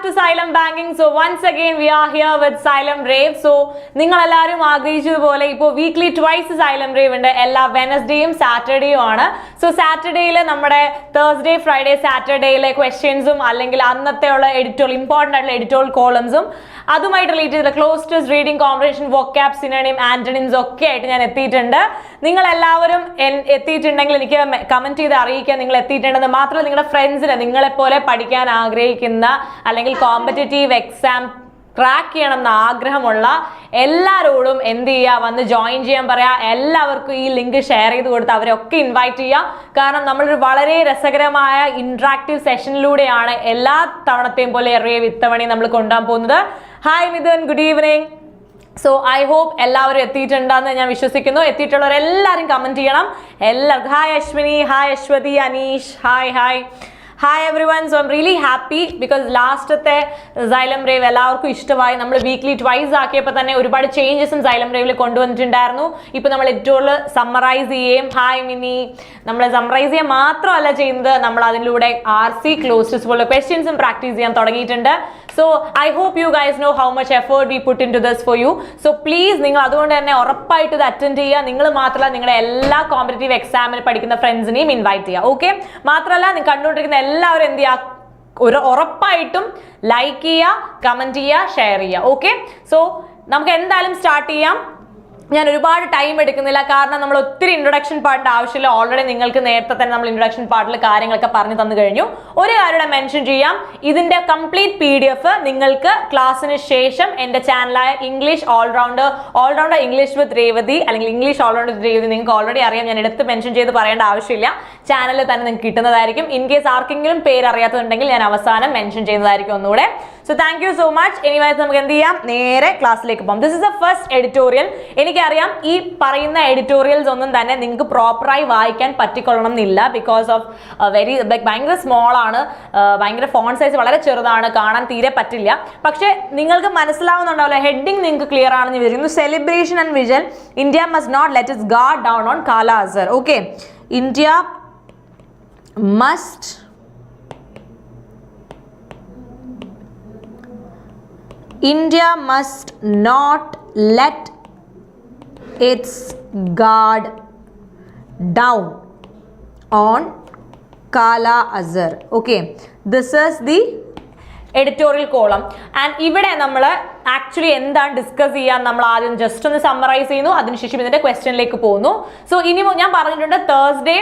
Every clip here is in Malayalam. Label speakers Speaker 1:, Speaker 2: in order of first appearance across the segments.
Speaker 1: to Xylem Banking. So once again we are here with Xylem RAVE. So നിങ്ങൾ എല്ലാവരും ആഗ്രഹിച്ചതുപോലെ ഇപ്പോൾ വീക്ക്ലി ട്വൈസ് Xylem RAVE ഉണ്ട്. എല്ലാ വെനസ്ഡേയും സാറ്റർഡേയും ആണ്. സോ സാറ്റർഡേയിൽ നമ്മുടെ തേഴ്സ്ഡേ ഫ്രൈഡേ സാറ്റർഡേയിലെ ക്വസ്റ്റ്യൻസും അല്ലെങ്കിൽ അന്നത്തെ ഉള്ള എഡിറ്റോറിയൽ ഇമ്പോർട്ടൻ്റ് ആയിട്ടുള്ള എഡിറ്റോറിയൽ കോളംസും അതുമായിട്ട് റിലേറ്റ് ചെയ്ത ക്ലോസ് റീഡിംഗ് കോംപ്രിഹെൻഷൻ വൊക്കാബ് സിനോണിം ആന്റണിംസ് ഒക്കെ ആയിട്ട് ഞാൻ എത്തിയിട്ടുണ്ട്. നിങ്ങൾ എല്ലാവരും എത്തിയിട്ടുണ്ടെങ്കിൽ എനിക്ക് കമന്റ് ചെയ്ത് അറിയിക്കുക നിങ്ങൾ എത്തിയിട്ടുണ്ടെന്ന്. മാത്രമല്ല നിങ്ങളുടെ ഫ്രണ്ട്സിന് നിങ്ങളെപ്പോലെ പഠിക്കാൻ ആഗ്രഹിക്കുന്ന അല്ലെങ്കിൽ കോമ്പറ്റേറ്റീവ് എക്സാം ക്രാക്ക് ചെയ്യണം എന്ന് ആഗ്രഹമുള്ള എല്ലാവരോടും എന്ത് ചെയ്യുക, വന്ന് ജോയിൻ ചെയ്യാൻ പറയാം. എല്ലാവർക്കും ഈ ലിങ്ക് ഷെയർ ചെയ്ത് കൊടുത്ത് അവരൊക്കെ ഇൻവൈറ്റ് ചെയ്യാം. കാരണം നമ്മളൊരു വളരെ രസകരമായ ഇന്ററാക്റ്റീവ് സെഷനിലൂടെയാണ് എല്ലാ തവണത്തെയും പോലെ RAVE ഇത്തവണയും നമ്മൾ കൊണ്ടുപോകാൻ പോകുന്നത്. Hi Mithun, good evening. So I hope എല്ലാവരും എത്തിയിട്ടുണ്ടെന്ന് ഞാൻ വിശ്വസിക്കുന്നു. എത്തിയിട്ടുള്ളവരെല്ലാവരും കമന്റ് ചെയ്യണം. എല്ലാവർക്കും hi Ashwini, hi Aswathy, Aneesh, hi everyone. So I'm really happy because ലാസ്റ്റത്തെ Xylem RAVE എല്ലാവർക്കും ഇഷ്ടമായി. നമ്മൾ വീക്ക്ലി ട്വൈസ് ആക്കിയപ്പോൾ തന്നെ ഒരുപാട് ചേഞ്ചസും Xylem RAVEൽ കൊണ്ടുവന്നിട്ടുണ്ടായിരുന്നു. ഇപ്പോൾ നമ്മൾ എഡിറ്റോറിയൽ സമ്മറൈസ് ചെയ്യുകയും ഹായ് മിനി നമ്മൾ സമ്മറൈസ് ചെയ്യാൻ മാത്രമല്ല ചെയ്യുന്നത്, നമ്മൾ അതിലൂടെ RC ക്ലോസസ് പോലുള്ള ക്വസ്റ്റ്യൻസും പ്രാക്ടീസ് ചെയ്യാൻ തുടങ്ങിയിട്ടുണ്ട്. So I hope you guys know how much effort we put in to this for you. So please നിങ്ങൾ അതുകൊണ്ട് തന്നെ ഉറപ്പായിട്ട് ഇത് അറ്റൻഡ് ചെയ്യുക. നിങ്ങൾ മാത്രമല്ല നിങ്ങളുടെ എല്ലാ കോമ്പറ്റേറ്റീവ് എക്സാമിന് പഠിക്കുന്ന ഫ്രണ്ട്സിനെയും ഇൻവൈറ്റ് ചെയ്യുക. ഓക്കെ, മാത്രമല്ല നിങ്ങൾ കണ്ടുകൊണ്ടിരിക്കുന്ന എല്ലാവരും എന്ത് ചെയ്യുക, ഉറപ്പായിട്ടും ലൈക്ക് ചെയ്യുക, കമന്റ് ചെയ്യുക, ഷെയർ ചെയ്യുക. ഓക്കെ, സോ നമുക്ക് എന്തായാലും സ്റ്റാർട്ട് ചെയ്യാം. ഞാൻ ഒരുപാട് ടൈം എടുക്കുന്നില്ല, കാരണം നമ്മൾ ഒത്തിരി ഇൻട്രൊഡക്ഷൻ പാർട്ടിന്റെ ആവശ്യമില്ല. ഓൾറെഡി നിങ്ങൾക്ക് നേരത്തെ തന്നെ നമ്മൾ ഇൻട്രൊഡക്ഷൻ പാർട്ടിൽ കാര്യങ്ങളൊക്കെ പറഞ്ഞു തന്നു കഴിഞ്ഞു. ഒരു കാര്യം മെൻഷൻ ചെയ്യാം, ഇതിന്റെ കംപ്ലീറ്റ് PDF നിങ്ങൾക്ക് ക്ലാസ്സിന് ശേഷം എൻ്റെ ചാനലായ English allrounder English with Revathi അല്ലെങ്കിൽ ഇംഗ്ലീഷ് ഓൾറൗണ്ടർ വിത്ത് രേവതി നിങ്ങൾക്ക് ഓൾറെഡി അറിയാം. ഞാൻ എടുത്ത് മെൻഷൻ ചെയ്ത് പറയേണ്ട ആവശ്യമില്ല, ചാനലിൽ തന്നെ നിങ്ങൾക്ക് കിട്ടുന്നതായിരിക്കും. ഇൻ കേസ് ആർക്കെങ്കിലും പേര് അറിയാത്തതുണ്ടെങ്കിൽ ഞാൻ അവസാനം മെൻഷൻ ചെയ്യുന്നതായിരിക്കും ഒന്നുകൂടെ. So thank you so much. Anyways നമുക്ക് എന്ത് ചെയ്യാം, നേരെ ക്ലാസ്സിലേക്ക് പോകാം. This is the first editorial. എനിക്കറിയാം ഈ പറയുന്ന എഡിറ്റോറിയൽസ് ഒന്നും തന്നെ നിങ്ങൾക്ക് പ്രോപ്പറായി വായിക്കാൻ പറ്റിക്കൊള്ളണം എന്നില്ല. ബിക്കോസ് ഓഫ് ഭയങ്കര സ്മോൾ ആണ്, ഭയങ്കര ഫോണ്ട് സൈസ് വളരെ ചെറുതാണ്, കാണാൻ തീരെ പറ്റില്ല. പക്ഷെ നിങ്ങൾക്ക് മനസ്സിലാവുന്നുണ്ടാവില്ല, ഹെഡിങ് നിങ്ങൾക്ക് ക്ലിയർ ആണെന്ന് വിചാരിക്കുന്നു. Celebration and vigil, India must not let its guard down on kala azar. Okay, India must not let its guard down on Kala Azhar. Okay, this is the editorial column. And ഇവിടെ നമ്മൾ ആക്ച്വലി എന്താണ് ഡിസ്കസ് ചെയ്യാൻ നമ്മൾ ആദ്യം ജസ്റ്റ് ഒന്ന് സമ്മറൈസ് ചെയ്യുന്നു, അതിനുശേഷം ഇതിന്റെ ക്വസ്റ്റ്യനിലേക്ക് പോകുന്നു. സോ ഇനി ഞാൻ പറഞ്ഞിട്ടുണ്ട് തേഴ്സ്ഡേ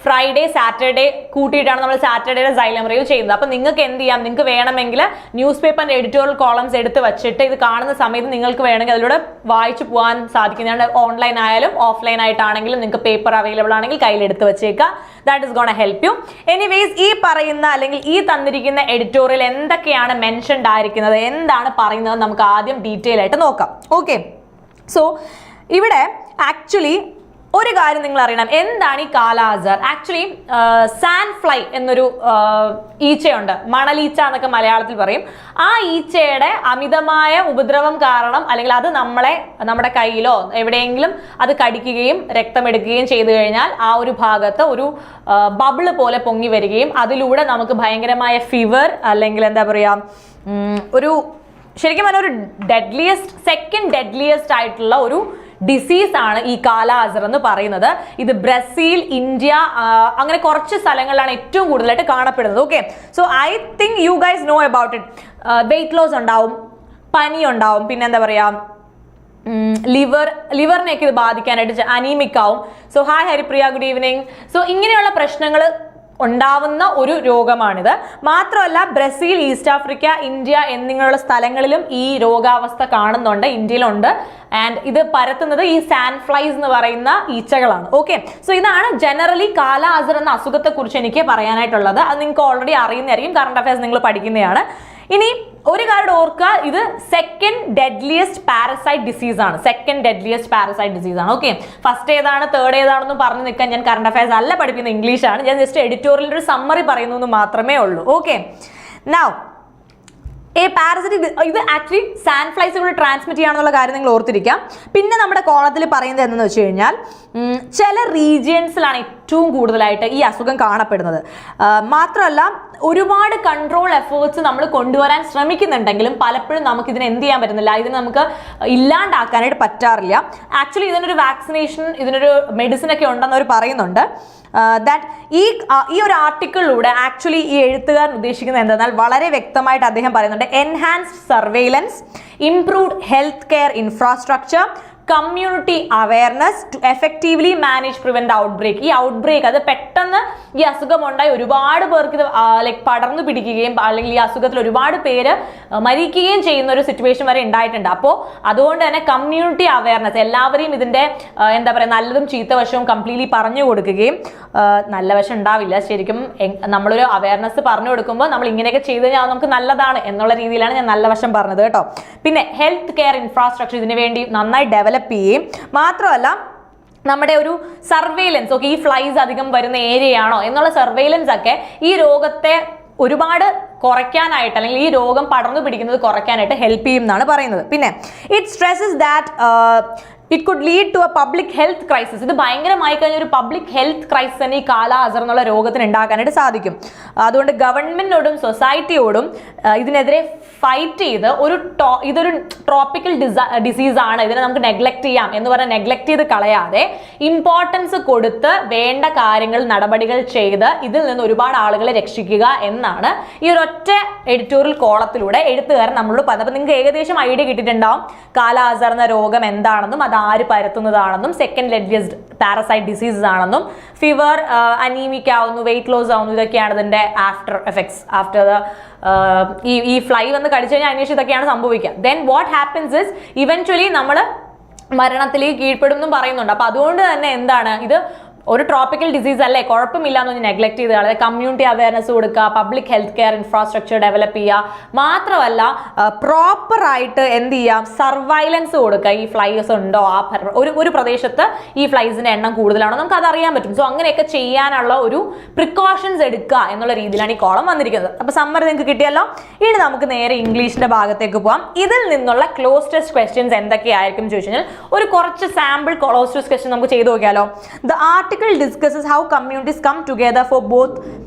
Speaker 1: ഫ്രൈഡേ സാറ്റർഡേ കൂട്ടിയിട്ടാണ് നമ്മൾ സാറ്റർഡേയുടെ Xylem RAVE ചെയ്യുന്നത്. അപ്പോൾ നിങ്ങൾക്ക് എന്ത് ചെയ്യാം, നിങ്ങൾക്ക് വേണമെങ്കിൽ ന്യൂസ് പേപ്പറിന്റെ എഡിറ്റോറിയൽ കോളംസ് എടുത്ത് വെച്ചിട്ട് ഇത് കാണുന്ന സമയത്ത് നിങ്ങൾക്ക് വേണമെങ്കിൽ അതിലൂടെ വായിച്ചു പോകാൻ സാധിക്കുന്നതാണ്. ഓൺലൈൻ ആയാലും ഓഫ്ലൈൻ ആയിട്ടാണെങ്കിലും നിങ്ങൾക്ക് പേപ്പർ അവൈലബിൾ ആണെങ്കിൽ കയ്യിലെടുത്ത് വെച്ചേക്കുക. That is gonna help you. Anyways ഈ പറയുന്ന അല്ലെങ്കിൽ ഈ തന്നിരിക്കുന്ന എഡിറ്റോറിയൽ എന്തൊക്കെയാണ് മെൻഷൻഡ് ആയിരിക്കുന്നത്, എന്താണ് പറയുന്നത് നമുക്ക് ആദ്യം ഡീറ്റെയിൽ ആയിട്ട് നോക്കാം. ഓക്കെ, സോ ഇവിടെ ആക്ച്വലി ഒരു കാര്യം നിങ്ങൾ അറിയണം, എന്താണ് ഈ കാല അസർ. ആക്ച്വലി സാൻഡ് ഫ്ലൈ എന്നൊരു ഈച്ചയുണ്ട്, മണലീച്ച എന്നൊക്കെ മലയാളത്തിൽ പറയും. ആ ഈച്ചയുടെ അമിതമായ ഉപദ്രവം കാരണം അല്ലെങ്കിൽ അത് നമ്മുടെ കയ്യിലോ എവിടെയെങ്കിലും അത് കടിക്കുകയും രക്തമെടുക്കുകയും ചെയ്തു കഴിഞ്ഞാൽ ആ ഒരു ഭാഗത്ത് ഒരു ബബിള് പോലെ പൊങ്ങി വരികയും അതിലൂടെ നമുക്ക് ഭയങ്കരമായ ഫീവർ അല്ലെങ്കിൽ എന്താ പറയുക, ഒരു ശരിക്കും പറഞ്ഞാൽ ഒരു സെക്കൻഡ് ഡെഡ്ലിയസ്റ്റ് ആയിട്ടുള്ള ഒരു ഡിസീസ് ആണ് ഈ കാല അസർ എന്ന് പറയുന്നത്. ഇത് ബ്രസീൽ, ഇന്ത്യ അങ്ങനെ കുറച്ച് സ്ഥലങ്ങളിലാണ് ഏറ്റവും കൂടുതലായിട്ട് കാണപ്പെടുന്നത്. Okay, so I think you guys know about it. Weight loss ഉണ്ടാവും, പനി ഉണ്ടാവും, പിന്നെ എന്താ പറയുക, ലിവറിനെയൊക്കെ ഇത് ബാധിക്കാനായിട്ട് അനീമിക് ആവും. So hi Haripriya, good evening. So ഇങ്ങനെയുള്ള പ്രശ്നങ്ങൾ ഉണ്ടാവുന്ന ഒരു രോഗമാണിത്. മാത്രമല്ല ബ്രസീൽ, ഈസ്റ്റ് ആഫ്രിക്ക, ഇന്ത്യ എന്നിങ്ങനെയുള്ള സ്ഥലങ്ങളിലും ഈ രോഗാവസ്ഥ കാണുന്നുണ്ട്, ഇന്ത്യയിലുണ്ട്. ആൻഡ് ഇത് പരത്തുന്നത് ഈ സാൻഡ് ഫ്ലൈസ് എന്ന് പറയുന്ന ഈച്ചകളാണ്. ഓക്കെ, സോ ഇതാണ് ജനറലി കാല അസർ എന്ന അസുഖത്തെ കുറിച്ച് എനിക്ക് പറയാനായിട്ടുള്ളത്. അത് നിങ്ങൾക്ക് ഓൾറെഡി അറിയുന്നതായിരിക്കും, കറണ്ട് അഫയേഴ്സ് നിങ്ങൾ പഠിക്കുന്നതാണ്. ഇനി ഒരു കാര്യം ഓർക്കുക, ഇത് സെക്കൻഡ് ഡെഡ്ലിയസ്റ്റ് പാരസൈറ്റ് ഡിസീസ് ആണ്. ഓക്കെ, ഫസ്റ്റ് ഏതാണ് തേർഡ് ഏതാണെന്ന് പറഞ്ഞു നിൽക്കാൻ ഞാൻ കറണ്ട് അഫയേഴ്സ് അല്ല പഠിപ്പിക്കുന്നത്, ഇംഗ്ലീഷാണ്. ഞാൻ ജസ്റ്റ് എഡിറ്റോറിയൽ ഒരു സമ്മറി പറയുന്നു എന്ന് മാത്രമേ ഉള്ളൂ. ഓക്കെ, നൗ പാരസിറ്റിക് ഇത് ആക്ച്വലി സാൻഡ് ഫ്ലൈസ് കൂടെ ട്രാൻസ്മിറ്റ് ചെയ്യാന്നുള്ള കാര്യം നിങ്ങൾ ഓർത്തിരിക്കാം. പിന്നെ നമ്മുടെ കോളത്തിൽ പറയുന്നത് എന്താണെന്ന് വെച്ച് കഴിഞ്ഞാൽ ചില റീജിയൻസിലാണ് ഏറ്റവും കൂടുതലായിട്ട് ഈ അസുഖം കാണപ്പെടുന്നത്. മാത്രമല്ല ഒരുപാട് കൺട്രോൾ എഫേർട്സ് നമ്മൾ കൊണ്ടുവരാൻ ശ്രമിക്കുന്നുണ്ടെങ്കിലും പലപ്പോഴും നമുക്ക് ഇതിനെ എന്ത് ചെയ്യാൻ പറ്റുന്നില്ല, ഇതിനെ നമുക്ക് ഇല്ലാണ്ടാക്കാനായിട്ട് പറ്റാറില്ല. ആക്ച്വലി ഇതിനൊരു വാക്സിനേഷൻ, ഇതിനൊരു മെഡിസിൻ ഒക്കെ ഉണ്ടെന്ന് അവർ പറയുന്നുണ്ട്. ദാറ്റ് ഈ ഒരു ആർട്ടിക്കിളിലൂടെ ആക്ച്വലി ഈ എഴുത്തുകാരൻ ഉദ്ദേശിക്കുന്നത് എന്തെന്നാൽ വളരെ വ്യക്തമായിട്ട് അദ്ദേഹം പറയുന്നുണ്ട്, enhanced surveillance, improved health care infrastructure, community awareness to effectively manage prevent outbreak. ഈ ഔട്ട്ബ്രേക്ക് അത് പെട്ടെന്ന് ഈ അസുഖം ഉണ്ടായി ഒരുപാട് പേർക്ക് ഇത് ലൈക്ക് പടർന്നു പിടിക്കുകയും അല്ലെങ്കിൽ ഈ അസുഖത്തിൽ ഒരുപാട് പേര് മരിക്കുകയും ചെയ്യുന്ന ഒരു സിറ്റുവേഷൻ വരെ ഉണ്ടായിട്ടുണ്ട്. അപ്പോൾ അതുകൊണ്ട് തന്നെ കമ്മ്യൂണിറ്റി അവയർനെസ്, എല്ലാവരെയും ഇതിന്റെ എന്താ പറയുക നല്ലതും ചീത്ത വശവും കംപ്ലീറ്റ്ലി പറഞ്ഞു കൊടുക്കുകയും, നല്ല വശം ഉണ്ടാവില്ല ശരിക്കും, നമ്മളൊരു അവയർനെസ് പറഞ്ഞു കൊടുക്കുമ്പോൾ നമ്മൾ ഇങ്ങനെയൊക്കെ ചെയ്ത് കഴിഞ്ഞാൽ നമുക്ക് നല്ലതാണ് എന്നുള്ള രീതിയിലാണ് ഞാൻ നല്ല വശം പറഞ്ഞത് കേട്ടോ. പിന്നെ ഹെൽത്ത് കെയർ ഇൻഫ്രാസ്ട്രക്ചർ ഇതിനു വേണ്ടി നന്നായി ഡെവലപ്പ് ചെയ്യും. മാത്രമല്ല നമ്മുടെ ഒരു സർവെയിലൻസ്, ഓക്കെ ഈ ഫ്ലൈസ് അധികം വരുന്ന ഏരിയയാണോ എന്നുള്ള സർവെയിലൻസ് ഒക്കെ ഈ രോഗത്തെ ഒരുപാട് കുറയ്ക്കാനായിട്ട് അല്ലെങ്കിൽ ഈ രോഗം പടർന്നു പിടിക്കുന്നത് കുറയ്ക്കാനായിട്ട് ഹെൽപ്പ് ചെയ്യും എന്നാണ് പറയുന്നത്. പിന്നെ it stresses that it could lead to a public health crisis. ഇത് ഭയങ്കരമായി കഴിഞ്ഞ ഒരു പബ്ലിക് ഹെൽത്ത് ക്രൈസിസ് തന്നെ ഈ കാലാഅസർ എന്നുള്ള രോഗത്തിന് ഉണ്ടാക്കാനായിട്ട് സാധിക്കും. അതുകൊണ്ട് ഗവൺമെന്റിനോടും സൊസൈറ്റിയോടും ഇതിനെതിരെ ഫൈറ്റ് ചെയ്ത് ഇതൊരു ട്രോപ്പിക്കൽ ഡിസീസ് ആണ്, ഇതിനെ നമുക്ക് നെഗ്ലക്ട് ചെയ്യാം എന്ന് പറഞ്ഞാൽ നെഗ്ലക്ട് ചെയ്ത് കളയാതെ ഇമ്പോർട്ടൻസ് കൊടുത്ത് വേണ്ട കാര്യങ്ങൾ നടപടികൾ ചെയ്ത് ഇതിൽ നിന്ന് ഒരുപാട് ആളുകളെ രക്ഷിക്കുക എന്നാണ് ഈ ഒരു ഒറ്റ എഡിറ്റോറിയൽ കോളത്തിലൂടെ എഴുത്തുകാരൻ നമ്മളോട് പറഞ്ഞത്. അപ്പോൾ നിങ്ങൾക്ക് ഏകദേശം ഐഡിയ കിട്ടിയിട്ടുണ്ടാവും കാലാഅസർ എന്ന രോഗം എന്താണെന്നും അത് ആര് പരത്തുന്നതാണെന്നും സെക്കൻഡ് ലെഡ്ലിയസ്റ്റ് പാരസൈറ്റ് ഡിസീസസ് ആണെന്നും ഫീവർ, അനീമിക് ആവുന്നു, വെയിറ്റ് ലോസ് ആവുന്നു, ഇതൊക്കെയാണ് ഇതിന്റെ ആഫ്റ്റർ എഫക്ട്സ്. ആഫ്റ്റർ ഈ ഫ്ലൈ വന്ന് കടിച്ചു കഴിഞ്ഞാൽ അന്വേഷിച്ച് ഇതൊക്കെയാണ് സംഭവിക്കുക. Then what happens is eventually നമ്മൾ മരണത്തിലേക്ക് കീഴ്പ്പെടും എന്നും പറയുന്നുണ്ട്. അപ്പൊ അതുകൊണ്ട് തന്നെ എന്താണ് ഇത് ഒരു ട്രോപ്പിക്കൽ ഡിസീസ് അല്ലേ, കുഴപ്പമില്ല എന്ന് നെഗ്ലക്ട് ചെയ്ത് കളയാതെ കമ്മ്യൂണിറ്റി അവയർനെസ് കൊടുക്കുക, public health care infrastructure develop ചെയ്യുക, മാത്രമല്ല പ്രോപ്പറായിട്ട് എന്ത് ചെയ്യാം സർവൈലൻസ് കൊടുക്കുക. ഈ ഫ്ലൈസ് ഉണ്ടോ ആ ഒരു പ്രദേശത്ത് ഈ ഫ്ലൈസിന്റെ എണ്ണം കൂടുതലാണോ നമുക്ക് അത് അറിയാൻ പറ്റും. സോ അങ്ങനെയൊക്കെ ചെയ്യാനുള്ള ഒരു പ്രിക്കോഷൻസ് എടുക്കുക എന്നുള്ള രീതിയിലാണ് ഈ കോളം വന്നിരിക്കുന്നത്. അപ്പൊ സമ്മറി നിങ്ങൾക്ക് കിട്ടിയല്ലോ. ഇനി നമുക്ക് നേരെ ഇംഗ്ലീഷിന്റെ ഭാഗത്തേക്ക് പോകാം. ഇതിൽ നിന്നുള്ള ക്ലോസ് ടെസ്റ്റ് ക്വസ്റ്റ്യൻസ് എന്തൊക്കെയായിരിക്കും ചോദിച്ചു കഴിഞ്ഞാൽ ഒരു കുറച്ച് സാമ്പിൾ ക്ലോസ് ടെസ്റ്റ് ക്വസ്റ്റ്യൻ നമുക്ക് ചെയ്ത് നോക്കിയാലോ. The article discusses how communities come together for both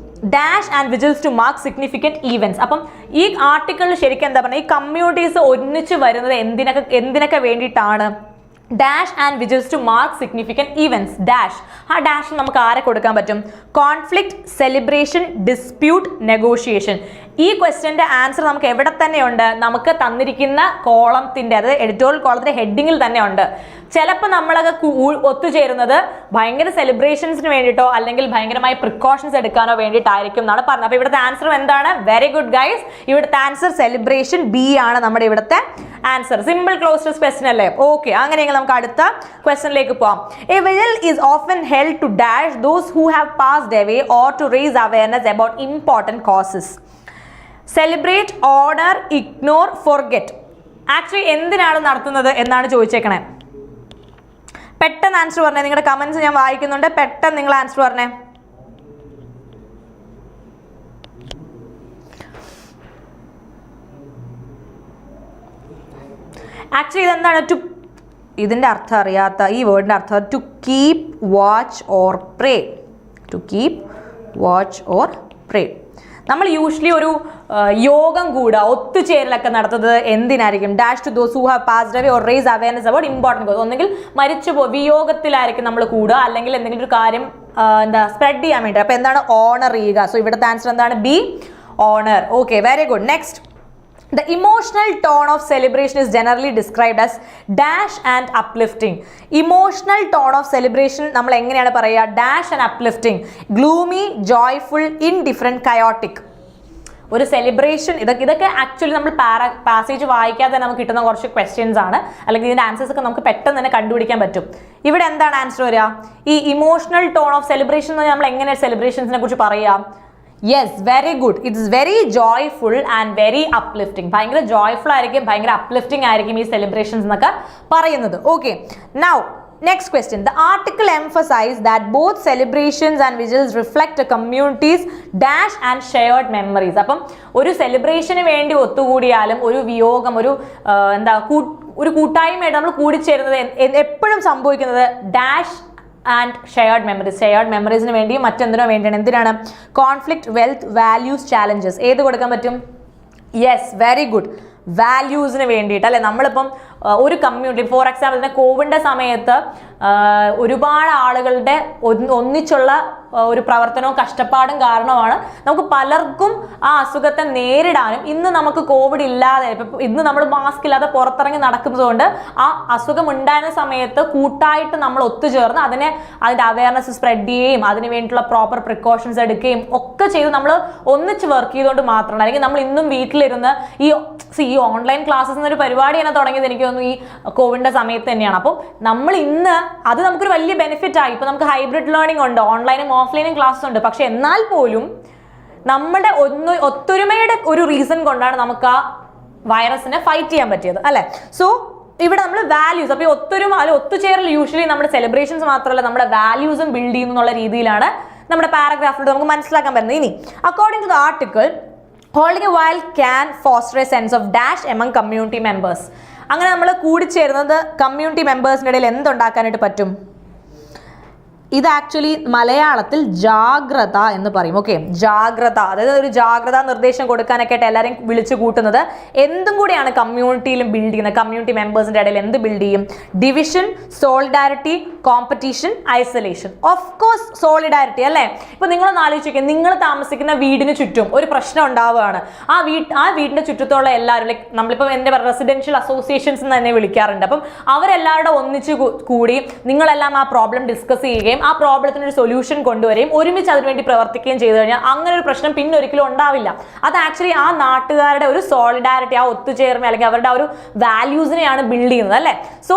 Speaker 1: dash and vigils to mark significant events. അപ്പം ഈ ആർട്ടിക്കിളിൽ ശരിക്കും എന്താ പറയുക, ഈ കമ്മ്യൂണിറ്റീസ് ഒന്നിച്ച് വരുന്നത് എന്തിനൊക്കെ വേണ്ടിയിട്ടാണ്? Dash and vigils to mark significant events. Dash, ആ ഡാഷ് നമുക്ക് ആരെ കൊടുക്കാൻ പറ്റും? Conflict, celebration, dispute, negotiation. ഈ ക്വസ്റ്റ്യൻ്റെ ആൻസർ നമുക്ക് എവിടെ തന്നെയുണ്ട്? നമുക്ക് തന്നിരിക്കുന്ന കോളത്തിന്റെ, അതായത് എഡിറ്റോറിയൽ കോളത്തിന്റെ ഹെഡിങ്ങിൽ തന്നെ ഉണ്ട്. ചിലപ്പോൾ നമ്മളൊക്കെ ഒത്തുചേരുന്നത് ഭയങ്കര സെലിബ്രേഷൻസിന് വേണ്ടിയിട്ടോ അല്ലെങ്കിൽ ഭയങ്കരമായ പ്രിക്കോഷൻസ് എടുക്കാനോ വേണ്ടിയിട്ടായിരിക്കും എന്നാണ് പറഞ്ഞത്. അപ്പോൾ ഇവിടുത്തെ ആൻസർ എന്താണ്? വെരി ഗുഡ് ഗൈസ്, ഇവിടുത്തെ ആൻസർ സെലിബ്രേഷൻ, ബി ആണ് നമ്മുടെ ഇവിടുത്തെ answer. Simple close test question അല്ലേ? ഓക്കെ, അങ്ങനെയെങ്കിൽ നമുക്ക് അടുത്ത ക്വസ്റ്റ്യനിലേക്ക് പോകാം. A vigil is often held to dash those who have passed away or to raise awareness about important causes. Celebrate, honor, ignore, forget. Actually എന്തിനാണ് നടത്തുന്നത് എന്നാണ് ചോദിച്ചേക്കണേ. പെട്ടെന്ന് ആൻസർ പറഞ്ഞേ. നിങ്ങളുടെ കമന്റ്സ് ഞാൻ വായിക്കുന്നുണ്ട്, പെട്ടെന്ന് നിങ്ങൾ ആൻസർ പറഞ്ഞേ. ആക്ച്വലി ഇതെന്താണ്? ഇതിൻ്റെ അർത്ഥം അറിയാത്ത ഈ വേർഡിൻ്റെ അർത്ഥം to keep watch or pray. To keep watch or pray. നമ്മൾ യൂഷ്വലി ഒരു യോഗം കൂടുക, ഒത്തുചേരലൊക്കെ നടത്തുന്നത് എന്തിനായിരിക്കും? Dash to those who have passed away or raise awareness about important cause. ഒന്നെങ്കിൽ വിയോഗത്തിലായിരിക്കും നമ്മൾ കൂടുക, അല്ലെങ്കിൽ എന്തെങ്കിലും ഒരു കാര്യം സ്പ്രെഡ് ചെയ്യാൻ വേണ്ടി. അപ്പോൾ എന്താണ്? ഓണർ ചെയ്യുക. സോ ഇവിടുത്തെ ആൻസർ എന്താണ്? B, honour. Okay, very good. Next, the emotional tone of celebration is generally described as dash and uplifting. Emotional tone of celebration നമ്മൾ എങ്ങനെയാണ് പറയുക? dash and uplifting. gloomy, joyful, indifferent, chaotic. ഒരു സെലിബ്രേഷൻ, ഇതൊക്കെ ആക്ച്വലി നമ്മൾ പാസേജ് വായിക്കാതെ തന്നെ നമുക്ക് കിട്ടുന്ന കുറച്ച് ക്വസ്റ്റ്യൻസ് ആണ്, അല്ലെങ്കിൽ ഇതിന്റെ ആൻസേഴ്സ് ഒക്കെ നമുക്ക് പെട്ടെന്ന് തന്നെ കണ്ടുപിടിക്കാൻ പറ്റും. ഇവിടെ എന്താണ് ആൻസർ വരിക? ഈ ഇമോഷണൽ ടോൺ ഓഫ് സെലിബ്രേഷൻ എന്ന് നമ്മൾ എങ്ങനെ സെലിബ്രേഷൻസിനെ കുറിച്ച് പറയാം? Yes, very good. It's very joyful and very uplifting. ഭയങ്കര ജോയ്ഫുൾ ആയിരിക്കും, ഭയങ്കര അപ്ലിഫ്റ്റിംഗ് ആയിരിക്കും ഈ സെലിബ്രേഷൻസ് എന്നൊക്കെ പറയുന്നത്. Okay, now next question. The article emphasized that both celebrations and vigils reflect a community's dash and shared memories. അപ്പം ഒരു സെലിബ്രേഷന് വേണ്ടി ഒത്തുകൂടിയാലും ഒരു വിയോഗം ഒരു ഒരു കൂട്ടായ്മയായിട്ട് നമ്മൾ കൂടിച്ചേരുന്നത് എപ്പോഴും സംഭവിക്കുന്നത് ഡാഷ് ആൻഡ് ഷെയർഡ് മെമ്മറീസിന് വേണ്ടിയും മറ്റെന്തിനോ വേണ്ടിയാണ്. എന്തിനാണ്? Conflict, wealth, values, challenges. ഏത് കൊടുക്കാൻ പറ്റും? യെസ്, വെരി ഗുഡ്, വാല്യൂസിന് വേണ്ടിയിട്ട് അല്ലെ. നമ്മളിപ്പം ഒരു കമ്മ്യൂണിറ്റി, ഫോർ എക്സാമ്പിൾ കോവിഡിന്റെ സമയത്ത് ഒരുപാട് ആളുകളുടെ ഒന്നിച്ചുള്ള ഒരു പ്രവർത്തനവും കഷ്ടപ്പാടും കാരണമാണ് നമുക്ക് പലർക്കും ആ അസുഖത്തെ നേരിടാനും ഇന്ന് നമുക്ക് കോവിഡ് ഇല്ലാതെ ഇന്ന് നമ്മൾ മാസ്ക് ഇല്ലാതെ പുറത്തിറങ്ങി നടക്കുന്നത് കൊണ്ട് ആ അസുഖം ഉണ്ടായിരുന്ന സമയത്ത് കൂട്ടായിട്ട് നമ്മൾ ഒത്തുചേർന്ന് അതിന്റെ അവയർനെസ് സ്പ്രെഡ് ചെയ്യുകയും അതിന് വേണ്ടിയിട്ടുള്ള പ്രോപ്പർ പ്രിക്കോഷൻസ് എടുക്കുകയും ഒക്കെ ചെയ്ത് നമ്മൾ ഒന്നിച്ച് വർക്ക് ചെയ്തുകൊണ്ട് മാത്രമാണ്. അല്ലെങ്കിൽ നമ്മൾ ഇന്നും വീട്ടിലിരുന്ന് ഈ ഓൺലൈൻ ക്ലാസ്സസ് എന്നൊരു പരിപാടി തന്നെ തുടങ്ങിയത് എനിക്ക് തോന്നുന്നു ഈ കോവിഡിന്റെ സമയത്ത് തന്നെയാണ്. അപ്പം നമ്മൾ ഇന്ന് അത് നമുക്കൊരു വലിയ ബെനിഫിറ്റ് ആയി. ഇപ്പൊ നമുക്ക് ഹൈബ്രിഡ് ലേണിംഗ് ഉണ്ട്, ഓൺലൈനും ഓഫ്ലൈനും ക്ലാസ്സസ് ഉണ്ട്. പക്ഷെ എന്നാൽ പോലും നമ്മുടെ ഒത്തൊരുമയുടെ ഒരു റീസൺ കൊണ്ടാണ് നമുക്ക് ആ വൈറസിനെ ഫൈറ്റ് ചെയ്യാൻ പറ്റിയത് അല്ലെ. സോ ഇവിടെ നമ്മൾ വാല്യൂസ്, അപ്പൊ ഒത്തൊരുമ അല്ലെ ഒത്തുചേരൽ യൂഷ്വലി നമ്മുടെ സെലിബ്രേഷൻസ് മാത്രമല്ല നമ്മുടെ വാല്യൂസും ബിൽഡ് ചെയ്യുന്നു എന്നുള്ള രീതിയിലാണ് നമ്മുടെ പാരഗ്രാഫിലൂടെ നമുക്ക് മനസ്സിലാക്കാൻ പറ്റുന്നത്. ഇനി according to the article, holding a while can foster a sense of dash among community members. അങ്ങനെ നമ്മൾ കൂടിച്ചേരുന്നത് കമ്മ്യൂണിറ്റി മെമ്പേഴ്സിൻ്റെ ഇടയിൽ എന്തുണ്ടാക്കാനായിട്ട് പറ്റും? ഇത് ആക്ച്വലി മലയാളത്തിൽ ജാഗ്രത എന്ന് പറയും. ഓക്കെ, ജാഗ്രത, അതായത് ഒരു ജാഗ്രതാ നിർദ്ദേശം കൊടുക്കാനൊക്കെ ആയിട്ട് എല്ലാവരെയും വിളിച്ചു കൂട്ടുന്നത് എന്തും കൂടിയാണ് കമ്മ്യൂണിറ്റിയിലും ബിൽഡ് ചെയ്യുന്നത്. കമ്മ്യൂണിറ്റി മെമ്പേഴ്സിന്റെ ഇടയിൽ എന്ത് ബിൽഡ് ചെയ്യും? Division, solidarity, competition, isolation. Of course solidarity അല്ലേ. ഇപ്പൊ നിങ്ങളൊന്ന് ആലോചിക്കുക, നിങ്ങൾ താമസിക്കുന്ന വീടിന് ചുറ്റും ഒരു പ്രശ്നം ഉണ്ടാവുകയാണ്. ആ വീടിന്റെ ചുറ്റത്തുള്ള എല്ലാവരും, ലൈക്ക് നമ്മളിപ്പോൾ എൻ്റെ റെസിഡൻഷ്യൽ അസോസിയേഷൻസ് എന്ന് തന്നെ വിളിക്കാറുണ്ട്. അപ്പം അവരെല്ലാവരുടെ ഒന്നിച്ച് കൂടി നിങ്ങളെല്ലാം ആ പ്രോബ്ലം ഡിസ്കസ് ചെയ്യുകയും ആ പ്രോബ്ലത്തിന് ഒരു സൊല്യൂഷൻ കൊണ്ടുവരികയും ഒരുമിച്ച് അതിനുവേണ്ടി പ്രവർത്തിക്കുകയും ചെയ്തു കഴിഞ്ഞാൽ അങ്ങനെ ഒരു പ്രശ്നം പിന്നെ ഒരിക്കലും ഉണ്ടാവില്ല. അത് ആക്ച്വലി ആ നാട്ടുകാരുടെ ഒരു സോളിഡാരിറ്റി, ആ ഒത്തുചേർമ അല്ലെങ്കിൽ അവരുടെ ആ ഒരു വാല്യൂസിനെയാണ് ബിൽഡ് ചെയ്യുന്നത് അല്ലേ. സോ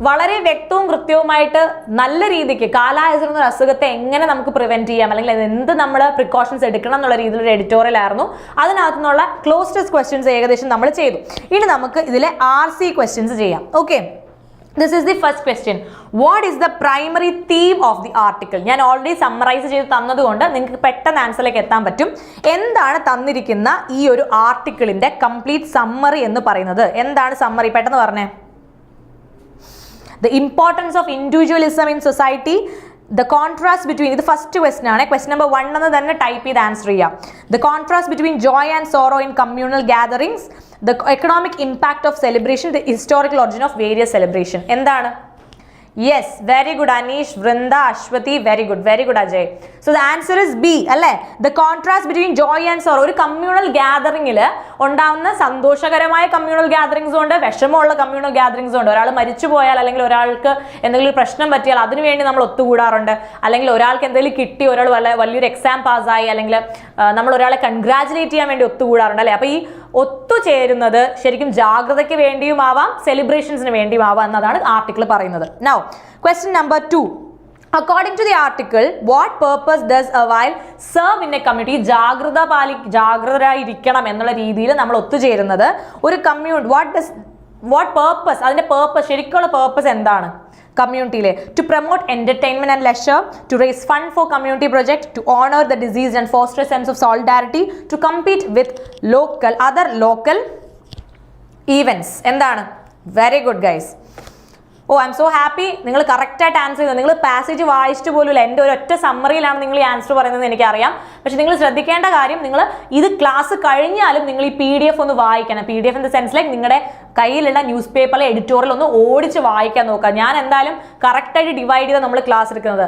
Speaker 1: വളരെ വ്യക്തവും കൃത്യവുമായിട്ട് നല്ല രീതിക്ക് കാലായസുന്ന ഒരു അസുഖത്തെ എങ്ങനെ നമുക്ക് പ്രിവെന്റ് ചെയ്യാം അല്ലെങ്കിൽ എന്ത് നമ്മൾ പ്രിക്കോഷൻസ് എടുക്കണം എന്നുള്ള രീതിയിലൊരു എഡിറ്റോറിയൽ ആയിരുന്നു. അതിനകത്തു നിന്നുള്ള ക്ലോസ്ഡ് ക്വസ്റ്റ്യൻസ് ഏകദേശം നമ്മൾ ചെയ്തു. ഇനി നമുക്ക് ഇതിലെ RC ക്വസ്റ്റ്യൻസ് ചെയ്യാം. Okay, this is the first question. What is the primary theme of the article? ഞാൻ ഓൾറെഡി സമ്മറൈസ് ചെയ്ത് തന്നതുകൊണ്ട് നിങ്ങൾക്ക് പെട്ടെന്ന് ആൻസറിലേക്ക് എത്താൻ പറ്റും. എന്താണ് തന്നിരിക്കുന്ന ഈ ഒരു ആർട്ടിക്കിളിന്റെ കംപ്ലീറ്റ് സമ്മറി എന്ന് പറയുന്നത്? എന്താണ് സമ്മറി? പെട്ടെന്ന് പറഞ്ഞേ. The importance of individualism in society. The contrast between, ഇത് ഫസ്റ്റ് ക്വസ്റ്റൻ ആണ്. ക്വസ്റ്റൻ നമ്പർ 1 എന്ന് തന്നെ ടൈപ്പ് ചെയ്ത് ആൻസർ ചെയ്യാം. The contrast between joy and sorrow in communal gatherings. The economic impact of celebration. The historical origin of various celebration. എന്താണ്? Yes, very good Anish, Vrinda, Ashwati, very good Ajay. So the answer is B അല്ലേ. The contrast between joy and sorrow. ഒരു കമ്മ്യൂണൽ ഗ്യാതറിംഗിൽ ഉണ്ടാവുന്ന സന്തോഷകരമായ കമ്മ്യൂണൽ ഗ്യാതറിംഗ്സ് ഉണ്ട്, വിഷമമുള്ള കമ്മ്യൂണൽ ഗ്യാതറിംഗ്സ് ഉണ്ട്. ഒരാൾ മരിച്ചു പോയാൽ അല്ലെങ്കിൽ ഒരാൾക്ക് എന്തെങ്കിലും പ്രശ്നം പറ്റിയാൽ അതിനുവേണ്ടി നമ്മൾ ഒത്തുകൂടാറുണ്ട്. അല്ലെങ്കിൽ ഒരാൾക്ക് എന്തെങ്കിലും കിട്ടി, ഒരാൾ വലിയൊരു എക്സാം പാസ്സായി, അല്ലെങ്കിൽ നമ്മൾ ഒരാളെ കൺഗ്രാജുലേറ്റ് ചെയ്യാൻ വേണ്ടി ഒത്തുകൂടാറുണ്ട് അല്ലേ. അപ്പോൾ ഈ ഒത്തുചേരുന്നത് ശരിക്കും ജാഗ്രതയ്ക്ക് വേണ്ടിയുമാവാം സെലിബ്രേഷൻസിന് വേണ്ടിയുമാവാം എന്നതാണ് ആർട്ടിക്കിൾ പറയുന്നത്. Now, question number 2. According to the article, what purpose does a while serve in a community? ജാഗ്രതരായിരിക്കണം എന്നുള്ള രീതിയിൽ നമ്മൾ ഒത്തുചേരുന്നത് ഒരു കമ്മ്യൂണിറ്റി. what purpose, അതിന്റെ പേർപ്പസ്, ശരിക്കുള്ള പേർപ്പസ് എന്താണ് കമ്മ്യൂണിറ്റിയിലെ? To promote entertainment and leisure, to raise fund for community project, to honor the deceased and foster a sense of solidarity, to compete with other local events. എന്താണ്? Very good guys. Oh, I am so happy, നിങ്ങൾ കറക്റ്റായിട്ട് ആൻസർ ചെയ്തു. നിങ്ങൾ പാസേജ് വായിച്ചിട്ട് പോലുമില്ല, എൻ്റെ ഒരൊറ്റ സമ്മറിയിലാണ് നിങ്ങൾ ഈ ആൻസർ പറയുന്നത് എനിക്കറിയാം. പക്ഷെ നിങ്ങൾ ശ്രദ്ധിക്കേണ്ട കാര്യം, നിങ്ങൾ ഇത് ക്ലാസ് കഴിഞ്ഞാലും നിങ്ങൾ ഈ PDF ഒന്ന് വായിക്കണം. PDF in the sense like നിങ്ങളുടെ കയ്യിലുള്ള ന്യൂസ് പേപ്പറിലെ എഡിറ്റോറിയൽ ഒന്ന് ഓടിച്ച് വായിക്കാൻ നോക്കുക. ഞാൻ എന്തായാലും കറക്റ്റായിട്ട് ഡിവൈഡ് ചെയ്ത് നമ്മൾ ക്ലാസ് എടുക്കുന്നത്.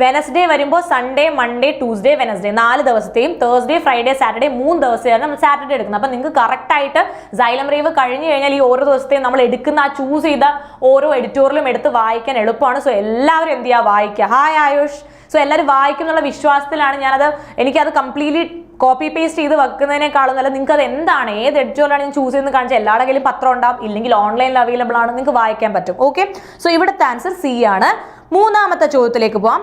Speaker 1: വെനസ്ഡേ വരുമ്പോൾ സൺഡേ, മൺഡേ, ട്യൂസ്ഡേ, വെനസ്ഡേ 4 ദിവസത്തെയും, തേഴ്സ്ഡേ, ഫ്രൈഡേ, സാറ്റർഡേ 3 ദിവസമാണ് നമ്മൾ സാറ്റർഡേ എടുക്കുന്നത്. അപ്പം നിങ്ങൾക്ക് കറക്റ്റായിട്ട് Xylem RAVE കഴിഞ്ഞ് കഴിഞ്ഞാൽ ഈ ഓരോ ദിവസത്തെയും നമ്മൾ എടുക്കുന്ന ആ ചൂസ് ചെയ്ത ഓരോ എഡിറ്റോറിയലും എടുത്ത് വായിക്കാൻ എളുപ്പമാണ്. സോ എല്ലാവരും എന്ത് ചെയ്യുക, വായിക്കുക. ഹായ് ആയുഷ്. സോ എല്ലാവരും വായിക്കും എന്നുള്ള വിശ്വാസത്തിലാണ് എനിക്കത് കംപ്ലീറ്റ്ലി കോപ്പി പേസ്റ്റ് ചെയ്ത് വെക്കുന്നതിനേക്കാളും നല്ല നിങ്ങൾക്ക് അത് എന്താണ്, ഏത് എഡിറ്റോറിയലാണ് ഞാൻ ചൂസ് ചെയ്യുന്നത് കാണിച്ചാൽ എല്ലാവരുടെ കയ്യിലും പത്രം ഉണ്ടാവും, ഇല്ലെങ്കിൽ ഓൺലൈനിൽ അവൈലബിൾ ആണ്, നിങ്ങൾക്ക് വായിക്കാൻ പറ്റും. ഓക്കെ, സോ ഇവിടുത്തെ ആൻസർ C ആണ്. മൂന്നാമത്തെ ചോദ്യത്തിലേക്ക് പോവാം.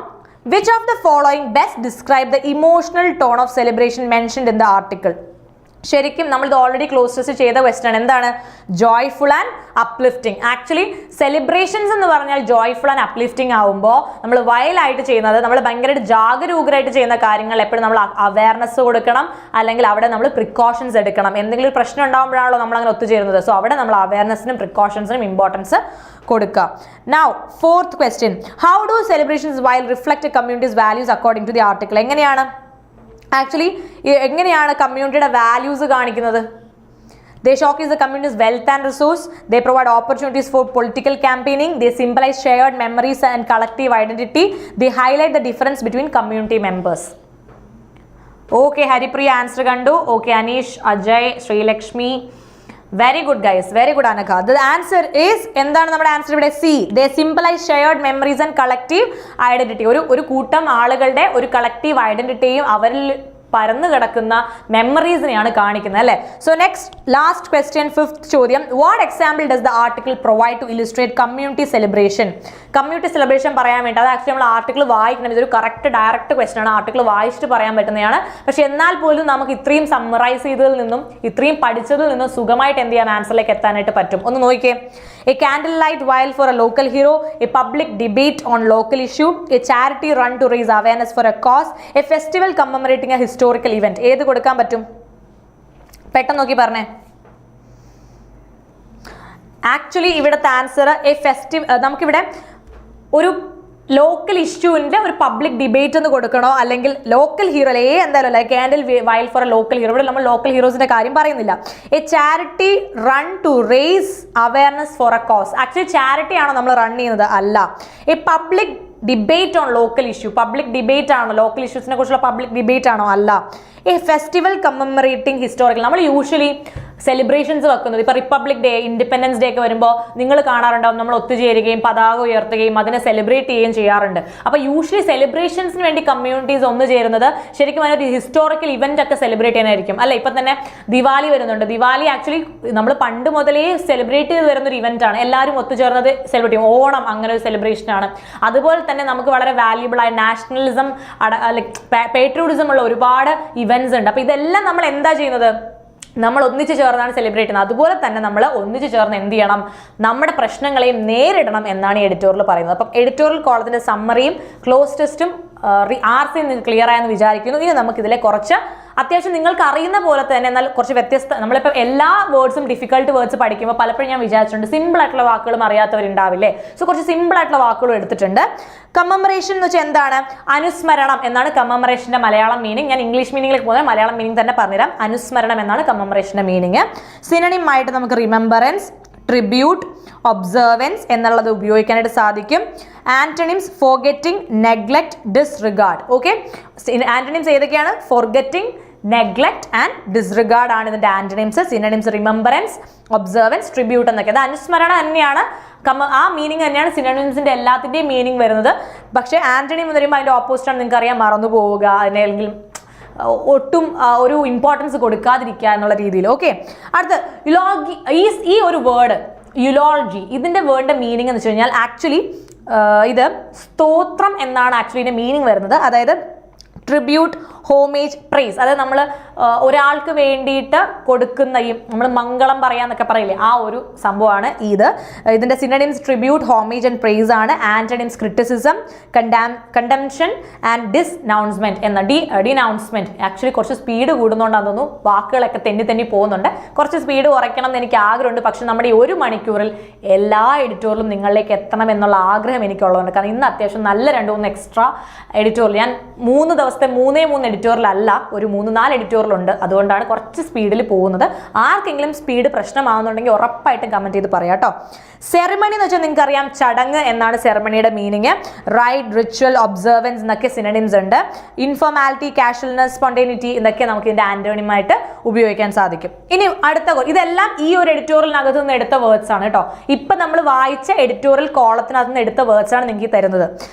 Speaker 1: Which of the following best describe the emotional tone of celebration mentioned in the article? ശരിക്കും നമ്മളിത് ഓൾറെഡി ക്ലോസ് ടെസ്റ്റ് ചെയ്ത ക്വസ്റ്റൻ ആണ്. എന്താണ്? Joyful and uplifting. Actually celebrations എന്ന് പറഞ്ഞാൽ ജോയ്ഫുൾ ആൻഡ് അപ്ലിഫ്റ്റിംഗ് ആവുമ്പോൾ നമ്മൾ വയലായിട്ട് ചെയ്യുന്നത്, നമ്മൾ ഭയങ്കരമായിട്ട് ജാഗരൂകരായിട്ട് ചെയ്യുന്ന കാര്യങ്ങൾ എപ്പോഴും നമ്മൾ അവയർനെസ് കൊടുക്കണം, അല്ലെങ്കിൽ അവിടെ നമ്മൾ പ്രിക്കോഷൻസ് എടുക്കണം. എന്തെങ്കിലും ഒരു പ്രശ്നം ഉണ്ടാകുമ്പോഴാണല്ലോ നമ്മൾ അങ്ങനെ ഒത്തുചേരുന്നത്. സോ അവിടെ നമ്മൾ അവയർനെസ്സിനും പ്രിക്കോഷൻസിനും ഇമ്പോർട്ടൻസ് കൊടുക്കുക. Now fourth question, how do celebrations while reflect communities values according to the article? എങ്ങനെയാണ് ആക്ച്വലി എങ്ങനെയാണ് കമ്മ്യൂണിറ്റിയുടെ വാല്യൂസ് കാണിക്കുന്നത്? They showcase the community's wealth and resource. They provide opportunities for political campaigning. They symbolize shared memories and collective identity. They highlight the difference between community members. Okay, Haripriya answer kandu. Okay, Anish, Ajay, Sri Lakshmi. Very good guys, very good Anaka. The answer is എന്താണ് നമ്മുടെ ആൻസർ ഇവിടെ? C. They symbolize shared memories and collective identity. ഒരു കൂട്ടം ആളുകളുടെ ഒരു കളക്റ്റീവ് ഐഡന്റിറ്റിയും അവരിൽ പരന്നു കിടക്കുന്ന മെമ്മറീസിനെയാണ് കാണിക്കുന്നത് അല്ലേ? So next last question, fifth ചോദ്യം, what example does the article provide to illustrate community celebration? Community celebration പറയാൻ വേണ്ടി അത് ആക്ച്വലി നമ്മൾ ആർട്ടിക്കിൾ വായിക്കണം. ഇതൊരു കറക്റ്റ് ഡയറക്റ്റ് ക്വസ്റ്റൻ ആണ്, ആർട്ടിക്കിൾ വായിച്ചിട്ട് പറയാൻ പറ്റുന്നതാണ്. പക്ഷെ എന്നാൽ പോലും നമുക്ക് ഇത്രയും സമ്മറൈസ് ചെയ്തതിൽ നിന്നും ഇത്രയും പഠിച്ചതിൽ നിന്നും സുഖമായിട്ട് എന്ത് ചെയ്യാൻ ആൻസറിലേക്ക് എത്താനായിട്ട് പറ്റും. ഒന്ന് നോക്കിക്കേ. A candlelight while for a local hero, a public debate on local issue, a charity run to raise awareness for a cause, a festival commemorating a historical event. ഏത് കൊടുക്കാൻ പറ്റും? പെട്ടെന്ന് നോക്കി പറഞ്ഞേ. ആക്ച്വലി ഇവിടുത്തെ ആൻസർ എ നമുക്കിവിടെ ഒരു ലോക്കൽ ഇഷ്യൂവിൻ്റെ ഒരു പബ്ലിക് ഡിബേറ്റ് എന്ന് കൊടുക്കണോ, അല്ലെങ്കിൽ ലോക്കൽ ഹീറോ എന്തായാലും അല്ല, candle vile for a local hero. ഇവിടെ നമ്മൾ ലോക്കൽ ഹീറോസിന്റെ കാര്യം പറയുന്നില്ല. A charity run to raise awareness for a cause. Actually charity ആണോ നമ്മൾ റൺ ചെയ്യുന്നത്? അല്ല. A public debate on local issue, public debate ആണോ? ലോക്കൽ ഇഷ്യൂസിനെ കുറിച്ചുള്ള പബ്ലിക് ഡിബേറ്റ് ആണോ? അല്ല. A festival commemorating historical. നമ്മൾ യൂഷ്വലി സെലിബ്രേഷൻസ് വെക്കുന്നത്, ഇപ്പോൾ റിപ്പബ്ലിക് ഡേ, ഇൻഡിപെൻഡൻസ് ഡേ ഒക്കെ വരുമ്പോൾ നിങ്ങൾ കാണാറുണ്ടാവും നമ്മൾ ഒത്തുചേരുകയും പതാക ഉയർത്തുകയും അതിനെ സെലിബ്രേറ്റ് ചെയ്യുകയും ചെയ്യാറുണ്ട്. അപ്പോൾ യൂഷ്വലി സെലിബ്രേഷൻസിന് വേണ്ടി കമ്മ്യൂണിറ്റീസ് ഒന്ന് ചേരുന്നത് ശരിക്കും അതിനൊരു ഹിസ്റ്റോറിക്കൽ ഇവന്റ് ഒക്കെ സെലിബ്രേറ്റ് ചെയ്യാനായിരിക്കും അല്ലെ? ഇപ്പം തന്നെ ദിവാലി വരുന്നുണ്ട്. ദിവാലി ആക്ച്വലി നമ്മൾ പണ്ട് മുതലേ സെലിബ്രേറ്റ് ചെയ്ത് വരുന്ന ഒരു ഇവന്റ് ആണ്. എല്ലാവരും ഒത്തുചേർന്നത് സെലിബ്രേറ്റ് ചെയ്യും. ഓണം അങ്ങനെ ഒരു സെലിബ്രേഷൻ ആണ്. അതുപോലെ തന്നെ നമുക്ക് വളരെ വാല്യുബിൾ ആയ നാഷണലിസം, പേട്രിയോട്ടിസം ഉള്ള ഒരുപാട് ഇവന്റ്സ് ഉണ്ട്. അപ്പോൾ ഇതെല്ലാം നമ്മൾ എന്താ ചെയ്യുന്നത്? നമ്മൾ ഒന്നിച്ചു ചേർന്നാണ് സെലിബ്രേറ്റ് ചെയ്യുന്നത്. അതുപോലെ തന്നെ നമ്മൾ ഒന്നിച്ചു ചേർന്ന് എന്ത് ചെയ്യണം? നമ്മുടെ പ്രശ്നങ്ങളെയും നേരിടണം എന്നാണ് ഈ എഡിറ്റോറിയൽ പറയുന്നത്. അപ്പം എഡിറ്റോറിയൽ കോളത്തിന്റെ സമ്മറിയും ക്ലോസ് ടെസ്റ്റും RC ക്ലിയർ ആയെന്ന് വിചാരിക്കുന്നു. ഇനി നമുക്കിതിലെ കുറച്ച് അത്യാവശ്യം നിങ്ങൾക്ക് അറിയുന്ന പോലെ തന്നെ എന്നാൽ കുറച്ച് വ്യത്യസ്ത, നമ്മളിപ്പോൾ എല്ലാ വേർഡ്സും ഡിഫിക്കൽട്ട് വേർഡ്സ് പഠിക്കുമ്പോൾ പലപ്പോഴും ഞാൻ വിചാരിച്ചിട്ടുണ്ട് സിമ്പിൾ ആയിട്ടുള്ള വാക്കുകളും അറിയാത്തവരുണ്ടാവില്ലേ. സോ കുറച്ച് സിമ്പിൾ ആയിട്ടുള്ള വാക്കുകളും എടുത്തിട്ടുണ്ട്. കമ്മമറേഷൻ എന്ന് വെച്ചാൽ എന്താണ്? അനുസ്മരണം എന്നാണ് കമ്മമറേഷന്റെ മലയാളം മീനിങ്. ഞാൻ ഇംഗ്ലീഷ് മീനിങ്ങിലേക്ക് പോകുന്നത് മലയാളം മീനിങ് തന്നെ പറഞ്ഞുതരാം. അനുസ്മരണം എന്നാണ് കമ്മമറേഷന്റെ മീനിങ്. സിനണിം ആയിട്ട് നമുക്ക് റിമെമ്പറൻസ്, ട്രിബ്യൂട്ട്, ഒബ്സർവൻസ് എന്നുള്ളത് ഉപയോഗിക്കാനായിട്ട് സാധിക്കും. ആന്റണിംസ് ഫോർഗെറ്റിംഗ്, നെഗ്ലക്ട്, ഡിസ്റിഗാർഡ്. ഓക്കെ, ആന്റണിംസ് ഏതൊക്കെയാണ്? ഫോർഗെറ്റിംഗ്, നെഗ്ലക്ട് ആൻഡ് ഡിസ്റിഗാർഡ് ആണ് ഇതിന്റെ ആന്റണിംസ്. സിനണിംസ് റിമെമ്പറൻസ്, ഒബ്സർവൻസ്, ട്രിബ്യൂട്ട് എന്നൊക്കെ. അത് അനുസ്മരണം തന്നെയാണ്, ആ മീനിങ് തന്നെയാണ് സിനണിംസിന്റെ എല്ലാത്തിന്റെയും മീനിങ് വരുന്നത്. പക്ഷേ ആന്റണിം എന്ന് പറയുമ്പോൾ അതിന്റെ ഓപ്പോസിറ്റ് ആണ്. നിങ്ങൾക്ക് അറിയാം, മറന്നു പോവുക, അല്ലെങ്കിൽ ഒട്ടും ഒരു ഇമ്പോർട്ടൻസ് കൊടുക്കാതിരിക്കുക എന്നുള്ള രീതിയിൽ. ഓക്കെ, അടുത്ത് യുലോഗി. ഈ ഒരു വേർഡ് യുലോളജി, ഇതിന്റെ വേർഡിന്റെ മീനിങ് എന്ന് വെച്ച് കഴിഞ്ഞാൽ ആക്ച്വലി ഇത് സ്തോത്രം എന്നാണ് ആക്ച്വലി ഇതിന്റെ മീനിങ് വരുന്നത്. അതായത് ട്രിബ്യൂട്ട്, ഹോമേജ്, പ്രൈസ്. അതായത് നമ്മൾ ഒരാൾക്ക് വേണ്ടിയിട്ട് കൊടുക്കുന്ന ഈ നമ്മൾ മംഗളം പറയാന്നൊക്കെ പറയില്ലേ, ആ ഒരു സംഭവമാണ് ഇത്. ഇതിന്റെ synonyms tribute, homage and praise ആണ്. ആന്റണിംസ് ക്രിറ്റിസിസം, കണ്ടംഷൻ ആൻഡ് ഡിസ്നൗൺസ്മെന്റ് എന്ന ഡിനൗൺസ്മെന്റ്. ആക്ച്വലി കുറച്ച് സ്പീഡ് കൂടുന്നതുകൊണ്ടാണ് തോന്നുന്നു വാക്കുകളൊക്കെ തെന്നി പോകുന്നുണ്ട്. കുറച്ച് സ്പീഡ് കുറയ്ക്കണം എന്ന് എനിക്ക് ആഗ്രഹമുണ്ട്. പക്ഷെ നമ്മുടെ ഈ 1 മണിക്കൂറിൽ എല്ലാ എഡിറ്റോറിയലും നിങ്ങളിലേക്ക് എത്തണം എന്നുള്ള ആഗ്രഹം എനിക്കുള്ളതുകൊണ്ട്. കാരണം ഇന്ന് അത്യാവശ്യം നല്ല 2-3 എക്സ്ട്രാ എഡിറ്റോറിയൽ, ഞാൻ 3 ദിവസത്തെ 3 എഡിറ്റോറിയൽ അല്ല, ഒരു 3-4 എഡിറ്റോറിയൽ ഉണ്ട്. അതുകൊണ്ടാണ് കുറച്ച് സ്പീഡിൽ പോകുന്നത്. ആർക്കെങ്കിലും സ്പീഡ് പ്രശ്നമാകുന്നുണ്ടെങ്കിൽ ഉറപ്പായിട്ടും കമന്റ് ചെയ്ത് പറയാം കേട്ടോ. സെറിമണി എന്ന് വെച്ചാൽ നിങ്ങൾക്ക് അറിയാം, ചടങ്ങ് എന്നാണ് സെറിമണിയുടെ മീനിങ്. റൈറ്റ്, റിച്വൽ, ഒബ്സർവൻസ് എന്നൊക്കെ സിനണിംസ് ഉണ്ട്. ഇൻഫോർമാലിറ്റി, കാഷ്വൽനെസ്, സ്പോണ്ടേനിറ്റി എന്നൊക്കെ നമുക്ക് ഇതിന്റെ ആന്റോണിമായിട്ട് ഉപയോഗിക്കാൻ സാധിക്കും. ഇനി അടുത്ത ഇതെല്ലാം ഈ ഒരു എഡിറ്റോറിയലിനകത്ത് നിന്ന് എടുത്ത വേർഡ്സ് ആണ് കേട്ടോ. ഇപ്പൊ നമ്മൾ വായിച്ച എഡിറ്റോറിയൽ കോളത്തിനകത്ത് നിന്ന് എടുത്ത വേർഡ്സ് ആണ് നിങ്ങൾക്ക് തരുന്നത്.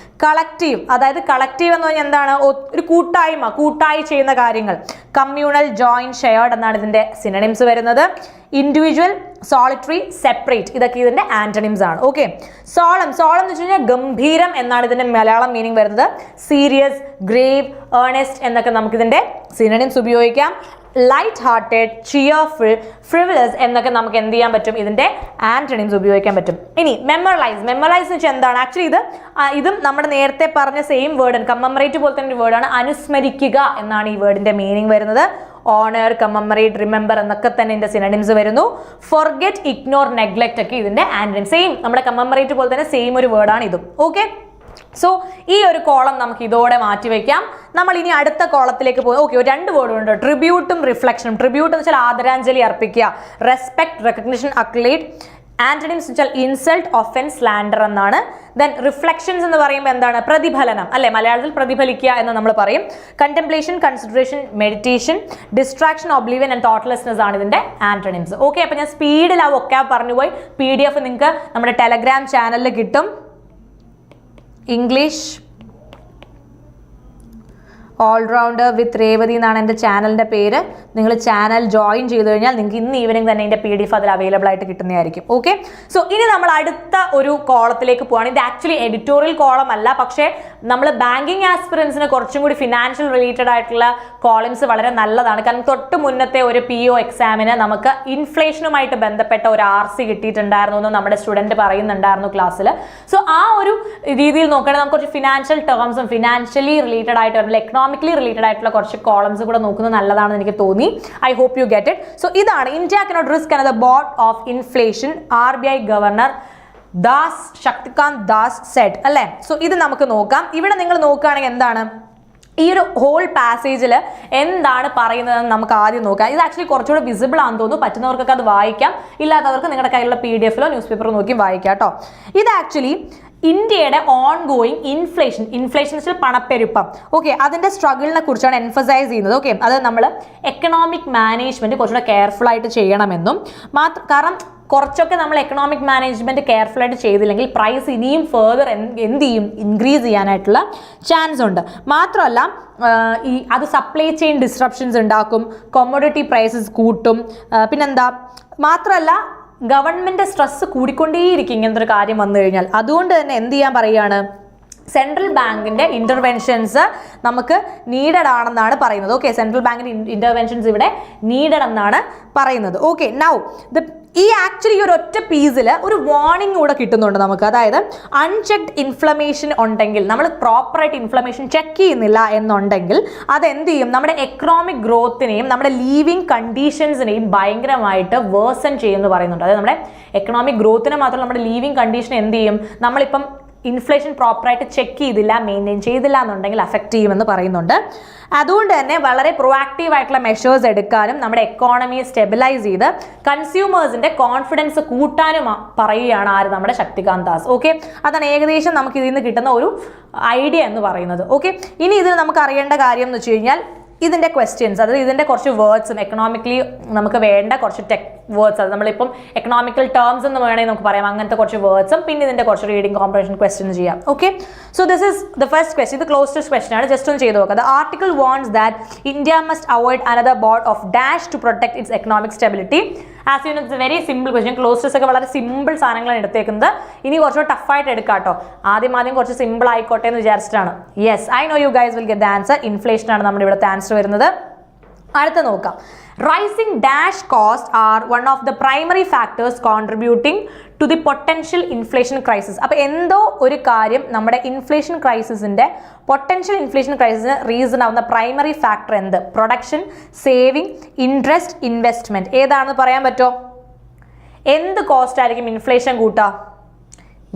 Speaker 1: കളക്റ്റീവ്, അതായത് കളക്റ്റീവ് എന്ന് പറഞ്ഞാൽ എന്താണ്? ഒരു കൂട്ടായ്മ, കൂട്ടായി ചെയ്യുന്ന കാര്യങ്ങൾ. കമ്മ്യൂണൽ, ജോയിന്റ്, ഷെയർഡ് എന്നാണ് ഇതിന്റെ സിനണിംസ് വരുന്നത്. ഇൻഡിവിജ്വൽ, സോളിറ്ററി, സെപ്പറേറ്റ് ഇതൊക്കെ ഇതിന്റെ ആന്റണിംസ് ആണ്. ഓക്കെ, സോളം എന്ന് വെച്ച് കഴിഞ്ഞാൽ ഗംഭീരം എന്നാണ് ഇതിന്റെ മലയാളം മീനിങ് വരുന്നത്. സീരിയസ്, ഗ്രേവ്, ഏർണസ്റ്റ് എന്നൊക്കെ നമുക്ക് ഇതിന്റെ സിനണിംസ് ഉപയോഗിക്കാം. ലൈറ്റ് ഹാർട്ടഡ്, ചിയർഫുൾ, ഫ്രിവലസ് എന്നൊക്കെ നമുക്ക് എന്ത് ചെയ്യാൻ പറ്റും, ഇതിന്റെ ആന്റണിംസ് ഉപയോഗിക്കാൻ പറ്റും. ഇനി മെമ്മറൈസ് എന്ന് വെച്ചാൽ എന്താണ്? ആക്ച്വലി ഇതും നമ്മുടെ നേരത്തെ പറഞ്ഞ സെയിം വേർഡ്, കമ്മമറേറ്റ് പോലെ തന്നെ ഒരു വേർഡാണ്. അനുസ്മരിക്കുക എന്നാണ് ഈ വേർഡിന്റെ മീനിങ് വരുന്നത്. ഓണർ, കമ്മമറേറ്റ്, റിമെമ്പർ എന്നൊക്കെ തന്നെ ഇതിന്റെ സിനോണിംസ് വരുന്നു. ഫോർഗെറ്റ്, ഇഗ്നോർ, നെഗ്ലെക്റ്റ് ഒക്കെ ഇതിന്റെ ആന്റണിം. സെയിം നമ്മുടെ കമ്മമറേറ്റ് പോലെ തന്നെ സെയിം ഒരു വേർഡാണ് ഇതും. ഓക്കെ, സോ ഈ ഒരു കോളം നമുക്ക് ഇതോടെ മാറ്റിവെക്കാം. നമ്മൾ ഇനി അടുത്ത കോളത്തിലേക്ക് പോകും. ഓക്കെ, 2 വേർഡ് ഉണ്ട്, ട്രിബ്യൂട്ടും റിഫ്ലക്ഷനും. ട്രിബ്യൂട്ട് എന്ന് വെച്ചാൽ ആദരാഞ്ജലി അർപ്പിക്കുക, റെസ്പെക്ട്, റെക്കഗ്നിഷൻ, അക്ലേഡ്. ആന്റണിംസ് എന്ന് വെച്ചാൽ ഇൻസൾട്ട്, ഒഫൻസ്, സ്ലാൻഡർ എന്നാണ്. ദെൻ റിഫ്ലക്ഷൻസ് എന്ന് പറയുമ്പോൾ എന്താണ്? പ്രതിഫലനം അല്ലെ, മലയാളത്തിൽ പ്രതിഫലിക്കുക എന്ന് നമ്മൾ പറയും. Contemplation, consideration, meditation, distraction, oblivion and thoughtlessness ആണ് ഇതിന്റെ ആന്റണിംസ്. ഓക്കെ, അപ്പൊ ഞാൻ സ്പീഡിൽ ആ ഒക്കെ പറഞ്ഞുപോയി. PDF നിങ്ങൾക്ക് നമ്മുടെ ടെലഗ്രാം ചാനലിൽ കിട്ടും. ഇംഗ്ലീഷ് ഓൾറൗണ്ടർ വിത്ത് രേവതി എന്നാണ് എൻ്റെ ചാനലിൻ്റെ പേര്. നിങ്ങൾ ചാനൽ ജോയിൻ ചെയ്ത് കഴിഞ്ഞാൽ നിങ്ങൾക്ക് ഇന്ന് ഈവനിങ് തന്നെ ഇതിൻ്റെ PDF അതിൽ അവൈലബിൾ ആയിട്ട് കിട്ടുന്നതായിരിക്കും. ഓക്കെ, സോ ഇനി നമ്മൾ അടുത്ത ഒരു കോളത്തിലേക്ക് പോവാണ്. ഇത് ആക്ച്വലി എഡിറ്റോറിയൽ കോളം അല്ല, പക്ഷേ നമ്മൾ ബാങ്കിങ് ആസ്പിറൻസിന് കുറച്ചും കൂടി ഫിനാൻഷ്യൽ റിലേറ്റഡ് ആയിട്ടുള്ള കോളംസ് വളരെ നല്ലതാണ്. കാരണം തൊട്ട് മുന്നത്തെ ഒരു PO എക്സാമിന് നമുക്ക് ഇൻഫ്ലേഷനുമായിട്ട് ബന്ധപ്പെട്ട ഒരു RC കിട്ടിയിട്ടുണ്ടായിരുന്നു എന്ന് നമ്മുടെ സ്റ്റുഡൻറ്റ് പറയുന്നുണ്ടായിരുന്നു ക്ലാസ്സിൽ. സോ ആ ഒരു രീതിയിൽ നോക്കുകയാണെങ്കിൽ നമുക്ക് കുറച്ച് ഫിനാൻഷ്യൽ ടേംസും ഫിനാൻഷ്യലി റിലേറ്റഡ് ആയിട്ട് എക്കണോമിക്കലി റിലേറ്റഡ് ആയിട്ടുള്ള കുറച്ച് കോളംസ് കൂടെ നോക്കുന്നത് നല്ലതാണെന്ന് എനിക്ക് തോന്നി. I hope you get it. So ഇതാണ് India cannot risk another bout of inflation, RBI governor Shaktikanta Das said അല്ലേ. സോ ഇത് നമുക്ക് നോക്കാം. ഇവിടെ നിങ്ങൾ നോക്കുകയാണെങ്കിൽ എന്താണ് ഈ ഒരു ഹോൾ പാസേജിൽ എന്താണ് പറയുന്നതെന്ന് നമുക്ക് ആദ്യം നോക്കാം. ഇത് ആക്ച്വലി കുറച്ചുകൂടെ വിസിബിൾ ആണെന്ന് തോന്നുന്നു. പറ്റുന്നവർക്കൊക്കെ അത് വായിക്കാം, ഇല്ലാത്തവർക്ക് നിങ്ങളുടെ കയ്യിലുള്ള PDF-ലോ ന്യൂസ് പേപ്പറോ നോക്കി വായിക്കാം കേട്ടോ. ഇത് ആക്ച്വലി ഇന്ത്യയുടെ ഓൺഗോയിങ് ഇൻഫ്ലേഷൻ പണപ്പെരുപ്പം, ഓക്കെ, അതിന്റെ സ്ട്രഗിളിനെ കുറിച്ചാണ് എംഫസൈസ് ചെയ്യുന്നത്. ഓക്കെ, അത് നമ്മൾ എക്കണോമിക് മാനേജ്മെന്റ് കുറച്ചുകൂടെ കെയർഫുൾ ആയിട്ട് ചെയ്യണമെന്നും കാരണം കുറച്ചൊക്കെ നമ്മൾ എക്കണോമിക് മാനേജ്മെന്റ് കെയർഫുൾ ആയിട്ട് ചെയ്തില്ലെങ്കിൽ പ്രൈസ് ഇനിയും ഫെർദർ എന്ത് ചെയ്യും, ഇൻക്രീസ് ചെയ്യാനായിട്ടുള്ള ചാൻസ് ഉണ്ട്. മാത്രമല്ല അത് സപ്ലൈ ചെയിൻ ഡിസ്റപ്ഷൻസ് ഉണ്ടാക്കും, കൊമോഡിറ്റി പ്രൈസസ് കൂട്ടും. പിന്നെന്താ, മാത്രമല്ല ഗവൺമെന്റ് സ്ട്രെസ് കൂടിക്കൊണ്ടേയിരിക്കും ഇങ്ങനത്തെ ഒരു കാര്യം വന്നു കഴിഞ്ഞാൽ. അതുകൊണ്ട് തന്നെ എന്ത് ചെയ്യാൻ പറയുകയാണ്, സെൻട്രൽ ബാങ്കിന്റെ ഇന്റർവെൻഷൻസ് നമുക്ക് നീഡഡ് ആണെന്നാണ് പറയുന്നത്. ഓക്കെ, സെൻട്രൽ ബാങ്കിന്റെ ഇന്റർവെൻഷൻസ് ഇവിടെ നീഡഡ് എന്നാണ് പറയുന്നത്. ഓക്കെ, നൗ ഈ ആക്ച്വലി ഒരു ഒറ്റ പീസിൽ ഒരു വാർണിംഗ് കൂടെ കിട്ടുന്നുണ്ട് നമുക്ക്. അതായത് അൺചെക്ഡ് ഇൻഫ്ലമേഷൻ ഉണ്ടെങ്കിൽ, നമ്മൾ പ്രോപ്പറായിട്ട് ഇൻഫ്ലമേഷൻ ചെക്ക് ചെയ്യുന്നില്ല എന്നുണ്ടെങ്കിൽ അതെന്ത് ചെയ്യും, നമ്മുടെ എക്കണോമിക് ഗ്രോത്തിനെയും നമ്മുടെ ലീവിങ് കണ്ടീഷൻസിനെയും ഭയങ്കരമായിട്ട് വേഴ്സൺ ചെയ്യുമെന്ന് പറയുന്നുണ്ട്. അതായത് നമ്മുടെ എക്കണോമിക് ഗ്രോത്തിനെ മാത്രമല്ല നമ്മുടെ ലീവിങ് കണ്ടീഷൻ എന്ത് ചെയ്യും, നമ്മളിപ്പം ഇൻഫ്ലേഷൻ പ്രോപ്പറായിട്ട് ചെക്ക് ചെയ്തില്ല, മെയിൻറ്റെയിൻ ചെയ്തില്ല എന്നുണ്ടെങ്കിൽ അഫക്റ്റ് ചെയ്യുമെന്ന് പറയുന്നുണ്ട്. അതുകൊണ്ട് തന്നെ വളരെ പ്രൊആക്റ്റീവ് ആയിട്ടുള്ള മെഷേഴ്സ് എടുക്കാനും നമ്മുടെ എക്കോണമിയെ സ്റ്റെബിലൈസ് ചെയ്ത് കൺസ്യൂമേഴ്സിന്റെ കോൺഫിഡൻസ് കൂട്ടാനും പറയുകയാണ് ആര്, നമ്മുടെ ശക്തികാന്ത് ദാസ്. ഓക്കെ, അതാണ് ഏകദേശം നമുക്ക് ഇതിൽ നിന്ന് കിട്ടുന്ന ഒരു ഐഡിയ എന്ന് പറയുന്നത്. ഓക്കെ, ഇനി ഇതിന് നമുക്ക് അറിയേണ്ട കാര്യം എന്ന് വെച്ച് കഴിഞ്ഞാൽ ഇതിന്റെ ക്വസ്റ്റ്യൻസ്, അതായത് ഇതിന്റെ കുറച്ച് വേർഡ്സും എക്കണോമിക്കലി നമുക്ക് വേണ്ട കുറച്ച് ടെക് വേർഡ്സ്, അത് നമ്മളിപ്പം എക്കണോമിക്കൽ ടേംസ് എന്ന് വേണമെങ്കിൽ നമുക്ക് പറയാം, അങ്ങനത്തെ കുറച്ച് വേർഡ്സും പിന്നെ ഇതിന്റെ കുറച്ച് റീഡിംഗ് കോംപ്രഹെൻഷൻ ക്വസ്റ്റ്യൻ ചെയ്യാം. Okay, so this is the first question. ഇത് ക്ലോസസ്റ്റ് ക്വസ്റ്റ്യൻ ആണ്, ജസ്റ്റ് ഒന്ന് ചെയ്ത് നോക്കാം. The article wants that India must avoid another bout of dash to protect its economic stability. As you know it's a very simple question. Clauses ഒക്കെ വളരെ സിമ്പിൾ സാധനങ്ങളാണ് എടുത്തേക്കുന്നത്. ഇനി കുറച്ചുകൂടെ ടഫായിട്ട് എടുക്കാം കേട്ടോ. ആദ്യം കുറച്ച് സിമ്പിൾ ആയിക്കോട്ടെ എന്ന് വിചാരിച്ചിട്ടാണ്. Yes, I know you guys will get the answer. Inflation ആണ് നമ്മുടെ ഇവിടുത്തെ ആൻസർ വരുന്നത്. അടുത്ത നോക്കാം. Rising dash cost are one of the primary factors contributing to the potential inflation crisis. അപ്പോൾ എന്തോ ഒരു കാര്യം നമ്മുടെ ഇൻഫ്ലേഷൻ ക്രൈസിസിന്റെ പൊട്ടൻഷ്യൽ ഇൻഫ്ലേഷൻ ക്രൈസിസിന് റീസൺ ആവുന്ന പ്രൈമറി ഫാക്ടർ എന്ത്? Production, saving, interest, investment. ഏതാണെന്ന് പറയാൻ പറ്റുമോ? എന്ത് കോസ്റ്റ് ആയിരിക്കും ഇൻഫ്ലേഷൻ കൂട്ടുക?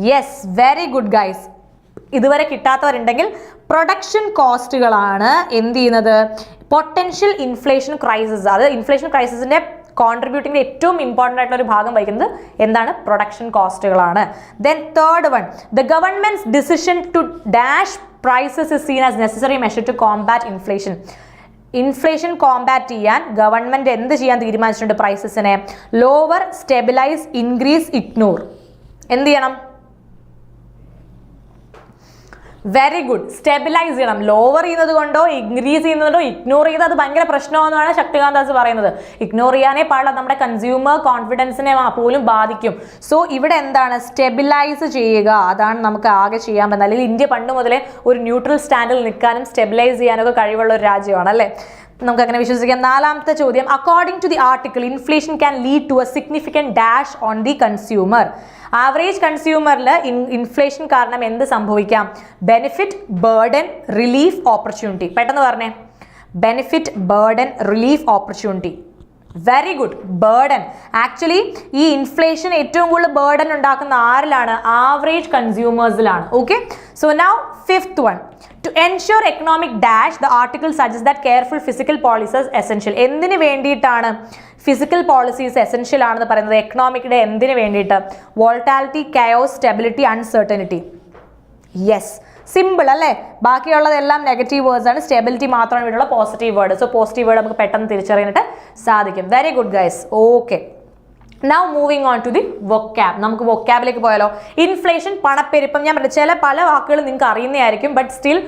Speaker 1: Yes, very good guys. ഇതുവരെ കിട്ടാത്തവരുണ്ടെങ്കിൽ പ്രൊഡക്ഷൻ കോസ്റ്റുകളാണ് എന്ത് ചെയ്യുന്നത്, പൊട്ടൻഷ്യൽ ഇൻഫ്ലേഷൻ ക്രൈസിസ്. അത് ഇൻഫ്ലേഷൻ ക്രൈസിസിന്റെ കോൺട്രിബ്യൂട്ടിംഗ് ഏറ്റവും ഇമ്പോർട്ടൻ്റ് ആയിട്ടുള്ള ഒരു ഭാഗം വഹിക്കുന്നത് എന്താണ്? പ്രൊഡക്ഷൻ കോസ്റ്റുകളാണ്. Then third one, the government's decision to dash prices is seen as necessary measure to combat inflation. Inflation combat ചെയ്യാൻ ഗവൺമെന്റ് എന്ത് ചെയ്യാൻ തീരുമാനിച്ചിട്ടുണ്ട്? പ്രൈസസിനെ ലോവർ, സ്റ്റെബിലൈസ്, ഇൻക്രീസ്, ഇഗ്നോർ. എന്ത് ചെയ്യണം? വെരി ഗുഡ്, സ്റ്റെബിലൈസ് ചെയ്യണം. ലോവർ ചെയ്യുന്നത് കൊണ്ടോ ഇൻക്രീസ് ചെയ്യുന്നതോ ഇഗ്നോർ ചെയ്ത് അത് ഭയങ്കര പ്രശ്നമാണെന്നാണ് ശക്തികാന്ത് ദാസ് പറയുന്നത്. ഇഗ്നോർ ചെയ്യാനേ പാടില്ല, നമ്മുടെ കൺസ്യൂമർ കോൺഫിഡൻസിനെ പോലും ബാധിക്കും. സോ ഇവിടെ എന്താണ്? സ്റ്റെബിലൈസ് ചെയ്യുക. അതാണ് നമുക്ക് ആകെ ചെയ്യാൻ പറ്റുന്നത്. അല്ലെങ്കിൽ ഇന്ത്യ പണ്ട് മുതലേ ഒരു ന്യൂട്രൽ സ്റ്റാൻഡിൽ നിൽക്കാനും സ്റ്റെബിലൈസ് ചെയ്യാനൊക്കെ കഴിവുള്ള ഒരു രാജ്യമാണ് അല്ലേ. നമുക്ക് അങ്ങനെ വിശ്വസിക്കാം. നാലാമത്തെ ചോദ്യം, according to the article inflation can lead to a significant dash on the consumer. Average കൺസ്യൂമറിൽ ഇൻഫ്ലേഷൻ കാരണം എന്ത് സംഭവിക്കാം? Benefit, burden, relief, opportunity. പെട്ടെന്ന് പറഞ്ഞേ. Benefit, burden, relief, opportunity. Very good. Burden. Actually ഈ ഇൻഫ്ലേഷൻ ഏറ്റവും കൂടുതൽ ബേർഡൻ ഉണ്ടാക്കുന്ന ആരിലാണ്? ആവറേജ് കൺസ്യൂമേഴ്സിലാണ്. Okay, so now fifth one, to ensure economic dash the article suggest that careful physical policies essential. എന്തിനു വേണ്ടിയിട്ടാണ് ഫിസിക്കൽ പോളിസീസ് എസെൻഷ്യൽ ആണെന്ന് പറയുന്നത്? എക്കണോമിക്കിന്റെ എന്തിനു വേണ്ടിയിട്ട്? Volatility, chaos, stability, uncertainty. Yes, simple അല്ലേ? ബാക്കിയുള്ളതെല്ലാം നെഗറ്റീവ് വേർഡ്സ് ആണ്, സ്റ്റെബിലിറ്റി മാത്രമാണ് ഇവിടെയുള്ള positive word. So positive word നമുക്ക് പെട്ടെന്ന് തിരിച്ചറിയാനായിട്ട് സാധിക്കും. Very good guys. Okay, now moving on to the vocab. നമുക്ക് വൊക്കാബിലേക്ക് പോയാലോ? ഇൻഫ്ലേഷൻ, പണപ്പെരുപ്പം. ഞാൻ പറഞ്ഞ പല വാക്കുകൾ നിങ്ങൾക്ക് അറിയുന്നതായിരിക്കും, ബട്ട് സ്റ്റിൽ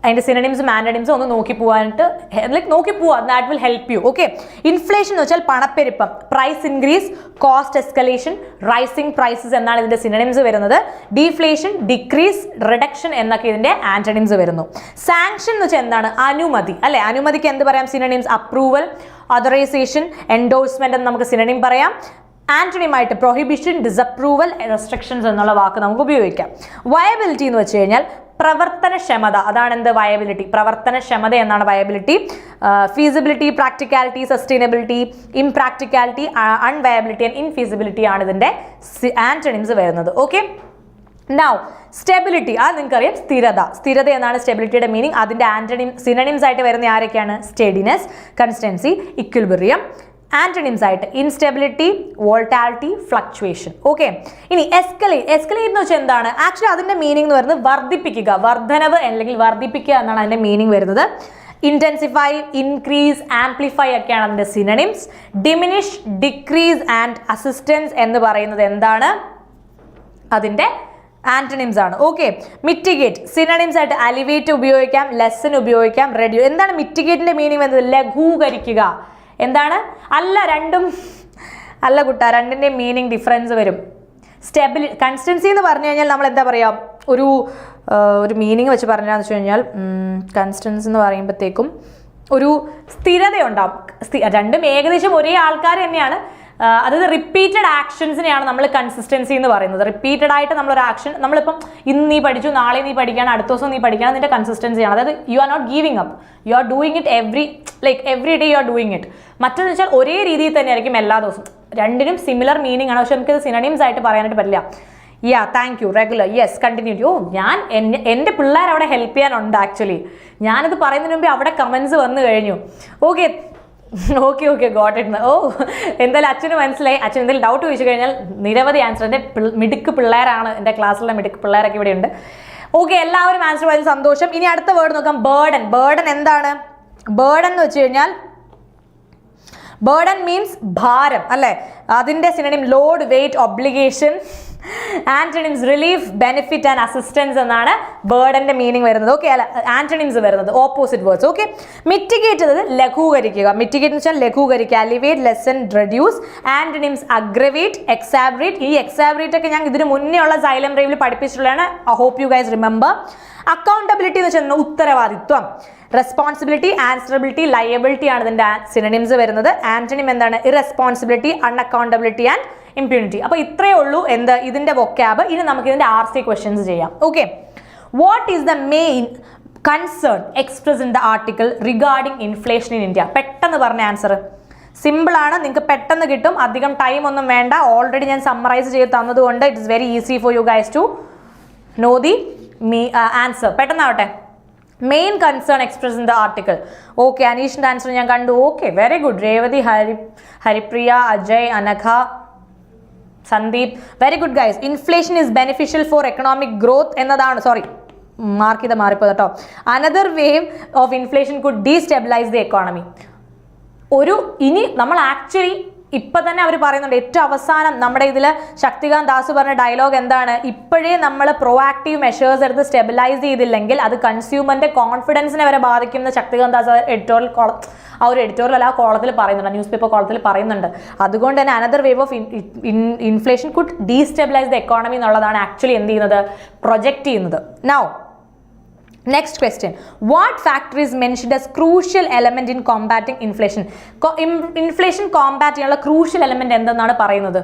Speaker 1: അതിൻ്റെ സിനണിംസും ആൻറ്റണിംസും ഒന്ന് നോക്കി പോകാനായിട്ട് നോക്കി പോവാ. That will help you. Okay, inflation എന്ന് വെച്ചാൽ പണപ്പെരുപ്പം, price increase, cost escalation, rising prices എന്നാണ് ഇതിൻ്റെ സിനണിംസ് വരുന്നത്. ഡീഫ്ലേഷൻ, ഡിക്രീസ്, റിഡക്ഷൻ എന്നൊക്കെ ഇതിൻ്റെ ആൻറ്റണിംസ് വരുന്നു. സാങ്ഷൻ എന്ന് വെച്ചാൽ എന്താണ്? അനുമതി അല്ലെ? അനുമതിക്ക് എന്ത് പറയാം? സിനണിംസ് അപ്രൂവൽ, അതറൈസേഷൻ, എൻഡോഴ്സ്മെന്റ് എന്ന് നമുക്ക് സിനണിം പറയാം. ആന്റണിമായിട്ട് പ്രൊഹിബിഷൻ, ഡിസപ്രൂവൽ, റെസ്ട്രിക്ഷൻസ് എന്നുള്ള വാക്ക് നമുക്ക് ഉപയോഗിക്കാം. വയബിലിറ്റി എന്ന് വെച്ച് കഴിഞ്ഞാൽ പ്രവർത്തനക്ഷമത. അതാണ് എന്ത്? വയബിലിറ്റി. പ്രവർത്തനക്ഷമത എന്നാണ് viability. Feasibility, practicality, sustainability, impracticality, unviability and infeasibility ആണ് ഇതിൻ്റെ ആന്റണിംസ് വരുന്നത്. Okay, now stability. അത് നിങ്ങൾക്കറിയാം, സ്ഥിരത. സ്ഥിരത എന്നാണ് സ്റ്റെബിലിറ്റിയുടെ മീനിങ്. അതിൻ്റെ സിനണിംസ് ആയിട്ട് വരുന്ന ആരൊക്കെയാണ്? Steadiness, consistency, equilibrium. ആന്റണിംസ് ആയിട്ട് ഇൻസ്റ്റെബിലിറ്റി, വോൾട്ടാലിറ്റി, ഫ്ലക്ച്വേഷൻ. ഓക്കെ, ഇനി എസ്കലേറ്റ്. എസ്കലേറ്റ് എന്ന് വെച്ചാൽ എന്താണ്? ആക്ച്വലി അതിന്റെ മീനിങ് എന്ന് പറയുന്നത് വർദ്ധിപ്പിക്കുക, വർധനവ് അല്ലെങ്കിൽ വർദ്ധിപ്പിക്കുക എന്നാണ് അതിന്റെ മീനിങ് വരുന്നത്. ഇന്റൻസിഫൈ, ഇൻക്രീസ്, ആംപ്ലിഫൈ ഒക്കെയാണ് അതിന്റെ synonyms. Diminish, decrease and assistance എന്ന് പറയുന്നത് എന്താണ്? അതിന്റെ ആന്റണിംസ് ആണ്. Okay, mitigate. സിനണിംസ് ആയിട്ട് അലിവേറ്റ് ഉപയോഗിക്കാം, ലെസൺ ഉപയോഗിക്കാം, റെഡ്യൂസ്. എന്താണ് മിറ്റിഗേറ്റിന്റെ മീനിങ് വരുന്നത്? ലഘൂകരിക്കുക. എന്താണ്? അല്ല, രണ്ടും അല്ല കുട്ടാ, രണ്ടിൻ്റെ മീനിങ് ഡിഫറൻസ് വരും. കൺസിസ്റ്റൻസി എന്ന് പറഞ്ഞു കഴിഞ്ഞാൽ നമ്മൾ എന്താ പറയുക? ഒരു മീനിങ് വെച്ച് പറഞ്ഞാന്ന് വെച്ച് കഴിഞ്ഞാൽ കൺസിസ്റ്റൻസി എന്ന് പറയുമ്പോഴത്തേക്കും ഒരു സ്ഥിരത ഉണ്ടാവും. രണ്ടും ഏകദേശം ഒരേ ആൾക്കാർ തന്നെയാണ്. അതായത് റിപ്പീറ്റഡ് ആക്ഷൻസിനെയാണ് നമ്മൾ കൺസിസ്റ്റൻസി എന്ന് പറയുന്നത്. റിപ്പീറ്റഡ് ആയിട്ട് നമ്മളൊരു ആക്ഷൻ, നമ്മളിപ്പം ഇന്ന് നീ പഠിച്ചു, നാളെ നീ പഠിക്കണം, അടുത്ത ദിവസം നീ പഠിക്കണം, നിന്റെ കൺസിസ്റ്റൻസിയാണ്. അതായത് you are not giving up, you are doing it every day you are doing it. മറ്റെന്ന് വെച്ചാൽ ഒരേ രീതിയിൽ തന്നെ ആയിരിക്കും എല്ലാ ദിവസവും. രണ്ടിനും സിമിലർ മീനിങ് ആണ്, പക്ഷെ നമുക്കിത് സിനണിംസ് ആയിട്ട് പറയാനായിട്ട് പറ്റില്ല. Yeah, thank you. Regular, yes, continuity. ഞാൻ എൻ്റെ പിള്ളേർ അവിടെ ഹെൽപ്പ് ചെയ്യാനുണ്ട്. ആക്ച്വലി ഞാനിത് പറയുന്നതിന് മുമ്പേ അവിടെ കമൻസ് വന്നു കഴിഞ്ഞു. Okay, got it. എന്തായാലും അച്ഛന് മനസ്സിലായി. അച്ഛൻ എന്തെങ്കിലും ഡൗട്ട് ചോദിച്ചു കഴിഞ്ഞാൽ നിരവധി ആൻസർ. എൻ്റെ മിടുക്ക് പിള്ളേരാണ്, എൻ്റെ ക്ലാസ്സിലെ മിടുക്ക് പിള്ളേരൊക്കെ ഇവിടെ ഉണ്ട്. ഓക്കെ, എല്ലാവരും ആൻസർ പറയുന്നത് സന്തോഷം. ഇനി അടുത്ത വേർഡ് നോക്കാം, ബേർഡൻ. ബേർഡൻ എന്താണ്? ബേർഡൻ എന്ന് വെച്ച് കഴിഞ്ഞാൽ ബേർഡൻ മീൻസ് ഭാരം അല്ലേ? അതിൻ്റെ synonym load, weight, obligation. Antonyms relief, benefit and assistance എന്നാണ് ബേർഡന്റെ മീനിങ് വരുന്നത്. ഓക്കെ, അല്ല ആന്റണിംസ് വരുന്നത് ഓപ്പോസിറ്റ് വേർഡ്സ്. ഓക്കെ, മിറ്റിഗേറ്റ് എന്നത് ലഘൂകരിക്കുക. മിറ്റിഗേറ്റ് എന്ന് വെച്ചാൽ ലഘൂകരിക്കുക. Alleviate, lessen, reduce. Antonyms aggravate, exacerbate. ഈ എക്സാബ്രേറ്റ് ഒക്കെ ഞാൻ ഇതിന് മുന്നേ ഉള്ള സൈലം റേവിൽ പഠിപ്പിച്ചിട്ടുള്ളതാണ്. I hope you guys remember. Accountability എന്ന് വെച്ചാൽ ഉത്തരവാദിത്വം. റെസ്പോൺസിബിലിറ്റി, ആൻസറബിലിറ്റി, ലയബിലിറ്റി ആണ് ഇതിന്റെ സിനണിംസ് വരുന്നത്. ആന്റണിം എന്താണ്? Irresponsibility, അൺഅക്കൗണ്ടബിലിറ്റി and ഇംപ്യൂണിറ്റി. അപ്പോൾ ഇത്രയേ ഉള്ളൂ എന്ത് ഇതിന്റെ വൊക്കാബ്. ഇനി നമുക്ക് ഇതിന്റെ RC ക്വസ്റ്റ്യൻസ് ചെയ്യാം. Okay, what is the main concern express in the article regarding inflation in India? പെട്ടെന്ന് പറഞ്ഞ ആൻസർ. സിമ്പിൾ ആണ്, നിങ്ങൾക്ക് പെട്ടെന്ന് കിട്ടും, അധികം ടൈം ഒന്നും വേണ്ട. ഓൾറെഡി ഞാൻ സമ്മറൈസ് ചെയ്ത് തന്നതുകൊണ്ട് it is very easy for you guys to know the answer. പെട്ടെന്നാവട്ടെ. Main concern express in the article. Okay, അനീഷിന്റെ ആൻസർ ഞാൻ കണ്ടു. Okay, very good. Revathi, Haripriya, Ajay, Anagha, Sandeep, very good guys. Inflation is beneficial for economic growth എന്നതാണ്. സോറി, മാർക്ക് ചെയ്ത് മാറിപ്പോ കേട്ടോ. Another wave of inflation could destabilise the economy. ഇനി നമ്മൾ ആക്ച്വലി ഇപ്പൊ തന്നെ അവർ പറയുന്നുണ്ട്, ഏറ്റവും അവസാനം നമ്മുടെ ഇതിൽ ശക്തികാന്ത് ദാസ് പറഞ്ഞ ഡയലോഗ് എന്താണ്? ഇപ്പോഴേ നമ്മൾ പ്രൊആക്റ്റീവ് മെഷേഴ്സ് എടുത്ത് സ്റ്റെബിലൈസ് ചെയ്തില്ലെങ്കിൽ അത് കൺസ്യൂമറിന്റെ കോൺഫിഡൻസിനെ വരെ ബാധിക്കുന്ന ശക്തികാന്ത് ദാസ് എഡിറ്റോറിയൽ അല്ല കോളത്തിൽ പറയുന്നുണ്ട്, ന്യൂസ് പേപ്പർ കോളത്തിൽ പറയുന്നുണ്ട്. അതുകൊണ്ട് തന്നെ another wave of inflation could destabilise the economy എന്നുള്ളതാണ് ആക്ച്വലി എന്ത് ചെയ്യുന്നത്? പ്രൊജക്റ്റ് ചെയ്യുന്നത്. Now Next question. What factor is mentioned as crucial element in combating inflation? Inflation combat ചെയ്യാനുള്ള crucial element എന്തെന്നാണ് പറയുന്നത്?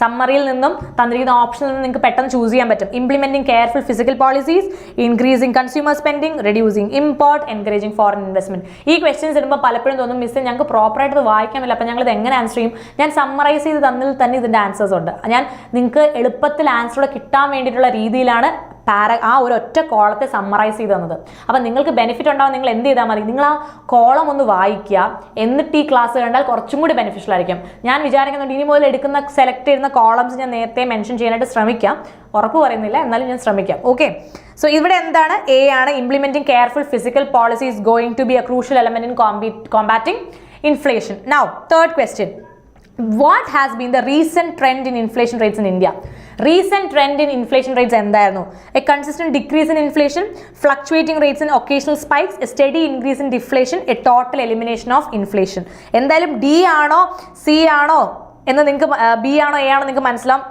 Speaker 1: സമ്മറിയിൽ നിന്നും തന്നിരിക്കുന്ന ഓപ്ഷനിൽ നിന്ന് നിങ്ങൾക്ക് പെട്ടെന്ന് ചൂസ് ചെയ്യാൻ പറ്റും. Implementing careful physical policies, increasing consumer spending, reducing import, encouraging foreign investment. ഈ ക്വസ്റ്റ്യൻസ് ഇടുമ്പോൾ പലപ്പോഴും തോന്നും മിസ് ഞങ്ങൾക്ക് പ്രോപ്പറായിട്ട് ഇത് വായിക്കാൻ പറ്റില്ല, അപ്പോൾ ഞങ്ങൾ ഇത് എങ്ങനെ ആൻസർ ചെയ്യും? ഞാൻ സമ്മറൈസ് ചെയ്ത് തന്നിൽ തന്നെ ഇതിൻ്റെ ആൻസേഴ്സ് ഉണ്ട്. ഞാൻ നിങ്ങൾക്ക് എളുപ്പത്തിൽ ആൻസറുകൾ കിട്ടാൻ വേണ്ടിയിട്ടുള്ള രീതിയിലാണ് ആ ഒരു ഒറ്റ കോളത്തെ സമ്മറൈസ് ചെയ്ത് തന്നത്. അപ്പം നിങ്ങൾക്ക് ബെനിഫിറ്റ് ഉണ്ടാവും. നിങ്ങൾ എന്ത് ചെയ്താൽ മതി, നിങ്ങൾ ആ കോളം ഒന്ന് വായിക്കുക, എന്നിട്ട് ഈ ക്ലാസ് കണ്ടാൽ കുറച്ചും കൂടി ബെനിഫിഷ്യൽ ആയിരിക്കും. ഞാൻ വിചാരിക്കുന്നുണ്ട് ഇനി മുതൽ സെലക്ട് ചെയ്യുന്ന കോളംസ് ഞാൻ നേരത്തെ മെൻഷൻ ചെയ്യാനായിട്ട് ശ്രമിക്കാം. ഉറപ്പ് പറയുന്നില്ല, എന്നാലും ഞാൻ ശ്രമിക്കാം. ഓക്കെ, സോ ഇവിടെ എന്താണ്? എ ആണ്. Implementing careful physical policy is going to be a crucial element in combating inflation. Now, third question. What has been the recent trend in inflation rates in India? Recent trend in inflation rates എന്തായിരുന്നു? A consistent decrease in inflation, fluctuating rates and occasional spikes, a steady increase in deflation, a total elimination of inflation. എന്തായാലും ഡി ആണോ സി ആണോ എന്ന് നിങ്ങൾക്ക്, ബി ആണോ എ ആണോ നിങ്ങൾക്ക് മനസ്സിലാവും.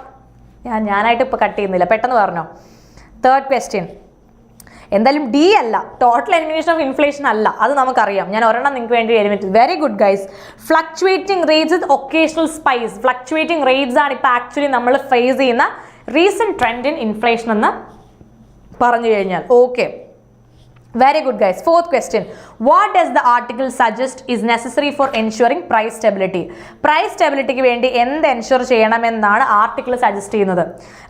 Speaker 1: ഞാനായിട്ട് ഇപ്പോൾ കട്ട് ചെയ്യുന്നില്ല, പെട്ടെന്ന് പറഞ്ഞോ. തേർഡ് ക്വസ്റ്റ്യൻ എന്തായാലും ഡി അല്ല, ടോട്ടൽ എലിമിനേഷൻ ഓഫ് ഇൻഫ്ലേഷൻ അല്ല, അത് നമുക്കറിയാം. ഞാൻ ഒരെണ്ണം നിങ്ങൾക്ക് വേണ്ടി eliminate. Very good guys. Fluctuating rates with occasional spikes. Fluctuating rates ആണ് ഇപ്പോൾ ആക്ച്വലി നമ്മൾ ഫേസ് ചെയ്യുന്ന റീസെന്റ് ട്രെൻഡ് ഇൻ ഇൻഫ്ലേഷൻ എന്ന് പറഞ്ഞു കഴിഞ്ഞാൽ. Okay, very good guys. Fourth question. What does the article suggest is necessary for ensuring price stability? Price stability ക്ക് വേണ്ടി എന്ത് എൻഷുർ ചെയ്യണമെന്നാണ് ആർട്ടിക്കിൾ സജസ്റ്റ് ചെയ്യുന്നത്?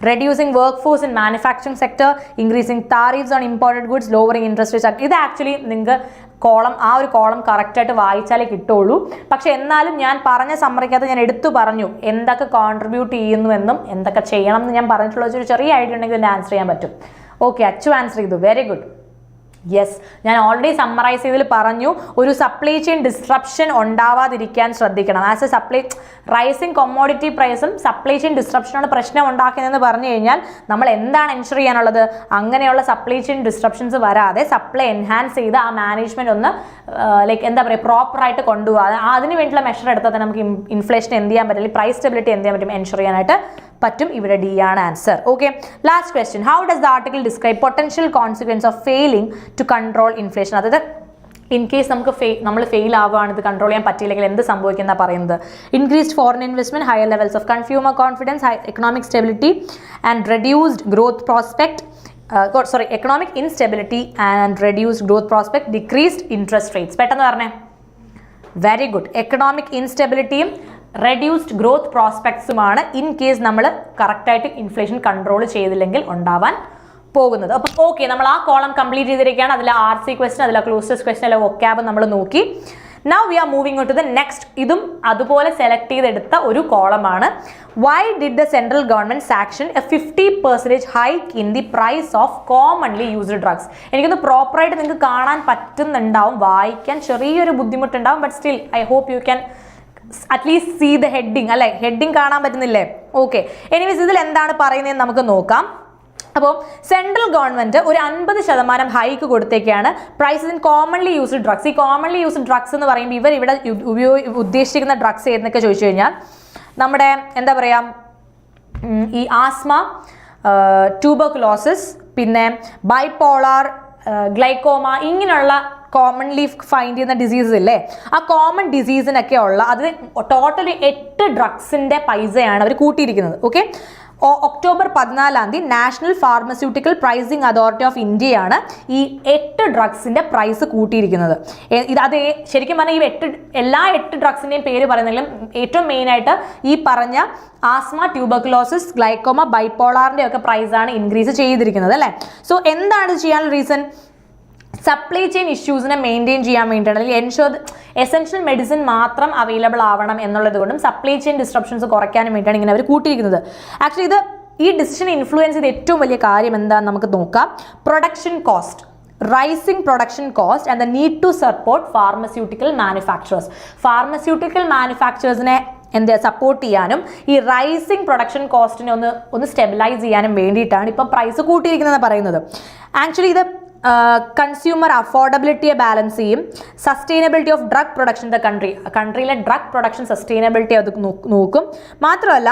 Speaker 1: Reducing work force in manufacturing sector, increasing tariffs on imported goods, lowering interest rates. ഇത് ആക്ച്വലി നിങ്ങൾക്ക് ആ ഒരു കോളം കറക്റ്റായിട്ട് വായിച്ചാലേ കിട്ടുള്ളൂ. പക്ഷെ എന്നാലും ഞാൻ പറഞ്ഞ സമ്മറിക്കകത്ത് ഞാൻ എടുത്തു പറഞ്ഞു എന്തൊക്കെ കോൺട്രിബ്യൂട്ട് ചെയ്യുന്നുവെന്നും എന്തൊക്കെ ചെയ്യണം എന്ന് ഞാൻ പറഞ്ഞിട്ടുള്ള ഒരു ചെറിയ ഐഡിയ ഉണ്ടെങ്കിൽ ഇതിൻ്റെ ആൻസർ ചെയ്യാൻ പറ്റും. ഓക്കെ, അച്ചു ആൻസർ ചെയ്തു. Very good. യെസ്, ഞാൻ ഓൾറെഡി സമ്മറൈസ് ചെയ്തതിൽ പറഞ്ഞു ഒരു സപ്ലൈ ചെയിൻ ഡിസ്ട്രപ്ഷൻ ഉണ്ടാവാതിരിക്കാൻ ശ്രദ്ധിക്കണം. ആസ് എ റൈസിങ് കൊമ്മോഡിറ്റി പ്രൈസും സപ്ലൈ ചെയിൻ ഡിസ്ട്രപ്ഷനാണ് പ്രശ്നം ഉണ്ടാക്കുന്നതെന്ന് പറഞ്ഞു കഴിഞ്ഞാൽ നമ്മൾ എന്താണ് എൻഷുർ ചെയ്യാനുള്ളത്? അങ്ങനെയുള്ള സപ്ലൈ ചെയിൻ ഡിസ്ട്രപ്ഷൻസ് വരാതെ സപ്ലൈ എൻഹാൻസ് ചെയ്ത് ആ മാനേജ്മെന്റ് ഒന്ന് എന്താ പറയുക പ്രോപ്പറായിട്ട് കൊണ്ടുപോകാം. അതിന് വേണ്ടിയുള്ള മെഷർ എടുത്താൽ തന്നെ നമുക്ക് ഇൻഫ്ലേഷൻ എന്ത് ചെയ്യാൻ പറ്റും, അല്ലെങ്കിൽ പ്രൈസ് സ്റ്റെബിലിറ്റി എന്ത് ചെയ്യാൻ പറ്റും, എൻഷുർ ചെയ്യാനായിട്ട് പറ്റും. ഇവിടെ ഡി ആണ് answer. Okay, last question. How does the article describe potential consequence of failing to control inflation? അതായത് ഇൻ കേസ് നമ്മൾ ഫെയിൽ ആവുകയാണ്, ഇത് കൺട്രോൾ ചെയ്യാൻ പറ്റിയില്ലെങ്കിൽ എന്ത് സംഭവിക്കുന്ന പറയുന്നത്? Increased foreign investment, higher levels of consumer confidence, economic stability and reduced growth prospect, economic instability and reduced growth prospect, decreased interest rates. പെട്ടെന്ന് പറഞ്ഞേ. Very good. എക്കണോമിക് ഇൻസ്റ്റെബിലിറ്റിയും റെഡ്യൂസ്ഡ് ഗ്രോത്ത് പ്രോസ്പെക്ട്സുമാണ് ഇൻ കേസ് നമ്മൾ കറക്റ്റായിട്ട് ഇൻഫ്ലേഷൻ കൺട്രോൾ ചെയ്തില്ലെങ്കിൽ ഉണ്ടാവാൻ പോകുന്നത്. അപ്പം ഓക്കെ, നമ്മൾ ആ കോളം കംപ്ലീറ്റ് ചെയ്തിരിക്കുകയാണ്. അതിൽ RC ക്വസ്റ്റൻ, അതിലെ ക്ലോസസ്റ്റ് ക്വസ്റ്റൻ, അല്ലെ വൊക്കാബ് നമ്മൾ നോക്കി. Now we are moving on to the next. ഇതും അതുപോലെ സെലക്ട് ചെയ്തെടുത്ത ഒരു കോളമാണ്. Why did the central government sanction a 50% hike in the price of commonly used drugs? എനിക്കൊന്ന് പ്രോപ്പറായിട്ട് നിങ്ങൾക്ക് കാണാൻ പറ്റുന്നുണ്ടാവും, വായിക്കാൻ ചെറിയൊരു ബുദ്ധിമുട്ടുണ്ടാവും, but still I hope you can at least see the heading. അല്ലെ, ഹെഡിങ് കാണാൻ പറ്റുന്നില്ലേ? ഓക്കെ, എനിവേസ് ഇതിൽ എന്താണ് പറയുന്നതെന്ന് നമുക്ക് നോക്കാം. അപ്പോൾ സെൻട്രൽ ഗവൺമെന്റ് ഒരു 50% ഹൈക്ക് കൊടുത്തേക്കാണ് prices in commonly used drugs. ഈ കോമൺലി യൂസ്ഡ് ഡ്രഗ്സ് എന്ന് പറയുമ്പോൾ ഇവിടെ ഉദ്ദേശിക്കുന്ന ഡ്രഗ്സ് ഏതെന്നൊക്കെ ചോദിച്ചു കഴിഞ്ഞാൽ നമ്മുടെ എന്താ പറയുക, ഈ ആസ്മ, ട്യൂബർകുലോസിസ്, പിന്നെ ബൈപോളാർ, ഗ്ലൈക്കോമ, ഇങ്ങനെയുള്ള കോമൺലി ഫൈൻഡ് ചെയ്യുന്ന ഡിസീസസ് ഇല്ലേ, ആ കോമൺ ഡിസീസിനൊക്കെ ഉള്ള അത് ടോട്ടലി 8 ഡ്രഗ്സിന്റെ പൈസയാണ് അവർ കൂട്ടിയിരിക്കുന്നത്. Okay, October 14 national pharmaceutical pricing authority of ഇന്ത്യയാണ് ഈ 8 ഡ്രഗ്സിന്റെ പ്രൈസ് കൂട്ടിയിരിക്കുന്നത്. അത് ശരിക്കും പറഞ്ഞാൽ എല്ലാ 8 ഡ്രഗ്സിന്റെയും പേര് പറയുന്നെങ്കിലും ഏറ്റവും മെയിൻ ആയിട്ട് ഈ പറഞ്ഞ ആസ്മ, ട്യൂബർകുലോസിസ്, ഗ്ലൈക്കോമ, ബൈപോളാറിന്റെ ഒക്കെ പ്രൈസാണ് ഇൻക്രീസ് ചെയ്തിരിക്കുന്നത് അല്ലേ. സോ എന്താണ് ചെയ്യാനുള്ള റീസൺ? സപ്ലൈ ചെയിൻ ഇഷ്യൂസിനെ മെയിൻറ്റെയിൻ ചെയ്യാൻ വേണ്ടിയിട്ടാണ്, അല്ലെങ്കിൽ എൻഷുർ എസെൻഷ്യൽ മെഡിസിൻ മാത്രം അവൈലബിൾ ആവണം എന്നുള്ളത് കൊണ്ടും സപ്ലൈ ചെയിൻ ഡിസ്ട്രപ്ഷൻസ് കുറയ്ക്കാനും വേണ്ടിയിട്ടാണ് ഇങ്ങനെ അവർ കൂട്ടിയിരിക്കുന്നത്. ആക്ച്വലി ഈ ഡിസിഷനെ ഇൻഫ്ലുവൻസ് ചെയ്ത ഏറ്റവും വലിയ കാര്യം എന്താണെന്ന് നമുക്ക് നോക്കാം. Production cost, rising production cost and the need to support pharmaceutical manufacturers. Pharmaceutical മാനുഫാക്ചറേഴ്സിനെ സപ്പോർട്ട് ചെയ്യാനും ഈ റൈസിംഗ് പ്രൊഡക്ഷൻ കോസ്റ്റിനെ ഒന്ന് സ്റ്റെബിലൈസ് ചെയ്യാനും വേണ്ടിയിട്ടാണ് ഇപ്പം പ്രൈസ് കൂട്ടിയിരിക്കുന്നതെന്ന് പറയുന്നത്. ആക്ച്വലി ഇത് കൺസ്യൂമർ അഫോർഡബിലിറ്റിയെ ബാലൻസ് ചെയ്യും, sustainability of drug production the കൺട്രിയിലെ ഡ്രഗ് പ്രൊഡക്ഷൻ സസ്റ്റൈനബിലിറ്റി അത് നോക്കും. മാത്രമല്ല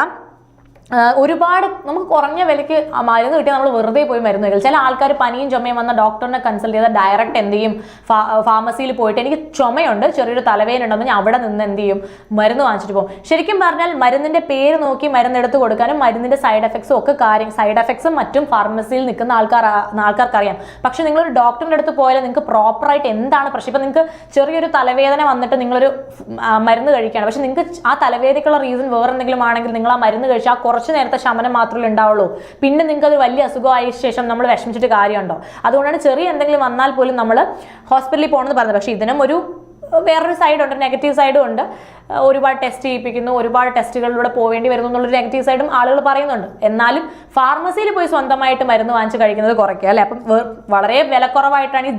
Speaker 1: ഒരുപാട് നമുക്ക് കുറഞ്ഞ വിലയ്ക്ക് മരുന്ന് കിട്ടിയാൽ നമ്മൾ വെറുതെ പോയി മരുന്ന് കഴിക്കും. ചില ആൾക്കാർ പനിയും ചുമയും വന്ന ഡോക്ടറിനെ കൺസൾട്ട് ചെയ്താൽ ഡയറക്റ്റ് എന്ത് ചെയ്യും, ഫാർമസിയിൽ പോയിട്ട് എനിക്ക് ചുമയുണ്ട്, ചെറിയൊരു തലവേദന ഉണ്ടെന്ന് ഞാൻ അവിടെ നിന്ന് എന്ത് ചെയ്യും, മരുന്ന് വാങ്ങിച്ചിട്ട് പോകും. ശരിക്കും പറഞ്ഞാൽ മരുന്നിന്റെ പേര് നോക്കി മരുന്ന് എടുത്ത് കൊടുക്കാനും മരുന്നിന്റെ സൈഡ് എഫക്ട്സും ഒക്കെ സൈഡ് എഫക്ട്സും മറ്റും ഫാർമസിയിൽ നിൽക്കുന്ന ആൾക്കാർക്ക് അറിയാം. പക്ഷെ നിങ്ങളൊരു ഡോക്ടറിന്റെ അടുത്ത് പോയാൽ നിങ്ങൾക്ക് പ്രോപ്പറായിട്ട് എന്താണ് പ്രശ്നം, ഇപ്പം നിങ്ങൾക്ക് ചെറിയൊരു തലവേദന വന്നിട്ട് നിങ്ങളൊരു മരുന്ന് കഴിക്കുകയാണ്, പക്ഷെ നിങ്ങൾക്ക് ആ തലവേദനയ്ക്കുള്ള റീസൺ വേറെ എന്തെങ്കിലും ആണെങ്കിൽ നിങ്ങൾ ആ മരുന്ന് കഴിച്ചാൽ കുറച്ച് നേരത്തെ ശമനം മാത്രമേ ഉണ്ടാവുള്ളൂ. പിന്നെ നിങ്ങൾക്ക് അത് വലിയ അസുഖമായ ശേഷം നമ്മൾ വിഷമിച്ചിട്ട് കാര്യമുണ്ടോ? അതുകൊണ്ടാണ് ചെറിയ എന്തെങ്കിലും വന്നാൽ പോലും നമ്മൾ ഹോസ്പിറ്റലിൽ പോകണമെന്ന് പറഞ്ഞത്. പക്ഷേ ഇതിനും ഒരു വേറൊരു സൈഡ് ഉണ്ട്, നെഗറ്റീവ് സൈഡും ഉണ്ട്. ഒരുപാട് ടെസ്റ്റ് ചെയ്യിപ്പിക്കുന്നു, ഒരുപാട് ടെസ്റ്റുകളിലൂടെ പോവേണ്ടി വരുന്നു എന്നുള്ളൊരു നെഗറ്റീവ് സൈഡും ആളുകൾ പറയുന്നുണ്ട്. എന്നാലും ഫാർമസിയിൽ പോയി സ്വന്തമായിട്ട് മരുന്ന് വാങ്ങിച്ച് കഴിക്കുന്നത് കുറയ്ക്കുക അല്ലേ. അപ്പം വളരെ വിലക്കുറവായിട്ടാണ് ഈ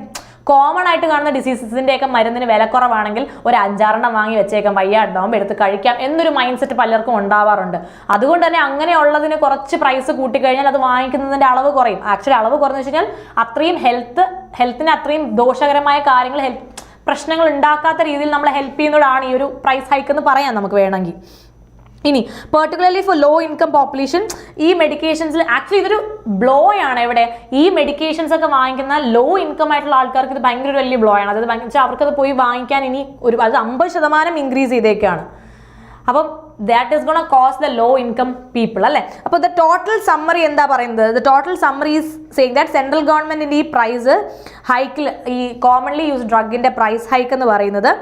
Speaker 1: കോമൺ ആയിട്ട് കാണുന്ന ഡിസീസസിൻ്റെയൊക്കെ മരുന്നിന് വിലക്കുറവാണെങ്കിൽ ഒരു 5-6 വാങ്ങി വെച്ചേക്കാം, വയ്യാണ്ടാവുമ്പോൾ എടുത്ത് കഴിക്കാം എന്നൊരു മൈൻഡ് സെറ്റ് പലർക്കും ഉണ്ടാവാറുണ്ട്. അതുകൊണ്ട് തന്നെ അങ്ങനെയുള്ളതിന് കുറച്ച് പ്രൈസ് കൂട്ടിക്കഴിഞ്ഞാൽ അത് വാങ്ങിക്കുന്നതിൻ്റെ അളവ് കുറയും. ആക്ച്വലി അളവ് കുറഞ്ഞു വെച്ച് കഴിഞ്ഞാൽ അത്രയും ഹെൽത്തിന് അത്രയും ദോഷകരമായ കാര്യങ്ങൾ പ്രശ്നങ്ങൾ ഉണ്ടാക്കാത്ത രീതിയിൽ നമ്മളെ ഹെൽപ്പ് ചെയ്യുന്നതാണ് ഈ ഒരു പ്രൈസ് ഹൈക്ക് എന്ന് പറയാം നമുക്ക് വേണമെങ്കിൽ. ഇനി particularly for low income population ഈ മെഡിക്കേഷൻസിൽ ആക്ച്വലി ഇതൊരു ബ്ലോ ആണ്. എവിടെ ഈ മെഡിക്കേഷൻസ് ഒക്കെ വാങ്ങിക്കുന്ന ലോ ഇൻകം ആയിട്ടുള്ള ആൾക്കാർക്ക് ഇത് ഭയങ്കര വലിയ ബ്ലോ ആണ്. അതായത് ഭയങ്കര അവർക്കത് പോയി വാങ്ങിക്കാൻ ഇനി അത് 50% ഇൻക്രീസ് ചെയ്തേക്കാണ്. അപ്പം that is gonna cause the low income people അല്ലേ. അപ്പോൾ ദ ടോട്ടൽ സമ്മറി എന്താ പറയുന്നത്? The total summary is saying that central ഗവൺമെന്റിന്റെ ഈ പ്രൈസ് ഹൈക്കിൽ ഈ കോമൺലി യൂസ്ഡ് ഡ്രഗിന്റെ പ്രൈസ് ഹൈക്ക് എന്ന് പറയുന്നത്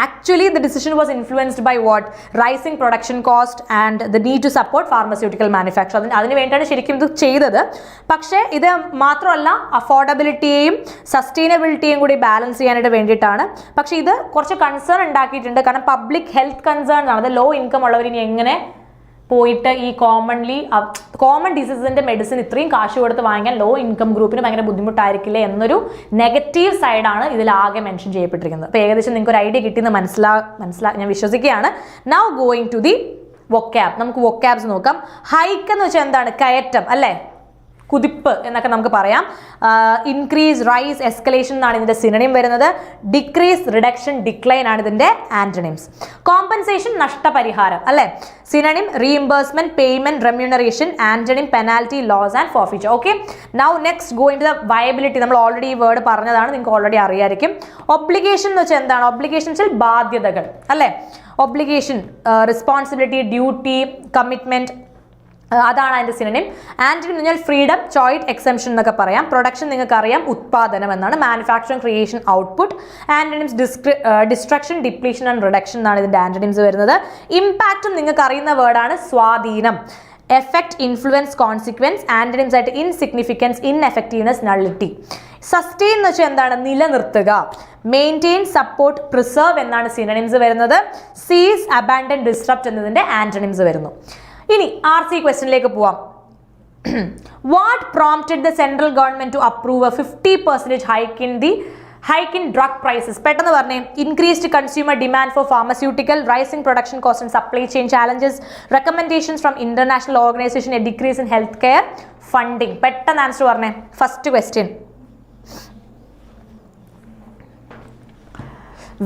Speaker 1: actually the decision was influenced by what? Rising production cost and the need to support pharmaceutical manufacture. അതിന് വേണ്ടിയാണ് ശരിക്കും ഇത് ചെയ്തത്. പക്ഷേ ഇത് മാത്രമല്ല, അഫോർഡബിലിറ്റിയെയും സസ്റ്റൈനബിലിറ്റിയും കൂടി ബാലൻസ് ചെയ്യാനായിട്ട് വേണ്ടിയിട്ടാണ്. പക്ഷേ ഇത് കുറച്ച് കൺസേൺ ഉണ്ടാക്കിയിട്ടുണ്ട്. കാരണം പബ്ലിക് ഹെൽത്ത് കൺസേൺ ആണ്. അത് ലോ ഇൻകം ഉള്ളവർ ഇനി എങ്ങനെ പോയിട്ട് ഈ കോമൺ ഡിസീസിന്റെ മെഡിസിൻ ഇത്രയും കാശ് കൊടുത്ത് വാങ്ങിക്കാൻ ലോ ഇൻകം ഗ്രൂപ്പിന് ഭയങ്കര ബുദ്ധിമുട്ടായിരിക്കില്ലേ എന്നൊരു നെഗറ്റീവ് സൈഡാണ് ഇതിലാകെ മെൻഷൻ ചെയ്യപ്പെട്ടിരിക്കുന്നത്. അപ്പോൾ ഏകദേശം നിങ്ങൾക്ക് ഒരു ഐഡിയ കിട്ടിയെന്ന് ഞാൻ വിശ്വസിക്കുകയാണ്. Now going to the vocab. നമുക്ക് വൊക്കാബ്സ് നോക്കാം. ഹൈക്ക് എന്ന് വെച്ചാൽ എന്താണ്? കയറ്റം അല്ലേ, കുതിപ്പ് എന്നൊക്കെ നമുക്ക് പറയാം. ഇൻക്രീസ്, റൈസ്, എസ്കലേഷൻ എന്നാണ് ഇതിന്റെ സിനണിം വരുന്നത്. ഡിക്രീസ്, റിഡക്ഷൻ, ഡിക്ലൈൻ ആണ് ഇതിന്റെ ആന്റണിംസ്. കോമ്പൻസേഷൻ, നഷ്ടപരിഹാരം അല്ലെ. Synonym reimbursement, payment, remuneration. Antonym penalty, loss and forfeiture. Okay, now next go in to the viability. നമ്മൾ ഓൾറെഡി ഈ വേർഡ് പറഞ്ഞതാണ്, നിങ്ങൾക്ക് ഓൾറെഡി അറിയായിരിക്കും. ഒബ്ലിഗേഷൻ എന്ന് വെച്ചാൽ എന്താണ്? ഒബ്ലിഗേഷൻ വെച്ചാൽ ബാധ്യതകൾ അല്ലെ. ഒബ്ലിഗേഷൻ, റെസ്പോൺസിബിലിറ്റി, ഡ്യൂട്ടി, കമ്മിറ്റ്മെന്റ്, അതാണ് അതിൻ്റെ സിനണിം. ആന്റണിം എന്ന് പറഞ്ഞാൽ ഫ്രീഡം, ചോയ്സ്, എക്സംഷൻ എന്നൊക്കെ പറയാം. പ്രൊഡക്ഷൻ നിങ്ങൾക്ക് അറിയാം, ഉത്പാദനം എന്നാണ്. Manufacturing, creation, output. ആന്റണിംസ് destruction, depletion and reduction എന്നാണ് ഇതിൻ്റെ ആന്റണിംസ് വരുന്നത്. ഇമ്പാക്റ്റും നിങ്ങൾക്ക് അറിയുന്ന വേർഡാണ്, സ്വാധീനം. Effect, influence, consequence. ആന്റണിംസ് ആയിട്ട് ഇൻസിഗ്നിഫിക്കൻസ്, ഇൻഎഫക്റ്റീവ്നെസ്, നള്ളിറ്റി. സസ്റ്റെയിൻ എന്ന് വെച്ചാൽ എന്താണ്? നിലനിർത്തുക. മെയിൻറ്റെയിൻ, സപ്പോർട്ട്, പ്രിസർവ് എന്നാണ് സിനണിംസ് വരുന്നത്. സീസ്, അബാൻഡൻ, ഡിസ്റപ്റ്റ് എന്നതിൻ്റെ ആന്റണിംസ് വരുന്നു. ഇനി RC ക്വസ്റ്റ്യനിലേക്ക് പോവാം. What prompted the central government to approve a 50% hike in drug prices? പെട്ടെന്ന് പറഞ്ഞേ. Increased consumer demand for pharmaceutical, rising production cost and supply chain challenges, recommendations from international organisation, a decrease in health care funding. പെട്ടെന്ന് ആൻസർ പറഞ്ഞേ. First question.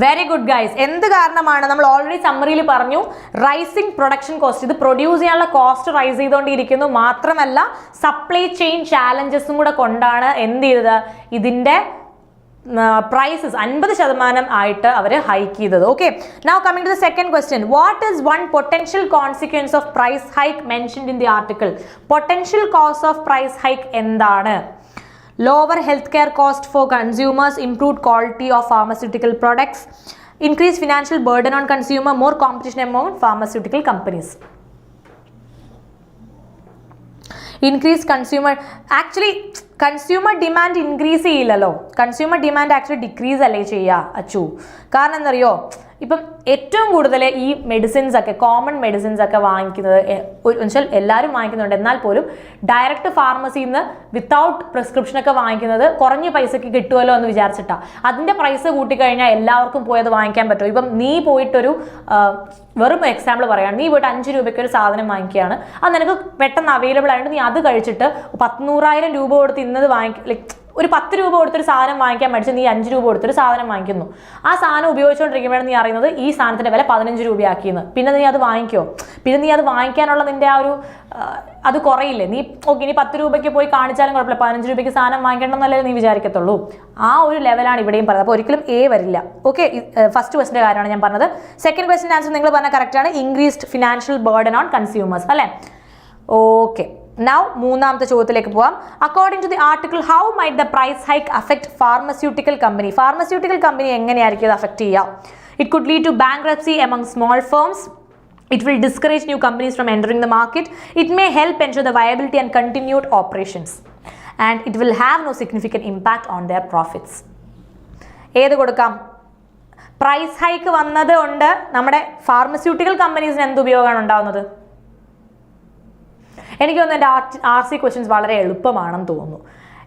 Speaker 1: Very good guys. എന്ത് കാരണമാണ്? നമ്മൾ ഓൾറെഡി സമ്മറിയിൽ പറഞ്ഞു, റൈസിംഗ് പ്രൊഡക്ഷൻ കോസ്റ്റ്. ഇത് പ്രൊഡ്യൂസ് ചെയ്യാനുള്ള കോസ്റ്റ് റൈസ് ചെയ്തുകൊണ്ടിരിക്കുന്നു. മാത്രമല്ല സപ്ലൈ ചെയിൻ ചാലഞ്ചസും കൂടെ കൊണ്ടാണ് എന്ത് ചെയ്തത്? ഇതിൻ്റെ പ്രൈസസ് 50% ആയിട്ട് അവർ ഹൈക്ക് ചെയ്തത്. Okay, now coming to the second question. What is one potential consequence of price hike mentioned in the article? Potential cause of price hike എന്താണ്? Lower healthcare cost for consumers, improved quality of pharmaceutical products, increased financial burden on consumer, more competition among pharmaceutical companies. Increased consumer, actually consumer demand increase ചെയ്യില്ലല്ലോ. കൺസ്യൂമർ ഡിമാൻഡ് ആക്ച്വലി ഡിക്രീസ് അല്ലേ ചെയ്യുക അച്ചു? കാരണം എന്തറിയോ, ഇപ്പം ഏറ്റവും കൂടുതൽ ഈ മെഡിസിൻസ് ഒക്കെ, കോമൺ മെഡിസിൻസ് ഒക്കെ വാങ്ങിക്കുന്നത് വെച്ചാൽ എല്ലാവരും വാങ്ങിക്കുന്നുണ്ട്, എന്നാൽ പോലും ഡയറക്റ്റ് ഫാർമസിയിൽ നിന്ന് വിത്തൗട്ട് പ്രിസ്ക്രിപ്ഷനൊക്കെ വാങ്ങിക്കുന്നത് കുറഞ്ഞ പൈസക്ക് കിട്ടുമല്ലോ എന്ന് വിചാരിച്ചിട്ടാണ്. അതിൻ്റെ പ്രൈസ് കൂട്ടിക്കഴിഞ്ഞാൽ എല്ലാവർക്കും പോയി അത് വാങ്ങിക്കാൻ പറ്റും. ഇപ്പം നീ പോയിട്ടൊരു വെറും എക്സാമ്പിൾ പറയുകയാണ്, നീ പോയിട്ട് 5 രൂപയ്ക്ക് ഒരു സാധനം വാങ്ങിക്കുകയാണ്, അത് നിനക്ക് പെട്ടെന്ന് അവൈലബിൾ ആയതുകൊണ്ട് നീ അത് കഴിച്ചിട്ട് 100,000 രൂപ കൊടുത്ത് ഇന്നത് ഒരു 10 രൂപ കൊടുത്തൊരു സാധനം വാങ്ങിക്കാൻ മേടിച്ച് നീ 5 രൂപ കൊടുത്തൊരു സാധനം വാങ്ങിക്കുന്നു. ആ സാധനം ഉപയോഗിച്ചുകൊണ്ടിരിക്കുമ്പോഴാണ് നീ അറിയുന്നത് ഈ സാധനത്തിന്റെ വില 15 രൂപയാക്കിയെന്ന്. പിന്നെ നീ അത് വാങ്ങിക്കുമോ? പിന്നെ നീ അത് വാങ്ങിക്കാനുള്ള നിൻ്റെ ആ ഒരു അത് കുറയില്ലേ. നീ ഓക്കെ ഇനി 10 രൂപയ്ക്ക് പോയി കാണിച്ചാലും കുഴപ്പമില്ല, 15 രൂപയ്ക്ക് സാധനം വാങ്ങിക്കണമെന്നല്ലേ നീ വിചാരിക്കത്തുള്ളൂ. ആ ഒരു ലെവലാണ് ഇവിടെയും പറയുന്നത്. അപ്പോൾ ഒരിക്കലും എ വരില്ല. ഓക്കെ, ഫസ്റ്റ് ക്വസ്റ്റിൻ്റെ കാര്യമാണ് ഞാൻ പറഞ്ഞത്. സെക്കൻഡ് ക്വസ്റ്റിൻ്റെ ആൻസർ നിങ്ങൾ പറഞ്ഞ കറക്റ്റാണ്, increased financial burden on consumers അല്ലേ. ഓക്കെ, നൗ മൂന്നാമത്തെ ചോദ്യത്തിലേക്ക് പോവാം. According to the article how might the price hike affect pharmaceutical company. Pharmaceutical company എങ്ങനെയായിരിക്കും ഇത് അഫക്ട് ചെയ്യുക? It could lead to bankruptcy among small firms. It will discourage new companies from entering the market. It may help ensure the viability and continued operations. And it will have no significant impact on their profits. ഏത് കൊടുക്കാം? പ്രൈസ് ഹൈക്ക് വന്നത് കൊണ്ട് നമ്മുടെ ഫാർമസ്യൂട്ടിക്കൽ കമ്പനീസിന് എന്ത് ഉപയോഗമാണ് ഉണ്ടാവുന്നത്? എനിക്ക് തോന്നുന്നു എൻ്റെ RC ക്വസ്റ്റ്യൻസ് വളരെ എളുപ്പമാണെന്ന് തോന്നുന്നു.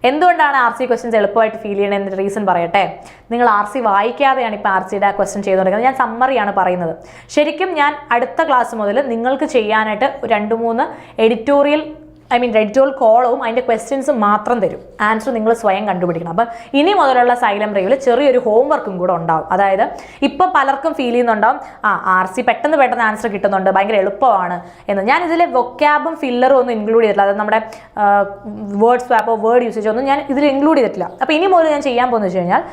Speaker 1: എന്തുകൊണ്ടാണ് RC ക്വസ്റ്റ്യൻസ് എളുപ്പമായിട്ട് ഫീൽ ചെയ്യണത് എന്നൊരു റീസൺ പറയട്ടെ. നിങ്ങൾ RC വായിക്കാതെയാണ് ഇപ്പോൾ RCയുടെ ക്വസ്റ്റ്യൻ ചെയ്തുകൊണ്ടിരിക്കുന്നത്. ഞാൻ സമ്മറിയാണ് പറയുന്നത്. ശരിക്കും ഞാൻ അടുത്ത ക്ലാസ് മുതൽ നിങ്ങൾക്ക് ചെയ്യാനായിട്ട് 2-3 എഡിറ്റോറിയൽ കോളവും അതിൻ്റെ ക്വസ്റ്റ്യൻസും മാത്രം തരും. ആൻസർ നിങ്ങൾ സ്വയം കണ്ടുപിടിക്കണം. അപ്പം ഇനി മുതലുള്ള സൈലം റേവിൽ ചെറിയൊരു ഹോംവർക്കും കൂടെ ഉണ്ടാവും. അതായത് ഇപ്പം പലർക്കും ഫീൽ ചെയ്യുന്നുണ്ടാവും RC പെട്ടെന്ന് ആൻസർ കിട്ടുന്നുണ്ട്, ഭയങ്കര എളുപ്പമാണ് എന്ന്. ഞാൻ ഇതിൽ വൊക്കാബും ഫില്ലറും ഒന്നും ഇൻക്ലൂഡ് ചെയ്തിട്ടില്ല. അതായത് നമ്മുടെ വേർഡ് സ്വാപ്പോ വേർഡ് യൂസേജോ ഒന്നും ഞാൻ ഇതിൽ ഇൻക്ലൂഡ് ചെയ്തിട്ടില്ല. അപ്പോൾ ഇനി മുതൽ ഞാൻ ചെയ്യാൻ പോകുന്നത് വെച്ച് കഴിഞ്ഞാൽ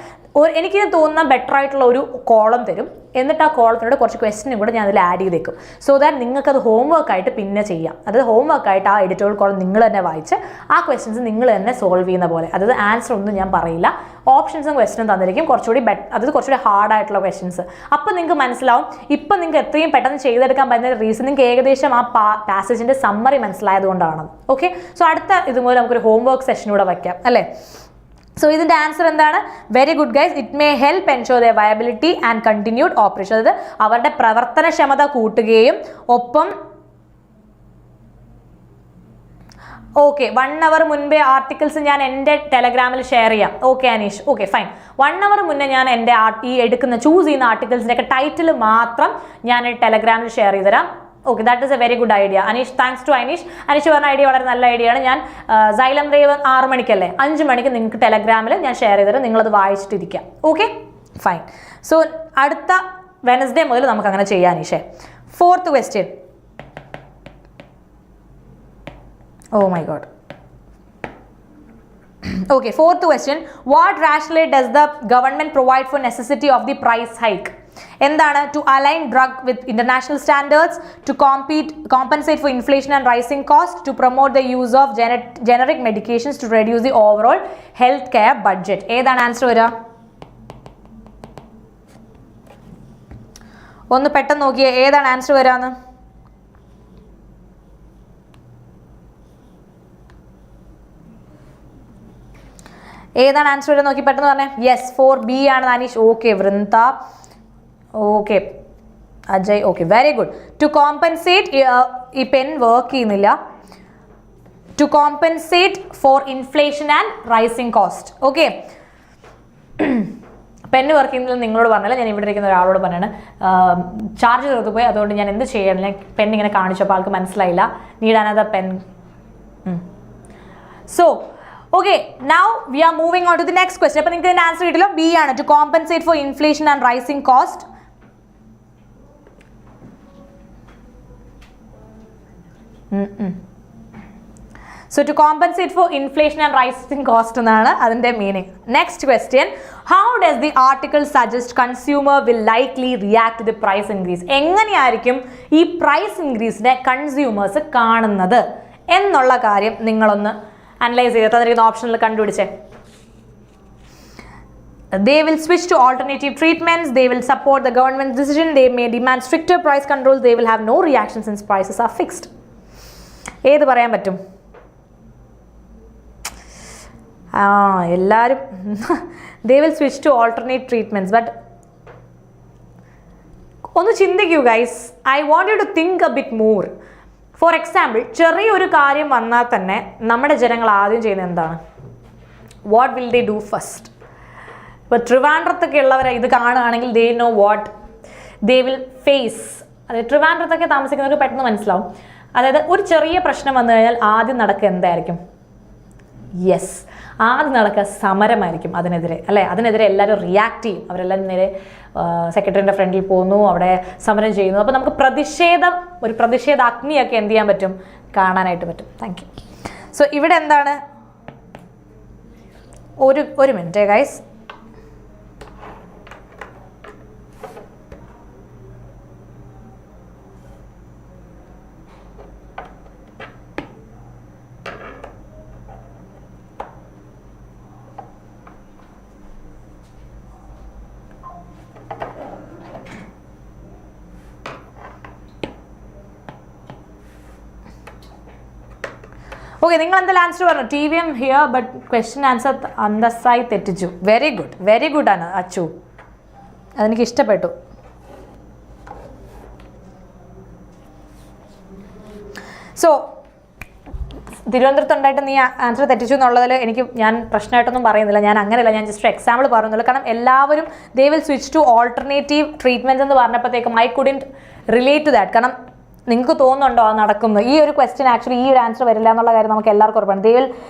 Speaker 1: എനിക്ക് തോന്നുന്ന ബെറ്റർ ആയിട്ടുള്ള ഒരു കോളം തരും. എന്നിട്ട് ആ കോളത്തിനോട് കുറച്ച് ക്വസ്റ്റ്യനും കൂടെ ഞാൻ അതിൽ ആഡ് ചെയ്തേക്കും. സോ ദാറ്റ് നിങ്ങൾക്കത് ഹോംവർക്കായിട്ട് പിന്നെ ചെയ്യാം. അതായത് ഹോംവർക്കായിട്ട് ആ എഡിറ്റോറിയൽ കോളം നിങ്ങൾ തന്നെ വായിച്ച് ആ ക്വസ്റ്റ്യൻസ് നിങ്ങൾ തന്നെ സോൾവ് ചെയ്യുന്ന പോലെ. അതായത് ആൻസർ ഒന്നും ഞാൻ പറയില്ല, ഓപ്ഷൻസും ക്വസ്റ്റ്യനും തന്നിരിക്കും, കുറച്ചുകൂടി ഹാർഡായിട്ടുള്ള ക്വസ്റ്റ്യൻസ്. അപ്പം നിങ്ങൾക്ക് മനസ്സിലാവും. ഇപ്പം നിങ്ങൾക്ക് എത്രയും പെട്ടെന്ന് ചെയ്തെടുക്കാൻ പറ്റുന്ന റീസൺ നിങ്ങൾക്ക് ഏകദേശം ആ പാസേജിൻ്റെ സമ്മറി മനസ്സിലായതുകൊണ്ടാണ്. ഓക്കെ, സോ അടുത്ത ഇതുപോലെ നമുക്കൊരു ഹോംവർക്ക് സെഷനൂടെ വയ്ക്കാം അല്ലേ. സോ ഇതിൻ്റെ ആൻസർ എന്താണ്? Very good guys. It may help ensure the viability and continued operation. അതായത് അവരുടെ പ്രവർത്തനക്ഷമത കൂട്ടുകയും ഒപ്പം 1 അവർ മുൻപേ ആർട്ടിക്കിൾസ് ഞാൻ എൻ്റെ ടെലഗ്രാമിൽ ഷെയർ ചെയ്യാം. Okay Aneesh, okay fine. 1 അവർ മുന്നേ ഞാൻ എൻ്റെ ചൂസ് ചെയ്യുന്ന ആർട്ടിക്കിൾസിൻ്റെയൊക്കെ ടൈറ്റിൽ മാത്രം ഞാൻ ടെലഗ്രാമിൽ ഷെയർ ചെയ്ത് തരാം. Okay, that is a very good idea Aneesh. Thanks to Aneesh. Aneesh പറഞ്ഞ ഐഡിയ വളരെ നല്ല ഐഡിയ ആണ്. ഞാൻ Xylem Rave 6 മണിക്കല്ലേ, 5 മണിക്ക് നിങ്ങൾക്ക് ടെലഗ്രാമിൽ ഞാൻ ഷെയർ ചെയ്തിട്ട് നിങ്ങളത് വായിച്ചിട്ടിരിക്കാം. Okay fine. സോ അടുത്ത വെനസ്ഡേ മുതൽ നമുക്ക് അങ്ങനെ ചെയ്യാം അനീഷേ. 4th question. Oh my god. Okay, 4th question. What rationale does the government provide for necessity of the price hike? എന്താണ്? To align drug with international standards, to compensate for inflation and rising costs, to promote the use of generic medications, to reduce the overall healthcare budget. ഏതാണ് ആൻസർ വരിക? ഒന്ന് പെട്ടെന്ന് നോക്കിയേ, ഏതാണ് ആൻസർ വരാന്ന്? ഏതാണ് ആൻസർ വരെ നോക്കി പെട്ടെന്ന് പറഞ്ഞേ. യെസ്, 4B ആണ് Aneesh. Okay Vrinda, okay Ajay, okay very good. To compensate, ഈ പെൻ വർക്ക് ചെയ്യുന്നില്ല. To compensate for inflation and rising cost. Okay, pen work ചെയ്യുന്നില്ല നിങ്ങളോട് പറഞ്ഞില്ല, ഞാൻ ഇവിടെ ഇരിക്കുന്ന ഒരാളോട് പറഞ്ഞാണ്. ചാർജ് തീർത്ത് പോയി, അതുകൊണ്ട് ഞാൻ എന്ത് ചെയ്യണം, ഞാൻ പെൻ ഇങ്ങനെ കാണിച്ചപ്പോൾ ആൾക്ക് മനസ്സിലായില്ല. Need another pen. So okay, now we are moving on to the next question. അപ്പോൾ നിങ്ങൾക്ക് ഇതിൻ്റെ ആൻസർ കിട്ടില്ല. B ആണ്, to compensate for inflation and rising cost. So to compensate for inflation and rising cost എന്നാണ് അതിൻ്റെ meaning. Next question. How does the article suggest consumer will likely react to the price increase? എങ്ങനെയായിരിക്കും ഈ പ്രൈസ് ഇൻക്രീസിനെ കൺസ്യൂമേഴ്സ് കാണുന്നത് എന്നുള്ള കാര്യം നിങ്ങളൊന്ന് അനലൈസ് ചെയ്ത് തന്നിരിക്കുന്ന ഓപ്ഷനിൽ കണ്ടുപിടിച്ചേ. They will switch to alternative treatments. They will support the government's decision. They may demand stricter price controls. They will have no reaction since prices are fixed. ഏത് പറയാൻ പറ്റും? എല്ലാവരും they will switch to alternate treatments. But ഒന്ന് ചിന്തിക്കൂ guys. I want you to think a bit more. For example, ചെറിയൊരു കാര്യം വന്നാൽ തന്നെ നമ്മുടെ ജനങ്ങൾ ആദ്യം ചെയ്യുന്നത് എന്താണ്? What will they do first? ഇപ്പോൾ ട്രിവാൻഡ്രത്തൊക്കെ ഉള്ളവരെ ഇത് കാണുകയാണെങ്കിൽ they know what they will face. അതായത് ട്രിവാൻഡ്രത്തൊക്കെ താമസിക്കുന്നവർക്ക് പെട്ടെന്ന് മനസ്സിലാവും. അതായത് ഒരു ചെറിയ പ്രശ്നം വന്നു കഴിഞ്ഞാൽ ആദ്യം നടക്കുക എന്തായിരിക്കും? യെസ്, ആദ്യം നടക്കുക സമരമായിരിക്കും അതിനെതിരെ, അല്ലേ? അതിനെതിരെ എല്ലാവരും റിയാക്ട് ചെയ്യും. അവരെല്ലാം നേരെ സെക്രട്ടറിൻ്റെ ഫ്രണ്ടിൽ പോകുന്നു, അവിടെ സമരം ചെയ്യുന്നു. അപ്പോൾ നമുക്ക് ഒരു പ്രതിഷേധാഗ്നിയൊക്കെ എന്ത് ചെയ്യാൻ പറ്റും, കാണാനായിട്ട് പറ്റും. Thank you. സോ ഇവിടെ എന്താണ്, ഒരു മിനിറ്റ് ഗൈസ്. ഓക്കെ, നിങ്ങൾ എന്തായാലും ആൻസർ പറഞ്ഞു. TVM here but question answer അന്തസ്സായി തെറ്റിച്ചു. വെരി ഗുഡ് ആണ് അച്ചു, അതെനിക്ക് ഇഷ്ടപ്പെട്ടു. സോ തിരുവനന്തപുരത്തുണ്ടായിട്ട് നീ ആൻസർ തെറ്റിച്ചു എന്നുള്ളതിൽ ഞാൻ പ്രശ്നമായിട്ടൊന്നും പറയുന്നില്ല. ഞാൻ അങ്ങനെയല്ല, ഞാൻ ജസ്റ്റ് എക്സാമ്പിൾ പറയുന്നില്ല. കാരണം എല്ലാവരും they will switch to alternative treatments എന്ന് പറഞ്ഞപ്പോഴത്തേക്കും I couldn't relate to that. കാരണം നിങ്ങൾക്ക് തോന്നുന്നുണ്ടോ അത് നടക്കുന്നത്? ഈ ഒരു ക്വസ്റ്റ്യൻ ആക്ച്വലി ഈ ഒരു ആൻസർ വരില്ല എന്നുള്ള കാര്യം നമുക്ക് എല്ലാവർക്കും ഉറപ്പാണ്.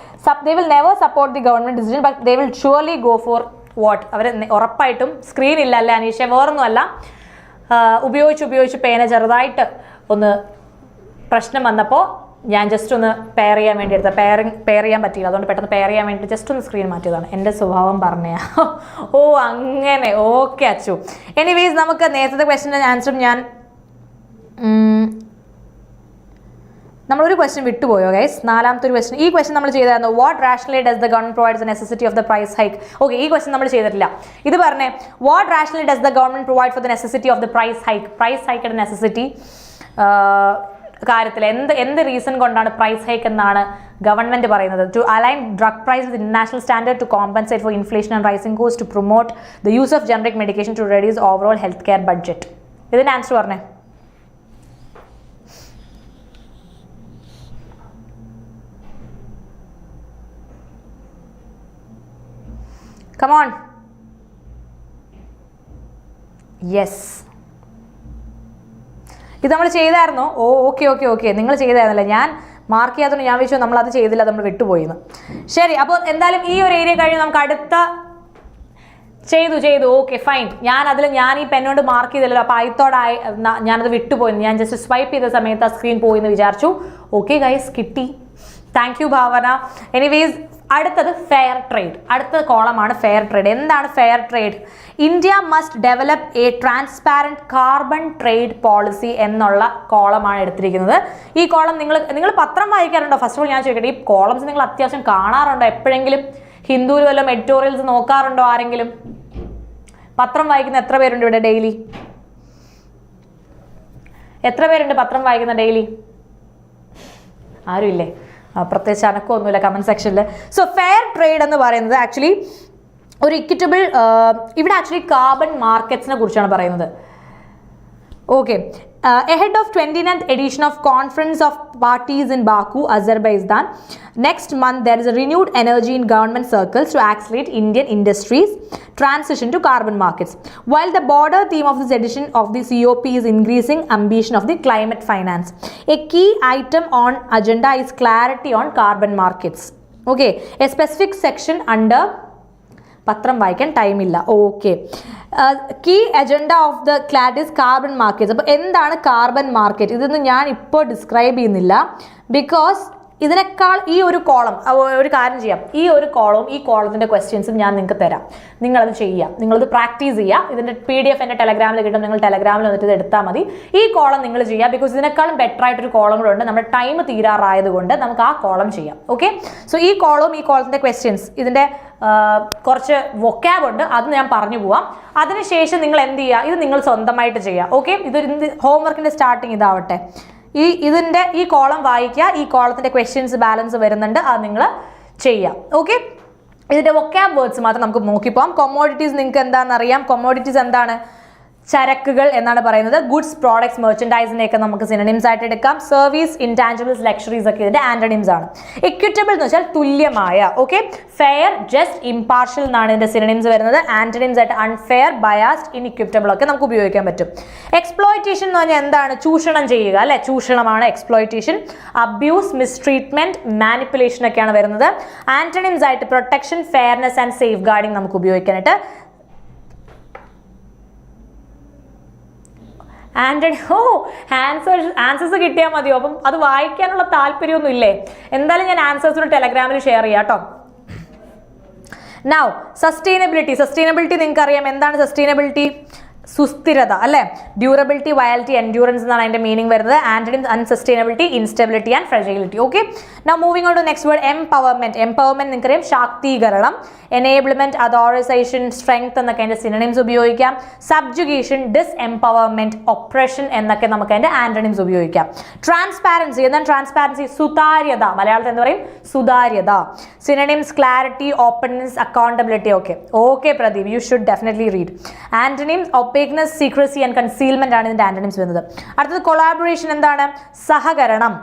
Speaker 1: They will never support the government decision, but they will surely go for what. അവർ ഉറപ്പായിട്ടും സ്ക്രീൻ ഇല്ല അല്ലേ അനീഷ, വേറൊന്നുമല്ല, ഉപയോഗിച്ച് പേന ചെറുതായിട്ട് ഒന്ന് പ്രശ്നം വന്നപ്പോൾ ഞാൻ ജസ്റ്റ് ഒന്ന് പെയർ ചെയ്യാൻ വേണ്ടി എടുത്ത പെയർ ചെയ്യാൻ പറ്റിയില്ല, അതുകൊണ്ട് പെട്ടെന്ന് പെയർ ചെയ്യാൻ വേണ്ടി ജസ്റ്റ് ഒന്ന് സ്ക്രീൻ മാറ്റിയതാണ്. എൻ്റെ സ്വഭാവം പറഞ്ഞാ. ഓ അങ്ങനെ, ഓക്കെ അച്ചു. എനിവേസ് നമുക്ക് നേരത്തെ ക്വസ്റ്റ്യൻ്റെ ആൻസറും നമ്മളൊരു ക്വസ്റ്റ്യൻ വിട്ടുപോയോ ഗൈസ്? നാലാമത്തെ ഒരു ക്വസ്റ്റ്യൻ. ഈ ക്വസ്റ്റ്യൻ നമ്മൾ ചെയ്തായിരുന്നു. What rationale does the government provides the necessity of the price hike? ഓക്കെ, ഈ ക്വസ്റ്റ്യൻ നമ്മൾ ചെയ്തിട്ടില്ല. ഇത് പറഞ്ഞേ, what rationale does the government provide for the necessity of the price hike? Price ഹൈക്കിന്റെ നെസസിറ്റി കാര്യത്തിൽ എന്ത് റീസൺ കൊണ്ടാണ് പ്രൈസ് ഹൈക്ക് എന്നാണ് ഗവൺമെന്റ് പറയുന്നത്? To align drug price with international standard, to compensate for inflation and rising cost, to promote the use of generic medication, to reduce overall health care budget. ഇതിന്റെ ആൻസർ പറഞ്ഞേ. Come on. Yes. ഇത് നമ്മൾ ചെയ്തായിരുന്നോ? ഓക്കെ നിങ്ങൾ ചെയ്തായിരുന്നല്ലേ. ഞാൻ മാർക്ക് ചെയ്യാത്തതുകൊണ്ട് ഞാൻ വിചാരിച്ചു നമ്മളത് ചെയ്തില്ല, നമ്മൾ വിട്ടുപോയിന്ന്. ശരി, അപ്പോൾ എന്തായാലും ഈ ഒരു ഏരിയ കഴിഞ്ഞ് നമുക്ക് അടുത്ത ചെയ്തു. Okay fine. ഞാൻ ഈ പെന്നോണ്ട് മാർക്ക് ചെയ്തില്ലല്ലോ, അപ്പോൾ ഐത്തോടായി ഞാനത് വിട്ടുപോയി. ഞാൻ ജസ്റ്റ് സ്വൈപ്പ് ചെയ്ത സമയത്ത് ആ സ്ക്രീൻ പോയി എന്ന് വിചാരിച്ചു. ഓക്കെ ഗൈസ്, കിട്ടി. Thank you Bhavana. എനിവേസ് അടുത്തത് ഫെയർ ട്രേഡ്. അടുത്ത കോളമാണ് ഫെയർ ട്രേഡ്. എന്താണ് fair trade? India must develop A transparent carbon trade policy എന്നുള്ള കോളമാണ് എടുത്തിരിക്കുന്നത്. ഈ കോളം നിങ്ങൾ പത്രം വായിക്കാറുണ്ടോ? ഫസ്റ്റ് ഓഫ് ഓൾ ഞാൻ ചോദിക്കട്ടെ, ഈ കോളംസ് നിങ്ങൾ അത്യാവശ്യം കാണാറുണ്ടോ? എപ്പോഴെങ്കിലും ഹിന്ദുവിൽ വല്ലതും എഡിറ്റോറിയൽസ് നോക്കാറുണ്ടോ? ആരെങ്കിലും പത്രം വായിക്കുന്ന എത്ര പേരുണ്ട് ഇവിടെ ഡെയിലി? എത്ര പേരുണ്ട് പത്രം വായിക്കുന്ന ഡെയിലി? ആരുമില്ലേ? പ്രത്യേകിച്ച് അനക്കമൊന്നുമില്ല കമൻറ്റ് സെക്ഷനിൽ. സോ ഫെയർ ട്രേഡ് എന്ന് പറയുന്നത് ആക്ച്വലി ഒരു ഇക്വിറ്റബിൾ, ഇവിടെ ആക്ച്വലി കാർബൺ മാർക്കറ്റ്സിനെ കുറിച്ചാണ് പറയുന്നത്. Okay. Ahead of 29th edition of Conference of Parties in Baku, Azerbaijan, next month there is a renewed energy in government circles to accelerate Indian industries' transition to carbon markets. While the broader theme of this edition of the COP is increasing ambition of the climate finance, a key item on agenda is clarity on carbon markets. Okay, a specific section under പത്രം വായിക്കാൻ ടൈമില്ല. Okay, key agenda of the clad is carbon markets. അപ്പോൾ എന്താണ് കാർബൺ മാർക്കറ്റ്? ഇതൊന്നും ഞാൻ ഇപ്പോൾ ഡിസ്ക്രൈബ് ചെയ്യുന്നില്ല, ബിക്കോസ് ഇതിനേക്കാൾ ഈ ഒരു കോളം, ഒരു കാര്യം ചെയ്യാം, ഈ ഒരു കോളവും ഈ കോളത്തിൻ്റെ ക്വസ്റ്റ്യൻസും ഞാൻ നിങ്ങൾക്ക് തരാം. നിങ്ങളത് ചെയ്യുക, നിങ്ങളത് പ്രാക്ടീസ് ചെയ്യുക. ഇതിൻ്റെ PDF എൻ്റെ ടെലഗ്രാമിൽ കിട്ടും, നിങ്ങൾ ടെലഗ്രാമിൽ വന്നിട്ട് ഇത് എടുത്താൽ മതി. ഈ കോളം നിങ്ങൾ ചെയ്യുക, ബിക്കോസ് ഇതിനേക്കാളും ബെറ്റർ ആയിട്ടൊരു കോളം കൂടെ ഉണ്ട്. നമ്മുടെ ടൈം തീരാറായതുകൊണ്ട് നമുക്ക് ആ കോളം ചെയ്യാം. ഓക്കെ, സോ ഈ കോളവും ഈ കോളത്തിൻ്റെ ക്വസ്റ്റ്യൻസ്, ഇതിൻ്റെ കുറച്ച് വൊക്കാബ് ഉണ്ട്, അത് ഞാൻ പറഞ്ഞു പോവാം. അതിനുശേഷം നിങ്ങൾ എന്ത് ചെയ്യുക, ഇത് നിങ്ങൾ സ്വന്തമായിട്ട് ചെയ്യുക. ഓക്കെ, ഇതൊരു ഹോംവർക്കിൻ്റെ സ്റ്റാർട്ടിങ് ഇതാവട്ടെ. ഇതിൻ്റെ ഈ കോളം വായിക്കുക, ഈ കോളത്തിൻ്റെ ക്വസ്റ്റ്യൻസ് ബാലൻസ് വരുന്നുണ്ട്, അത് നിങ്ങൾ ചെയ്യുക. ഓക്കെ, ഇതിൻ്റെ വൊക്കാബ് വേർഡ്സ് മാത്രം നമുക്ക് നോക്കിപ്പോവാം. കൊമോഡിറ്റീസ് നിങ്ങൾക്ക് എന്താണെന്ന് അറിയാം. കൊമോഡിറ്റീസ് എന്താണ്? ചരക്കുകൾ എന്നാണ് പറയുന്നത്. ഗുഡ്സ്, പ്രോഡക്ട്സ്, മെർച്ചൻഡൈസിനെയൊക്കെ നമുക്ക് സിനണിംസ് ആയിട്ട് എടുക്കാം. സർവീസ്, ഇൻടാഞ്ചിബിൾസ്, ലക്ഷറീസ് ഒക്കെ ഇതിന്റെ ആന്റണിംസ് ആണ്. ഇക്വിറ്റബിൾ എന്ന് വെച്ചാൽ തുല്യമായ. ഓക്കെ, ഫെയർ, ജസ്റ്റ്, ഇംപാർഷ്യൽ എന്നാണ് ഇതിന്റെ സിനണിംസ് വരുന്നത്. ആന്റണിംസ് ആയിട്ട് അൺഫെയർ, ബയാസ്ഡ്, ഇൻഇക്വിറ്റബിൾ ഒക്കെ നമുക്ക് ഉപയോഗിക്കാൻ പറ്റും. എക്സ്പ്ലോയിറ്റേഷൻ എന്ന് പറഞ്ഞാൽ എന്താണ്? ചൂഷണം ചെയ്യുക അല്ലെ, ചൂഷണമാണ് എക്സ്പ്ലോയിറ്റേഷൻ. അബ്യൂസ്, മിസ്ട്രീറ്റ്മെന്റ്, മാനിപ്പുലേഷൻ ഒക്കെയാണ് വരുന്നത്. ആന്റണിംസ് ആയിട്ട് protection, fairness and safe guarding നമുക്ക് ഉപയോഗിക്കാനായിട്ട്. ആൻസേഴ്സ് കിട്ടിയാൽ മതിയോ? അപ്പം അത് വായിക്കാനുള്ള താല്പര്യമൊന്നും ഇല്ലേ? എന്തായാലും ഞാൻ ആൻസേഴ്സ് ടെലഗ്രാമിൽ ഷെയർ ചെയ്യാം കേട്ടോ. നൗ സസ്റ്റൈനബിലിറ്റി നിങ്ങൾക്ക് അറിയാം. എന്താണ് സസ്റ്റൈനബിലിറ്റി? സുസ്ഥിരത അല്ലെ, ഡ്യൂറബിലിറ്റി, വയലിറ്റി, എൻഡ്യൂറൻസ് എന്നാണ് അതിന്റെ മീനിങ് വരുന്നത്. Antonyms unsustainability, instability and fragility. Okay, now moving on to next word empowerment. Empowerment നിങ്ങൾക്കറിയാം ശാക്തീകരണം, എനേബിൾമെന്റ്, അതോറൈസേഷൻ, സ്ട്രെങ്ത് എന്നൊക്കെ അതിന്റെ സിനണിംസ് ഉപയോഗിക്കാം. സബ്ജുഗേഷൻ, ഡിസ്എംപവർമെന്റ്, ഒപ്രഷൻ എന്നൊക്കെ നമുക്ക് അതിന്റെ ആന്റണിംസ് ഉപയോഗിക്കാം. ട്രാൻസ്പാരൻസി, എന്താണ് ട്രാൻസ്പാരൻസി? സുതാര്യത, മലയാളത്തിൽ എന്താ പറയും? സുതാര്യത. Synonyms clarity, openness, accountability. Okay Pradeep, you should definitely read. ആന്റണിംസ് opaqueness, secrecy and concealment ആണ് ഇതിന്റെ ആന്റണിംസ് വരുന്നത്. അടുത്തത് കൊളാബറേഷൻ. എന്താണ്? സഹകരണം,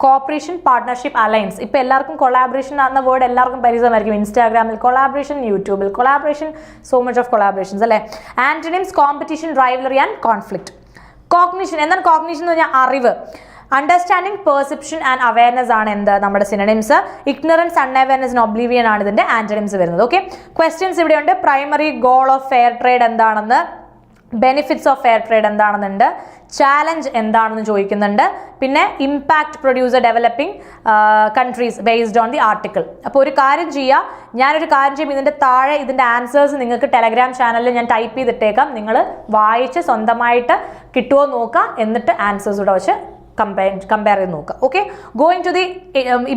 Speaker 1: കോപ്പറേഷൻ, പാർട്ട്ണർഷിപ്പ്, അലയൻസ്. ഇപ്പൊ എല്ലാവർക്കും കൊളാബറേഷൻ എന്ന വേർഡ് എല്ലാവർക്കും പരിചയമായിരിക്കും. ഇൻസ്റ്റാഗ്രാമിൽ കൊളാബറേഷൻ, യൂട്യൂബിൽ collaboration, so much of collaborations അല്ലെ. Antonyms competition, rivalry and conflict. Cognition. എന്താണ് കോഗ്നിഷൻ എന്ന് പറഞ്ഞാൽ? അറിവ്. അണ്ടർസ്റ്റാൻഡിംഗ്, പെർസെപ്ഷൻ ആൻഡ് അവയർനെസ് ആണ് എന്ത് നമ്മുടെ സിനണിംസ്. ഇഗ്നറൻസ്, അൺഅവയർനെസ്, ഒബ്ലിവിയൻ ആണ് ഇതിന്റെ ആന്റണിംസ് വരുന്നത്. ഓക്കെ, ക്വസ്റ്റ്യൻസ് ഇവിടെയുണ്ട്. Primary goal of fair trade എന്താണെന്ന്, ബെനിഫിറ്റ്സ് ഓഫ് ഫെയർ ട്രേഡ് എന്താണെന്നുണ്ട്, ചാലഞ്ച് എന്താണെന്ന് ചോദിക്കുന്നുണ്ട്, പിന്നെ impact producer developing countries based on the article. അപ്പോൾ ഒരു കാര്യം ചെയ്യുക, ഞാനൊരു കാര്യം ചെയ്യുമ്പോൾ ഇതിൻ്റെ താഴെ ഇതിൻ്റെ ആൻസേഴ്സ് നിങ്ങൾക്ക് ടെലഗ്രാം ചാനലിൽ ഞാൻ ടൈപ്പ് ചെയ്തിട്ടേക്കാം. നിങ്ങൾ വായിച്ച് സ്വന്തമായിട്ട് കിട്ടുമോ നോക്കുക, എന്നിട്ട് ആൻസേഴ്സ് കൂടെ വെച്ച് കമ്പയർ ചെയ്ത് നോക്കുക. Okay, going to the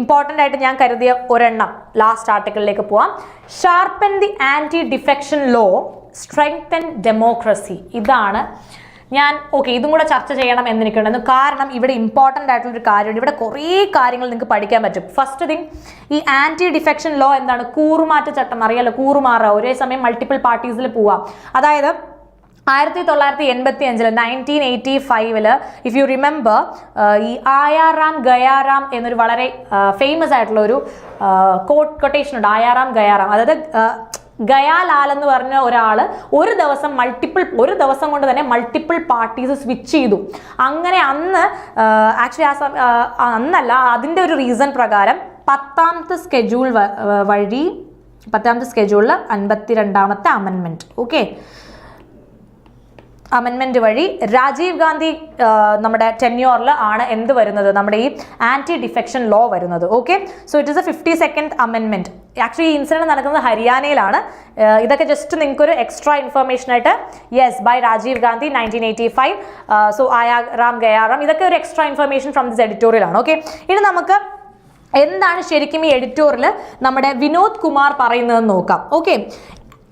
Speaker 1: important ആയിട്ട് ഞാൻ കരുതിയ ഒരെണ്ണം ലാസ്റ്റ് ആർട്ടിക്കിളിലേക്ക് പോവാം. Sharpen the anti defection law, strengthen democracy. ഇതാണ് ഞാൻ ഇതും കൂടെ ചർച്ച ചെയ്യണം എന്നെനിക്കുണ്ടായിരുന്നു. കാരണം ഇവിടെ ഇമ്പോർട്ടൻ്റ് ആയിട്ടുള്ളൊരു കാര്യമുണ്ട്. ഇവിടെ കുറേ കാര്യങ്ങൾ നിങ്ങൾക്ക് പഠിക്കാൻ പറ്റും. ഫസ്റ്റ് തിങ്, ഈ ആൻറ്റി ഡിഫെക്ഷൻ ലോ എന്താണ്? കൂറുമാറ്റ ചട്ടം. അറിയാലോ, കൂറുമാറുക, ഒരേ സമയം മൾട്ടിപ്പിൾ പാർട്ടീസിൽ പോവാം. അതായത് 1985 1985 ഇഫ് യു റിമെമ്പർ, ഈ ആയാറാം ഗയാറാം എന്നൊരു വളരെ ഫേമസ് ആയിട്ടുള്ള ഒരു കൊട്ടേഷൻ ഉണ്ട്. ആയാറാം ഗയാറാം, അതായത് ഗയാലാൽ എന്ന് പറഞ്ഞ ഒരാള് ഒരു ദിവസം കൊണ്ട് തന്നെ മൾട്ടിപ്പിൾ പാർട്ടീസ് സ്വിച്ച് ചെയ്തു. അങ്ങനെ അന്ന് ആക്ച്വലി അന്നല്ല, അതിൻ്റെ ഒരു റീസൺ പ്രകാരം 10ാമത്തെ സ്കെഡ്യൂളിൽ 52ാമത്തെ അമെൻമെന്റ്. ഓക്കെ, അമെൻമെന്റ് വഴി രാജീവ് ഗാന്ധി നമ്മുടെ ടെന്യൂറിൽ ആണ് എന്ത് വരുന്നത്? നമ്മുടെ ഈ ആന്റി ഡിഫെക്ഷൻ ലോ വരുന്നത്. Okay, so it is a 52nd അമെൻമെന്റ്. ആക്ച്വലി ഈ ഇൻസിഡന്റ് നടക്കുന്നത് ഹരിയാനയിലാണ്. ഇതൊക്കെ ജസ്റ്റ് നിങ്ങൾക്കൊരു എക്സ്ട്രാ ഇൻഫർമേഷൻ ആയിട്ട്. Yes, by Rajiv Gandhi 1985. So Aayaram Gayaram, ഇതൊക്കെ ഒരു extra information from this editorial ആണ്. ഓക്കെ, ഇനി നമുക്ക് എന്താണ് ശരിക്കും ഈ എഡിറ്റോറിയൽ നമ്മുടെ വിനോദ് കുമാർ പറയുന്നതെന്ന് നോക്കാം. ഓക്കെ,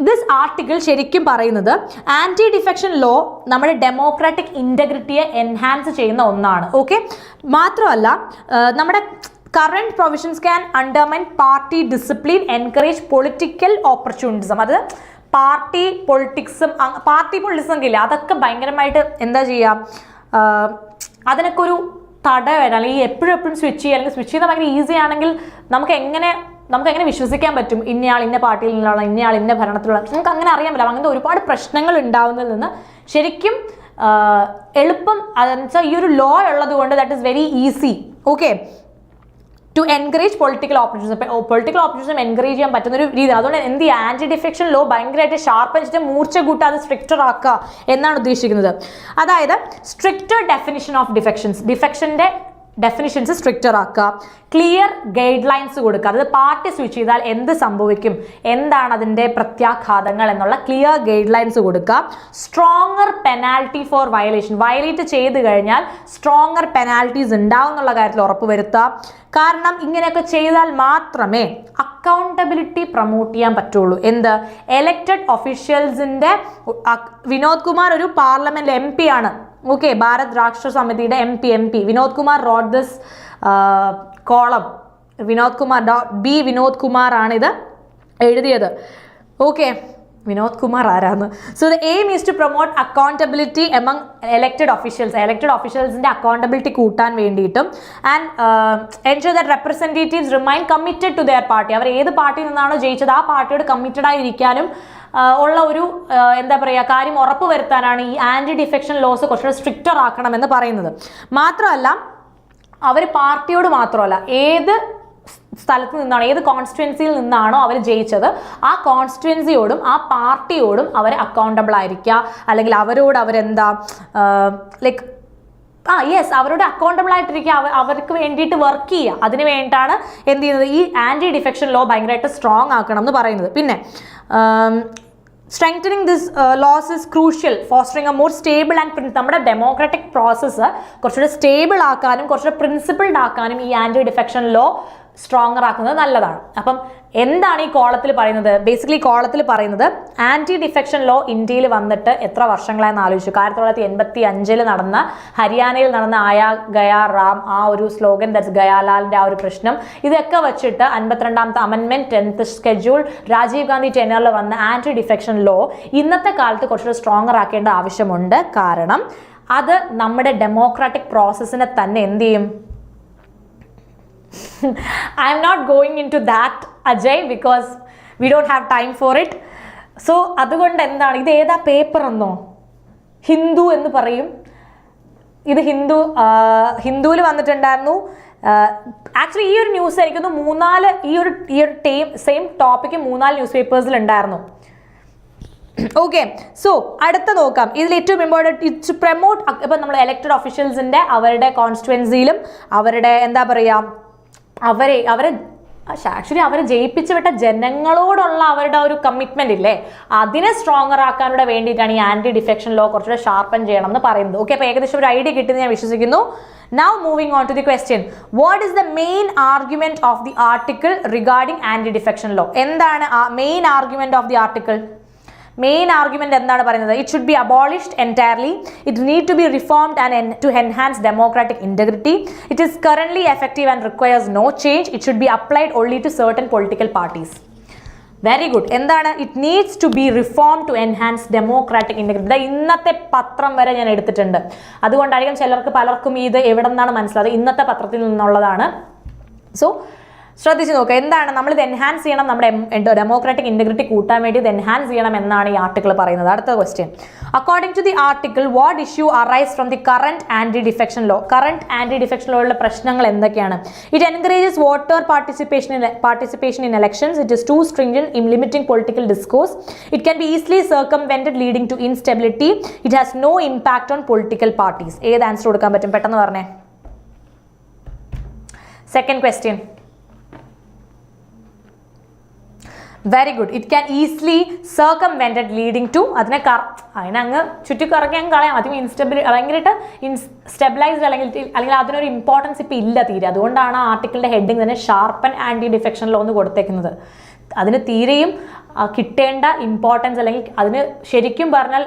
Speaker 1: ദിസ് ആർട്ടിക്കിൾ ശരിക്കും പറയുന്നത് ആൻറ്റി ഡിഫെക്ഷൻ ലോ നമ്മുടെ ഡെമോക്രാറ്റിക് ഇൻറ്റഗ്രിറ്റിയെ എൻഹാൻസ് ചെയ്യുന്ന ഒന്നാണ്. ഓക്കെ, മാത്രമല്ല നമ്മുടെ current provisions can undermine party discipline, encourage political opportunism. അത് പാർട്ടി പൊളിറ്റിക്സും ഇല്ല, അതൊക്കെ ഭയങ്കരമായിട്ട് എന്താ ചെയ്യുക, അതിനൊക്കെ ഒരു തട വരാം. അല്ലെങ്കിൽ എപ്പോഴും സ്വിച്ച് ചെയ്യുക, അല്ലെങ്കിൽ സ്വിച്ച് ചെയ്താൽ ഭയങ്കര ഈസി ആണെങ്കിൽ നമുക്ക് എങ്ങനെ വിശ്വസിക്കാൻ പറ്റും ഇന്നയാൾ ഇന്ന പാർട്ടിയിൽ നിന്നുള്ള, ഇന്നയാൾ ഇന്ന ഭരണത്തിലുള്ള? നമുക്ക് അങ്ങനെ അറിയാൻ പറ്റില്ല. അങ്ങനത്തെ ഒരുപാട് പ്രശ്നങ്ങൾ ഉണ്ടാവുന്നതിൽ നിന്ന് ശരിക്കും എളുപ്പം, അതെന്ന് വെച്ചാൽ ഈ ഒരു ലോ ഉള്ളത് കൊണ്ട് that is very easy. Okay, to encourage political opportunism encourage ചെയ്യാൻ പറ്റുന്ന ഒരു രീതി. അതുകൊണ്ട് എന്ത് ചെയ്യുക, ആന്റി ഡിഫെക്ഷൻ ലോ ഭയങ്കരമായിട്ട് ഷാർപ്പൻ ചെയ്തിട്ട് മൂർച്ച കൂട്ടുക, അത് സ്ട്രിക്റ്റർ ആക്കുക എന്നാണ് ഉദ്ദേശിക്കുന്നത്. അതായത് സ്ട്രിക്റ്റർ ഡെഫിനിഷൻ ഓഫ് ഡിഫെക്ഷൻ്റെ ഡെഫിനിഷൻസ് സ്ട്രിക്റ്റർ ആക്കുക, ക്ലിയർ ഗൈഡ് ലൈൻസ് കൊടുക്കുക. അതായത് പാർട്ടി സ്വിച്ച് ചെയ്താൽ എന്ത് സംഭവിക്കും, എന്താണ് അതിൻ്റെ പ്രത്യാഘാതങ്ങൾ എന്നുള്ള ക്ലിയർ ഗൈഡ് ലൈൻസ് കൊടുക്കുക. സ്ട്രോങ്ങർ പെനാൽറ്റി ഫോർ വയലേറ്റ് ചെയ്ത് കഴിഞ്ഞാൽ സ്ട്രോങ്ങർ പെനാൽറ്റീസ് ഉണ്ടാവും എന്നുള്ള കാര്യത്തിൽ ഉറപ്പുവരുത്തുക. കാരണം ഇങ്ങനെയൊക്കെ ചെയ്താൽ മാത്രമേ അക്കൗണ്ടബിലിറ്റി പ്രൊമോട്ട് ചെയ്യാൻ പറ്റുള്ളൂ. എന്ത്? എലക്റ്റഡ് ഒഫീഷ്യൽസിൻ്റെ. വിനോദ് കുമാർ ഒരു പാർലമെന്റ് MP ആണ്. ഓക്കെ, ഭാരത് രാഷ്ട്ര സമിതിയുടെ MP Vinod Kumar wrote this column. Vinod Kumar ആണ് ഇത് എഴുതിയത്. ഓക്കെ, Vinod Kumar ആരാന്ന്. So the aim is to promote accountability among elected officials. Elected officials ന്റെ accountability കൂട്ടാൻ വേണ്ടിയിട്ടും and ensure that representatives remain committed to their party. അവർ ഏത് പാർട്ടിയിൽ നിന്നാണോ ജയിച്ചത് ആ പാർട്ടിയോട് കമ്മിറ്റഡ് ആയിരിക്കാനും ഉള്ള ഒരു എന്താ പറയുക കാര്യം ഉറപ്പ് വരുത്താനാണ് ഈ ആന്റി ഡിഫെക്ഷൻ ലോസ് കുറച്ചുകൂടെ സ്ട്രിക്റ്റർ ആക്കണമെന്ന് പറയുന്നത്. മാത്രമല്ല അവർ പാർട്ടിയോട് മാത്രമല്ല ഏത് സ്ഥലത്ത് നിന്നാണോ ഏത് കോൺസ്റ്റിറ്റ്യുവൻസിയിൽ നിന്നാണോ അവർ ജയിച്ചത് ആ കോൺസ്റ്റിറ്റ്യുവൻസിയോടും ആ പാർട്ടിയോടും അവർ അക്കൗണ്ടബിൾ ആയിരിക്കുക, അല്ലെങ്കിൽ അവരോട് അവരെന്താ ലൈക്ക് യെസ് അവരോട് അക്കൗണ്ടബിൾ ആയിട്ടിരിക്കുക, അവർക്ക് വേണ്ടിയിട്ട് വർക്ക് ചെയ്യുക. അതിന് വേണ്ടിയിട്ടാണ് എന്ത് ചെയ്യുന്നത് ഈ ആന്റി ഡിഫെക്ഷൻ ലോ ഭയങ്കരമായിട്ട് സ്ട്രോങ് ആക്കണം എന്ന് പറയുന്നത്. പിന്നെ strengthening this laws is crucial, fostering a more stable and നമ്മുടെ ഡെമോക്രാറ്റിക് പ്രോസസ്സ് കുറച്ചുകൂടെ സ്റ്റേബിൾ ആക്കാനും കുറച്ചുകൂടെ പ്രിൻസിപ്പിൾഡ് ആക്കാനും ഈ ആന്റി ഡിഫെക്ഷൻ ലോ സ്ട്രോങ്ങർ ആക്കുന്നത് നല്ലതാണ്. അപ്പം എന്താണ് ഈ കോളത്തിൽ പറയുന്നത്? ബേസിക്കലി കോളത്തിൽ പറയുന്നത് ആന്റി ഡിഫെക്ഷൻ ലോ ഇന്ത്യയിൽ വന്നിട്ട് എത്ര വർഷങ്ങളായെന്ന് ആലോചിച്ചു. 1985 നടന്ന ഹരിയാനയിൽ നടന്ന ആയാ ഗയാ റാം ആ ഒരു സ്ലോഗൻ, ദാറ്റ്സ് ഗയാലാലിന്റെ ആ ഒരു പ്രശ്നം, ഇതൊക്കെ വെച്ചിട്ട് 52ാമത്തെ അമെൻമെന്റ് 10th ഷെഡ്യൂൾ രാജീവ് ഗാന്ധി ടെന്നറിൽ വന്ന ആന്റി ഡിഫെക്ഷൻ ലോ ഇന്നത്തെ കാലത്ത് കുറച്ചുകൂടെ സ്ട്രോങ്ങർ ആക്കേണ്ട ആവശ്യമുണ്ട്. കാരണം അത് നമ്മുടെ ഡെമോക്രാറ്റിക് പ്രോസസ്സിനെ തന്നെ എന്ത് ചെയ്യും? I am not going into that, Ajay, because we don't have time for it. So അതുകൊണ്ട് എന്താണ് ഇത് ഏതാ പേപ്പർ എന്നോ ഹിന്ദു എന്ന് പറയും. ഇത് ഹിന്ദുവിൽ വന്നിട്ടുണ്ടായിരുന്നു. ആക്ച്വലി ഈ ഒരു ന്യൂസ് എനിക്കൊന്ന് 3-4 ഈ ഒരു സെയിം ടോപ്പിക്ക് 3-4 ന്യൂസ് പേപ്പേഴ്സിൽ ഉണ്ടായിരുന്നു. ഓക്കെ, സോ അടുത്ത നോക്കാം. ഇതിൽ ഏറ്റവും ഇമ്പോർട്ടൻറ്റ് ഇറ്റ്സ് പ്രൊമോട്ട്. ഇപ്പം നമ്മൾ എലക്റ്റഡ് ഒഫീഷ്യൽസിൻ്റെ അവരുടെ കോൺസ്റ്റിറ്റ്യുവൻസിയിലും അവരുടെ എന്താ പറയുക അവരെ ആക്ച്വലി അവരെ ജയിപ്പിച്ചു വിട്ട ജനങ്ങളോടുള്ള അവരുടെ ഒരു കമ്മിറ്റ്മെന്റ് ഇല്ലേ, അതിനെ സ്ട്രോങ്ങർ ആക്കാനുള്ള വേണ്ടിയിട്ടാണ് ഈ ആന്റി ഡിഫെക്ഷൻ ലോ കുറച്ചുകൂടെ ഷാർപ്പൻ ചെയ്യണം എന്ന് പറയുന്നത്. ഓക്കെ, അപ്പോൾ ഏകദേശം ഒരു ഐഡിയ കിട്ടുമെന്ന് ഞാൻ വിശ്വസിക്കുന്നു. Now moving on to the question, what is the main argument of the article regarding anti-defection law? എന്താണ് main argument of the article? Main argument എന്താണ് പറയുന്നത്? It should be abolished entirely, it need to be reformed and to enhance democratic integrity, it is currently effective and requires no change, it should be applied only to certain political parties. Very good. എന്താണ്? It needs to be reform to enhance democratic integrity. ഇന്നത്തെ പത്രം വരെ ഞാൻ എടുത്തിട്ടുണ്ട്, അതുകൊണ്ടായിരിക്കും പലർക്കും ഇത് എവിടെ നിന്നാണ് മനസ്സിലായത്, ഇന്നത്തെ പത്രത്തിൽ നിന്നുള്ളതാണ്. സോ ശ്രദ്ധിച്ച് നോക്കുക, എന്താണ് നമ്മൾ ഇത് എൻഹാൻസ് ചെയ്യണം, നമ്മുടെ ഡെമോക്രാറ്റിക് ഇന്റഗ്രിറ്റി കൂട്ടാൻ വേണ്ടി ഇത് എൻഹാൻസ് ചെയ്യണം എന്നാണ് ഈ ആർട്ടിക്കിൾ പറയുന്നത്. അടുത്ത question, according to the article what issue arise from the current anti defection law? Current anti defection ലോയിലുള്ള പ്രശ്നങ്ങൾ എന്തൊക്കെയാണ്? It encourages voter participation in elections, it is too stringent in limiting political discourse, it can be easily circumvented leading to instability, it has no impact on political parties. ഏത് ആൻസർ കൊടുക്കാൻ പറ്റും? പെട്ടെന്ന് പറഞ്ഞേ. Second question, very good. It can easily circumvented leading to, അതിനങ്ങ് ചുറ്റിക്കറക്കാൻ കളയാം. ആദ്യം ഭയങ്കരമായിട്ട് സ്റ്റെബിലൈസ്ഡ് അല്ലെങ്കിൽ അതിനൊരു ഇമ്പോർട്ടൻസ് ഇപ്പം ഇല്ല തീരെ. അതുകൊണ്ടാണ് ആ ആർട്ടിക്കിളിൻ്റെ ഹെഡിങ് തന്നെ ഷാർപ്പൻ ആൻറ്റി ഡിഫെക്ഷൻ ലോ എന്ന് കൊടുത്തേക്കുന്നത്. അതിന് തീരെയും കിട്ടേണ്ട ഇമ്പോർട്ടൻസ് അല്ലെങ്കിൽ അതിന് ശരിക്കും പറഞ്ഞാൽ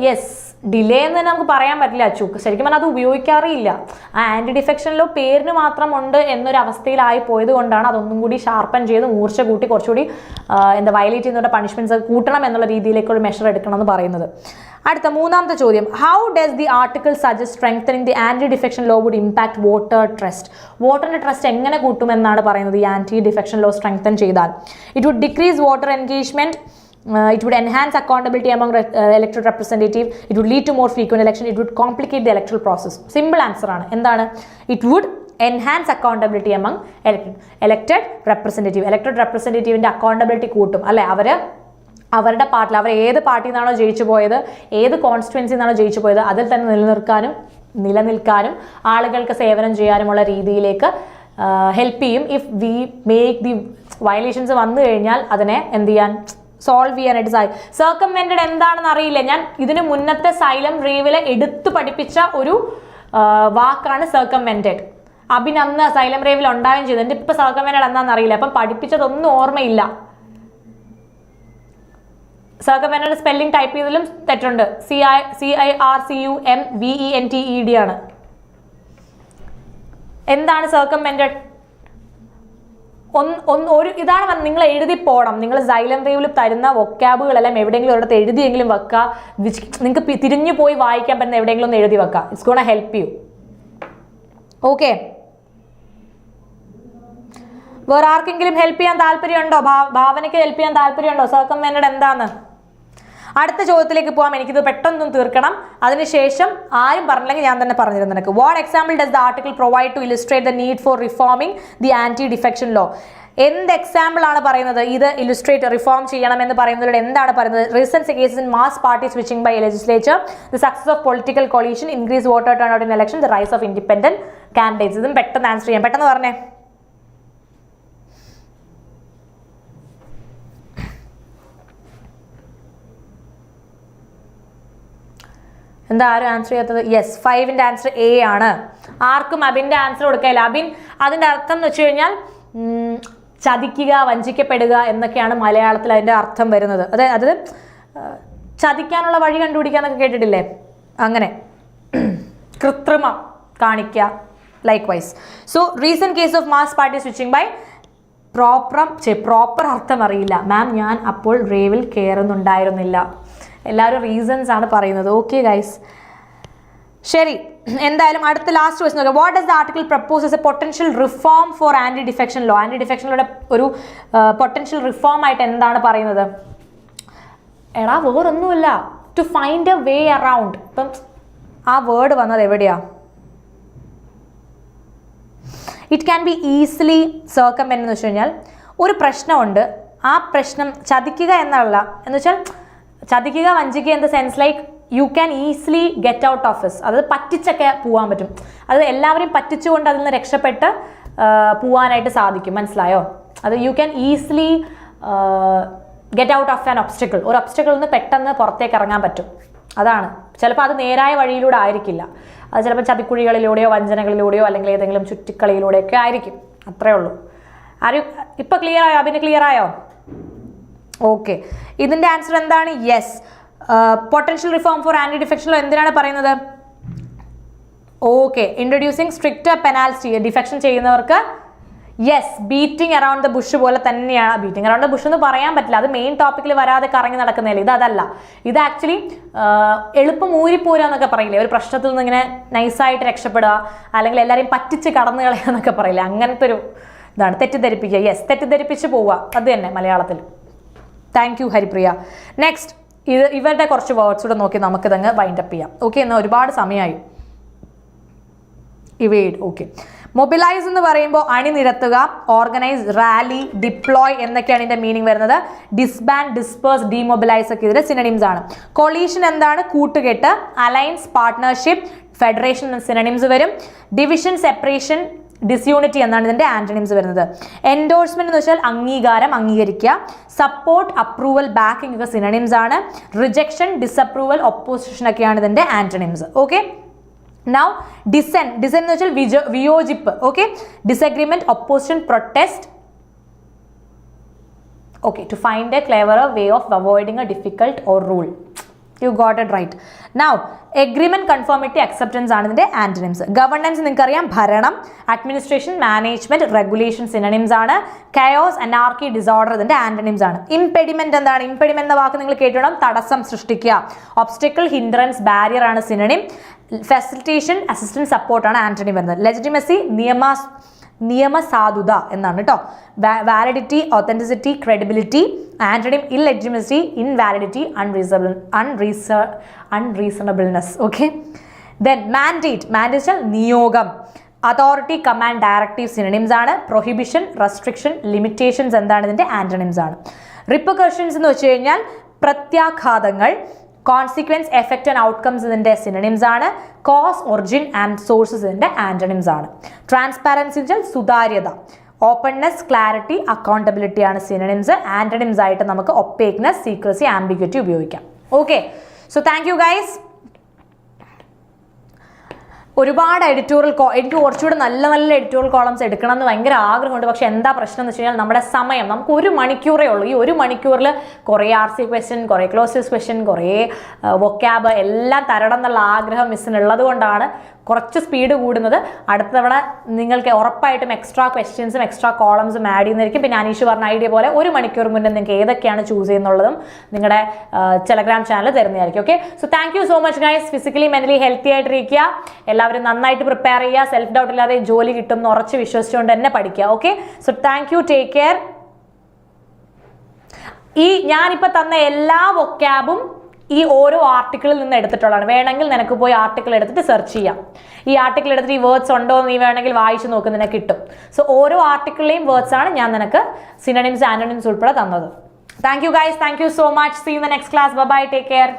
Speaker 1: യെസ് ഡിലേ എന്ന് തന്നെ നമുക്ക് പറയാൻ പറ്റില്ല. ശരിക്കും പറഞ്ഞാൽ അത് ഉപയോഗിക്കാറില്ല. ആ ആൻറ്റി ഡിഫെക്ഷൻ ലോ പേരിന് മാത്രം ഉണ്ട് എന്നൊരു അവസ്ഥയിലായി പോയത് കൊണ്ടാണ് അതൊന്നും കൂടി ഷാർപ്പൻ ചെയ്ത് മൂർച്ച കൂട്ടി കുറച്ചുകൂടി വയലേറ്റ് ചെയ്യുന്നവരുടെ പണിഷ്മെന്റ്സ് കൂട്ടണം എന്നുള്ള രീതിയിലേക്കുള്ള മെഷർ എടുക്കണം എന്ന് പറയുന്നത്. അടുത്ത മൂന്നാമത്തെ ചോദ്യം, how does the article suggest strengthening the anti defection law would impact voter trust? വോട്ടറിന്റെ ട്രസ്റ്റ് എങ്ങനെ കൂട്ടുമെന്നാണ് പറയുന്നത് ഈ ആന്റി ഡിഫെക്ഷൻ ലോ സ്ട്രെങ്തൻ ചെയ്താൽ? It would decrease voter engagement, it would enhance accountability among elected representatives, it would lead to more frequent election, it would complicate the electoral process. Simple answer ആണ്. എന്താണ്? It would enhance accountability among elected representative accountability കൂട്ടും അല്ലെ. അവരുടെ പാർട്ടിയിൽ അവർ ഏത് പാർട്ടിയിൽ നിന്നാണോ ജയിച്ചു പോയത്, ഏത് കോൺസ്റ്റിറ്റ്യുവൻസിയിൽ നിന്നാണോ ജയിച്ചു പോയത് അതിൽ തന്നെ നിലനിൽക്കാനും ആളുകൾക്ക് സേവനം ചെയ്യാനുമുള്ള രീതിയിലേക്ക് ഹെൽപ്പ് ചെയ്യും. If we make the violations വന്നു കഴിഞ്ഞാൽ അതിനെ എന്ത് ചെയ്യാൻ, സോൾവ് ചെയ്യാനായിട്ട് സാധിക്കും. സർക്കംവെന്റഡ് എന്താണെന്ന് അറിയില്ല. ഞാൻ ഇതിന് മുന്നത്തെ സൈലം റേവിലെ എടുത്തു പഠിപ്പിച്ച ഒരു വാക്കാണ് സർക്കംവെന്റഡ്. അന്ന് സൈലം റേവിൽ ഉണ്ടാവുകയും ചെയ്തു. എൻ്റെ ഇപ്പം സർക്കംവെന്റഡ് എന്താണെന്ന് അറിയില്ല, അപ്പം പഠിപ്പിച്ചതൊന്നും ഓർമ്മയില്ല. സർക്കംവെന്റഡ് സ്പെല്ലിംഗ് ടൈപ്പ് ചെയ്തതിലും തെറ്റുണ്ട്. CIRCUMVENTED ആണ്. എന്താണ് സർക്കംവെന്റഡ്? ഒരു ഇതാണ് നിങ്ങൾ എഴുതി പോകണം. നിങ്ങൾ Xylem Raveൽ തരുന്ന വൊക്കാബുകളെല്ലാം എവിടെയെങ്കിലും ഒരിടത്ത് എഴുതിയെങ്കിലും വെക്കുക. നിങ്ങൾക്ക് തിരിഞ്ഞു പോയി വായിക്കാൻ പറ്റുന്ന എവിടെയെങ്കിലും ഒന്ന് എഴുതി വെക്കുക. It's gonna help you. Okay, വേറെ ആർക്കെങ്കിലും ഹെൽപ്പ് ചെയ്യാൻ താല്പര്യമുണ്ടോ? ഭാവനയ്ക്ക് ഹെൽപ്പ് ചെയ്യാൻ താല്പര്യമുണ്ടോ? സർക്കംവെന്റഡ് എന്താന്ന്? അടുത്ത ചോദ്യത്തിലേക്ക് പോകാം. എനിക്കിത് പെട്ടെന്ന് തീർക്കണം. അതിനുശേഷം ആരും പറഞ്ഞില്ലെങ്കിൽ ഞാൻ തന്നെ പറഞ്ഞിരുന്നു നിനക്ക്. What example does the article provide to illustrate the need for reforming the anti defection law? എന്ത് എക്സാമ്പിൾ ആണ് പറയുന്നത്? ഇത് ഇല്ലുസ്ട്രേറ്റ് റിഫോം ചെയ്യണം എന്ന് പറയുന്നതിലൂടെ എന്താണ് പറയുന്നത്? Recent cases in mass party switching by legislature, the success of political coalition, increase voter turn out in election, the rise of independent candidates. ഇതും പെട്ടെന്ന് ആൻസർ ചെയ്യാം. പെട്ടെന്ന് പറഞ്ഞേ. എന്താ ആരും ആൻസർ ചെയ്യാത്തത്? യെസ്, 5ന്റെ ആൻസർ എ ആണ്. ആർക്കും അബിൻ്റെ ആൻസർ കൊടുക്കില്ല. അബിൻ അതിൻ്റെ അർത്ഥം എന്ന് വെച്ച് കഴിഞ്ഞാൽ ചതിക്കുക, വഞ്ചിക്കപ്പെടുക എന്നൊക്കെയാണ് മലയാളത്തിൽ അതിൻ്റെ അർത്ഥം വരുന്നത്. അത് ചതിക്കാനുള്ള വഴി കണ്ടുപിടിക്കുക എന്നൊക്കെ കേട്ടിട്ടില്ലേ? അങ്ങനെ കൃത്രിമം കാണിക്കുക. Likewise. So recent case of mass party switching by proper അർത്ഥം അറിയില്ല മാം, ഞാൻ അപ്പോൾ റേവിൽ കയറുന്നുണ്ടായിരുന്നില്ല. എല്ലാവരും റീസൺസ് ആണ് പറയുന്നത്. ഓക്കെ ഗൈസ്, ശരി. എന്തായാലും അടുത്ത ലാസ്റ്റ് ക്വസ്റ്റ്യൻ നോക്കാം. What does the article proposes a potential reform for anti defection law? Anti ഡിഫെക്ഷനിലൂടെ ഒരു പൊട്ടൻഷ്യൽ റിഫോം ആയിട്ട് എന്താണ് പറയുന്നത്? എടാ വേറൊന്നുമില്ല, to find a way around. ഇപ്പം ആ വേർഡ് വന്നത് എവിടെയാ? It can be easily circumvent എന്ന് വെച്ച് കഴിഞ്ഞാൽ ഒരു പ്രശ്നമുണ്ട്, ആ പ്രശ്നം ചതിക്കുക എന്നല്ല, എന്ന് വെച്ചാൽ ചതിക്കുക, വഞ്ചിക്കുക in the sense like you can easily get out of this. അത് പറ്റിച്ചൊക്കെ പോകാൻ പറ്റും. അത് എല്ലാവരെയും പറ്റിച്ചുകൊണ്ട് അതിൽ നിന്ന് രക്ഷപ്പെട്ട് പോകാനായിട്ട് സാധിക്കും. മനസ്സിലായോ? അത് U can easily get out of an obstacle. ഒരു ഒബ്സ്റ്റക്കിളിൽ നിന്ന് പെട്ടെന്ന് പുറത്തേക്ക് ഇറങ്ങാൻ പറ്റും. അതാണ്. ചിലപ്പോൾ അത് നേരായ വഴിയിലൂടെ ആയിരിക്കില്ല. അത് ചിലപ്പോൾ ചതിക്കുഴികളിലൂടെയോ വഞ്ചനകളിലൂടെയോ അല്ലെങ്കിൽ ഏതെങ്കിലും ചുറ്റിക്കളിയിലൂടെയൊക്കെ ആയിരിക്കും. അത്രേ ഉള്ളൂ. ആരും ഇപ്പം ക്ലിയർ ആയോ? അഭിന് ക്ലിയർ ആയോ? ഓക്കെ, ഇതിൻ്റെ ആൻസർ എന്താണ്? Yes, potential reform for anti ഡിഫെക്ഷനിലോ എന്തിനാണ് പറയുന്നത്? Okay, introducing strict penalty. Defection ചെയ്യുന്നവർക്ക് yes, beating around the bush പോലെ തന്നെയാണ്. ബീറ്റിംഗ് അറൗണ്ട് ദ ബുഷ് എന്ന് പറയാൻ പറ്റില്ല, അത് മെയിൻ ടോപ്പിക്കിൽ വരാതെ കറങ്ങി നടക്കുന്നതല്ലേ. ഇതല്ല, ഇത് ആക്ച്വലി എളുപ്പം ഊരിപ്പോരുക എന്നൊക്കെ പറയില്ലേ? ഒരു പ്രശ്നത്തിൽ നിന്ന് ഇങ്ങനെ നൈസായിട്ട് രക്ഷപ്പെടുക, അല്ലെങ്കിൽ എല്ലാവരെയും പറ്റിച്ച് കടന്നു കളയുക എന്നൊക്കെ പറയില്ലേ? അങ്ങനത്തെ ഒരു ഇതാണ്. തെറ്റിദ്ധരിപ്പിക്കുക. യെസ്, തെറ്റിദ്ധരിപ്പിച്ച് പോവുക. അത് തന്നെ മലയാളത്തിൽ. Thank you Haripriya. നെക്സ്റ്റ്, ഇവരുടെ കുറച്ച് വേർഡ്സ് കൂടെ നോക്കി നമുക്കിതങ്ങ് വൈൻഡപ്പ് ചെയ്യാം. ഓക്കെ, എന്നാൽ ഒരുപാട് സമയമായി. ഇവേഡ്. ഓക്കെ, മൊബിലൈസ് എന്ന് പറയുമ്പോൾ അണിനിരത്തുക, ഓർഗനൈസ്, റാലി, ഡിപ്ലോയ് എന്നൊക്കെയാണ് ഇതിന്റെ മീനിങ് വരുന്നത്. ഡിസ്ബാൻഡ്, ഡിസ്പേഴ്സ്, ഡീമൊബിലൈസ് ഒക്കെ ഇതിന്റെ സിനണിംസ് ആണ്. കൊളീഷൻ എന്താണ്? കൂട്ടുകെട്ട്. അലയൻസ്, പാർട്ട്ണർഷിപ്പ്, ഫെഡറേഷൻ സിനണിംസ് വരും. ഡിവിഷൻ, സെപ്പറേഷൻ, ഡിസ്യൂണിറ്റി എന്നാണ് ഇതിന്റെ ആന്റണിംസ് വരുന്നത്. എൻഡോഴ്സ്മെന്റ് എന്ന് വെച്ചാൽ അംഗീകാരം, അംഗീകരിക്കുക. സപ്പോർട്ട്, അപ്രൂവൽ, ബാക്കിംഗ് ഒക്കെ സിനണിംസ് ആണ്. റിജക്ഷൻ, ഡിസപ്രൂവൽ, ഒപ്പോസിഷൻ ഒക്കെയാണ് ഇതിന്റെ ആന്റണിംസ്. Okay, now ഡിസെൻ. ഡിസെൻ എന്ന് വെച്ചാൽ വിയോജിപ്പ്. Okay, disagreement, opposition, protest. Okay, to find a cleverer way of avoiding a difficult or rule. You got it right. Now, agreement, conformity, acceptance ആണ് ഇതിന്റെ ആന്റണിംസ്. ഗവർണൻസ് നിങ്ങൾക്കറിയാം, ഭരണം. അഡ്മിനിസ്ട്രേഷൻ, മാനേജ്മെന്റ്, റെഗുലേഷൻ സിനണിംസ് ആണ്. കയോസ്, അനാർക്കി, ഡിസോർഡർ ഇതിന്റെ ആന്റണിംസ് ആണ്. ഇംപെഡിമെന്റ് എന്താണ്? ഇംപെഡിമെന്റ് എന്ന വാക്ക് നിങ്ങൾ കേട്ടിടണം. തടസ്സം സൃഷ്ടിക്കുക. ഒബ്സ്റ്റക്കിൾ, ഹിൻഡ്രൻസ്, ബാരിയർ ആണ് സിനണിം. ഫെസിലിറ്റേഷൻ, അസിസ്റ്റൻസ്, സപ്പോർട്ട് ആണ് ആന്റണിം വരുന്നത്. ലെജിറ്റിമസി, നിയമസാധുത എന്നാണ് കേട്ടോ. Validity, authenticity, credibility. Antonym illegitimacy, invalidity, unreasonableness. Okay, then mandate. Mandate നിയോഗം. അതോറിറ്റി, കമാൻഡ്, ഡയറക്റ്റീവ് സിനണിംസ് ആണ്. പ്രൊഹിബിഷൻ, റെസ്ട്രിക്ഷൻ, ലിമിറ്റേഷൻസ് എന്താണ് ഇതിന്റെ ആന്റണിംസ് ആണ്. റിപ്പർക്കഷൻസ് എന്ന് വെച്ച് കഴിഞ്ഞാൽ പ്രത്യാഘാതങ്ങൾ. കോൺസിക്വൻസ്, എഫക്റ്റ് ആൻഡ് ഔട്ട്കംസ് ഇതിന്റെ സിനണിംസ് ആണ്. കോസ്, ഒറിജിൻ ആൻഡ് സോഴ്സസ് ഇതിന്റെ ആന്റണിംസ് ആണ്. ട്രാൻസ്പാരൻസി വെച്ചാൽ സുതാര്യത. ഓപ്പൺനെസ്, ക്ലാരിറ്റി, അക്കൗണ്ടബിലിറ്റി ആണ് സിനണിംസ്. ആന്റണിംസ് ആയിട്ട് നമുക്ക് ഒപ്പേക്നെസ്, സീക്രസി, ആംബിഗ്വിറ്റി ഉപയോഗിക്കാം. Okay, so thank you guys. ഒരുപാട് എഡിറ്റോറിയൽ എനിക്ക് കുറച്ചുകൂടെ നല്ല എഡിറ്റോറിയൽ കോളംസ് എടുക്കണം എന്ന് ഭയങ്കര ആഗ്രഹമുണ്ട്. പക്ഷെ എന്താ പ്രശ്നം എന്ന് വെച്ച് കഴിഞ്ഞാൽ നമ്മുടെ സമയം, നമുക്ക് 1 മണിക്കൂറേ ഉള്ളൂ. ഈ 1 മണിക്കൂറിൽ കുറേ RC ക്വസ്റ്റ്യൻ, കുറേ ക്ലോസസ് ക്വസ്റ്റ്യൻ, കുറേ വൊക്കാബ് എല്ലാം തരണം എന്നുള്ള ആഗ്രഹം മിസ്സിനുള്ളത് കൊണ്ടാണ് കുറച്ച് സ്പീഡ് കൂടുന്നത്. അടുത്ത തവണ നിങ്ങൾക്ക് ഉറപ്പായിട്ടും എക്സ്ട്രാ ക്വസ്റ്റ്യൻസും എക്സ്ട്രാ കോളംസും ആഡ് ചെയ്യുന്നതായിരിക്കും. പിന്നെ അനീഷ് പറഞ്ഞ ഐഡിയ പോലെ 1 മണിക്കൂർ മുന്നേ നിങ്ങൾക്ക് ഏതൊക്കെയാണ് ചൂസ് ചെയ്യുന്നുള്ളതും നിങ്ങളുടെ ടെലഗ്രാം ചാനൽ തരുന്നതായിരിക്കും. Okay, so thank you so much guys. Physically mentally healthy ആയിട്ടിരിക്കുക, എല്ലാവരും നന്നായിട്ട് പ്രിപ്പയർ ചെയ്യുക, സെൽഫ് ഡൗട്ട് ഇല്ലാതെ ജോലി കിട്ടും എന്ന് ഉറച്ച് വിശ്വസിച്ചുകൊണ്ട് തന്നെ പഠിക്കുക. Okay, so thank you, take care. ഈ ഞാനിപ്പോൾ തന്ന എല്ലാ വൊക്കാബും ഈ ഓരോ ആർട്ടിക്കിളിൽ നിന്ന് എടുത്തിട്ടുള്ളതാണ്. വേണമെങ്കിൽ നിനക്ക് പോയി ആർട്ടിക്കിൾ എടുത്തിട്ട് സെർച്ച് ചെയ്യാം. ഈ ആർട്ടിക്കിൾ എടുത്തിട്ട് ഈ വേർഡ്സ് ഉണ്ടോ എന്ന് നീ വേണമെങ്കിൽ വായിച്ച് നോക്ക്, നിനക്ക് കിട്ടും. സോ ഓരോ ആർട്ടിക്കിളിലെയും വേർഡ്സ് ആണ് ഞാൻ നിനക്ക് സിനോണിംസ് ആന്റോണിംസ് ഉൾപ്പെടെ തന്നത്. Thank you guys, thank you so much. See you in the next class. Bye bye, take care.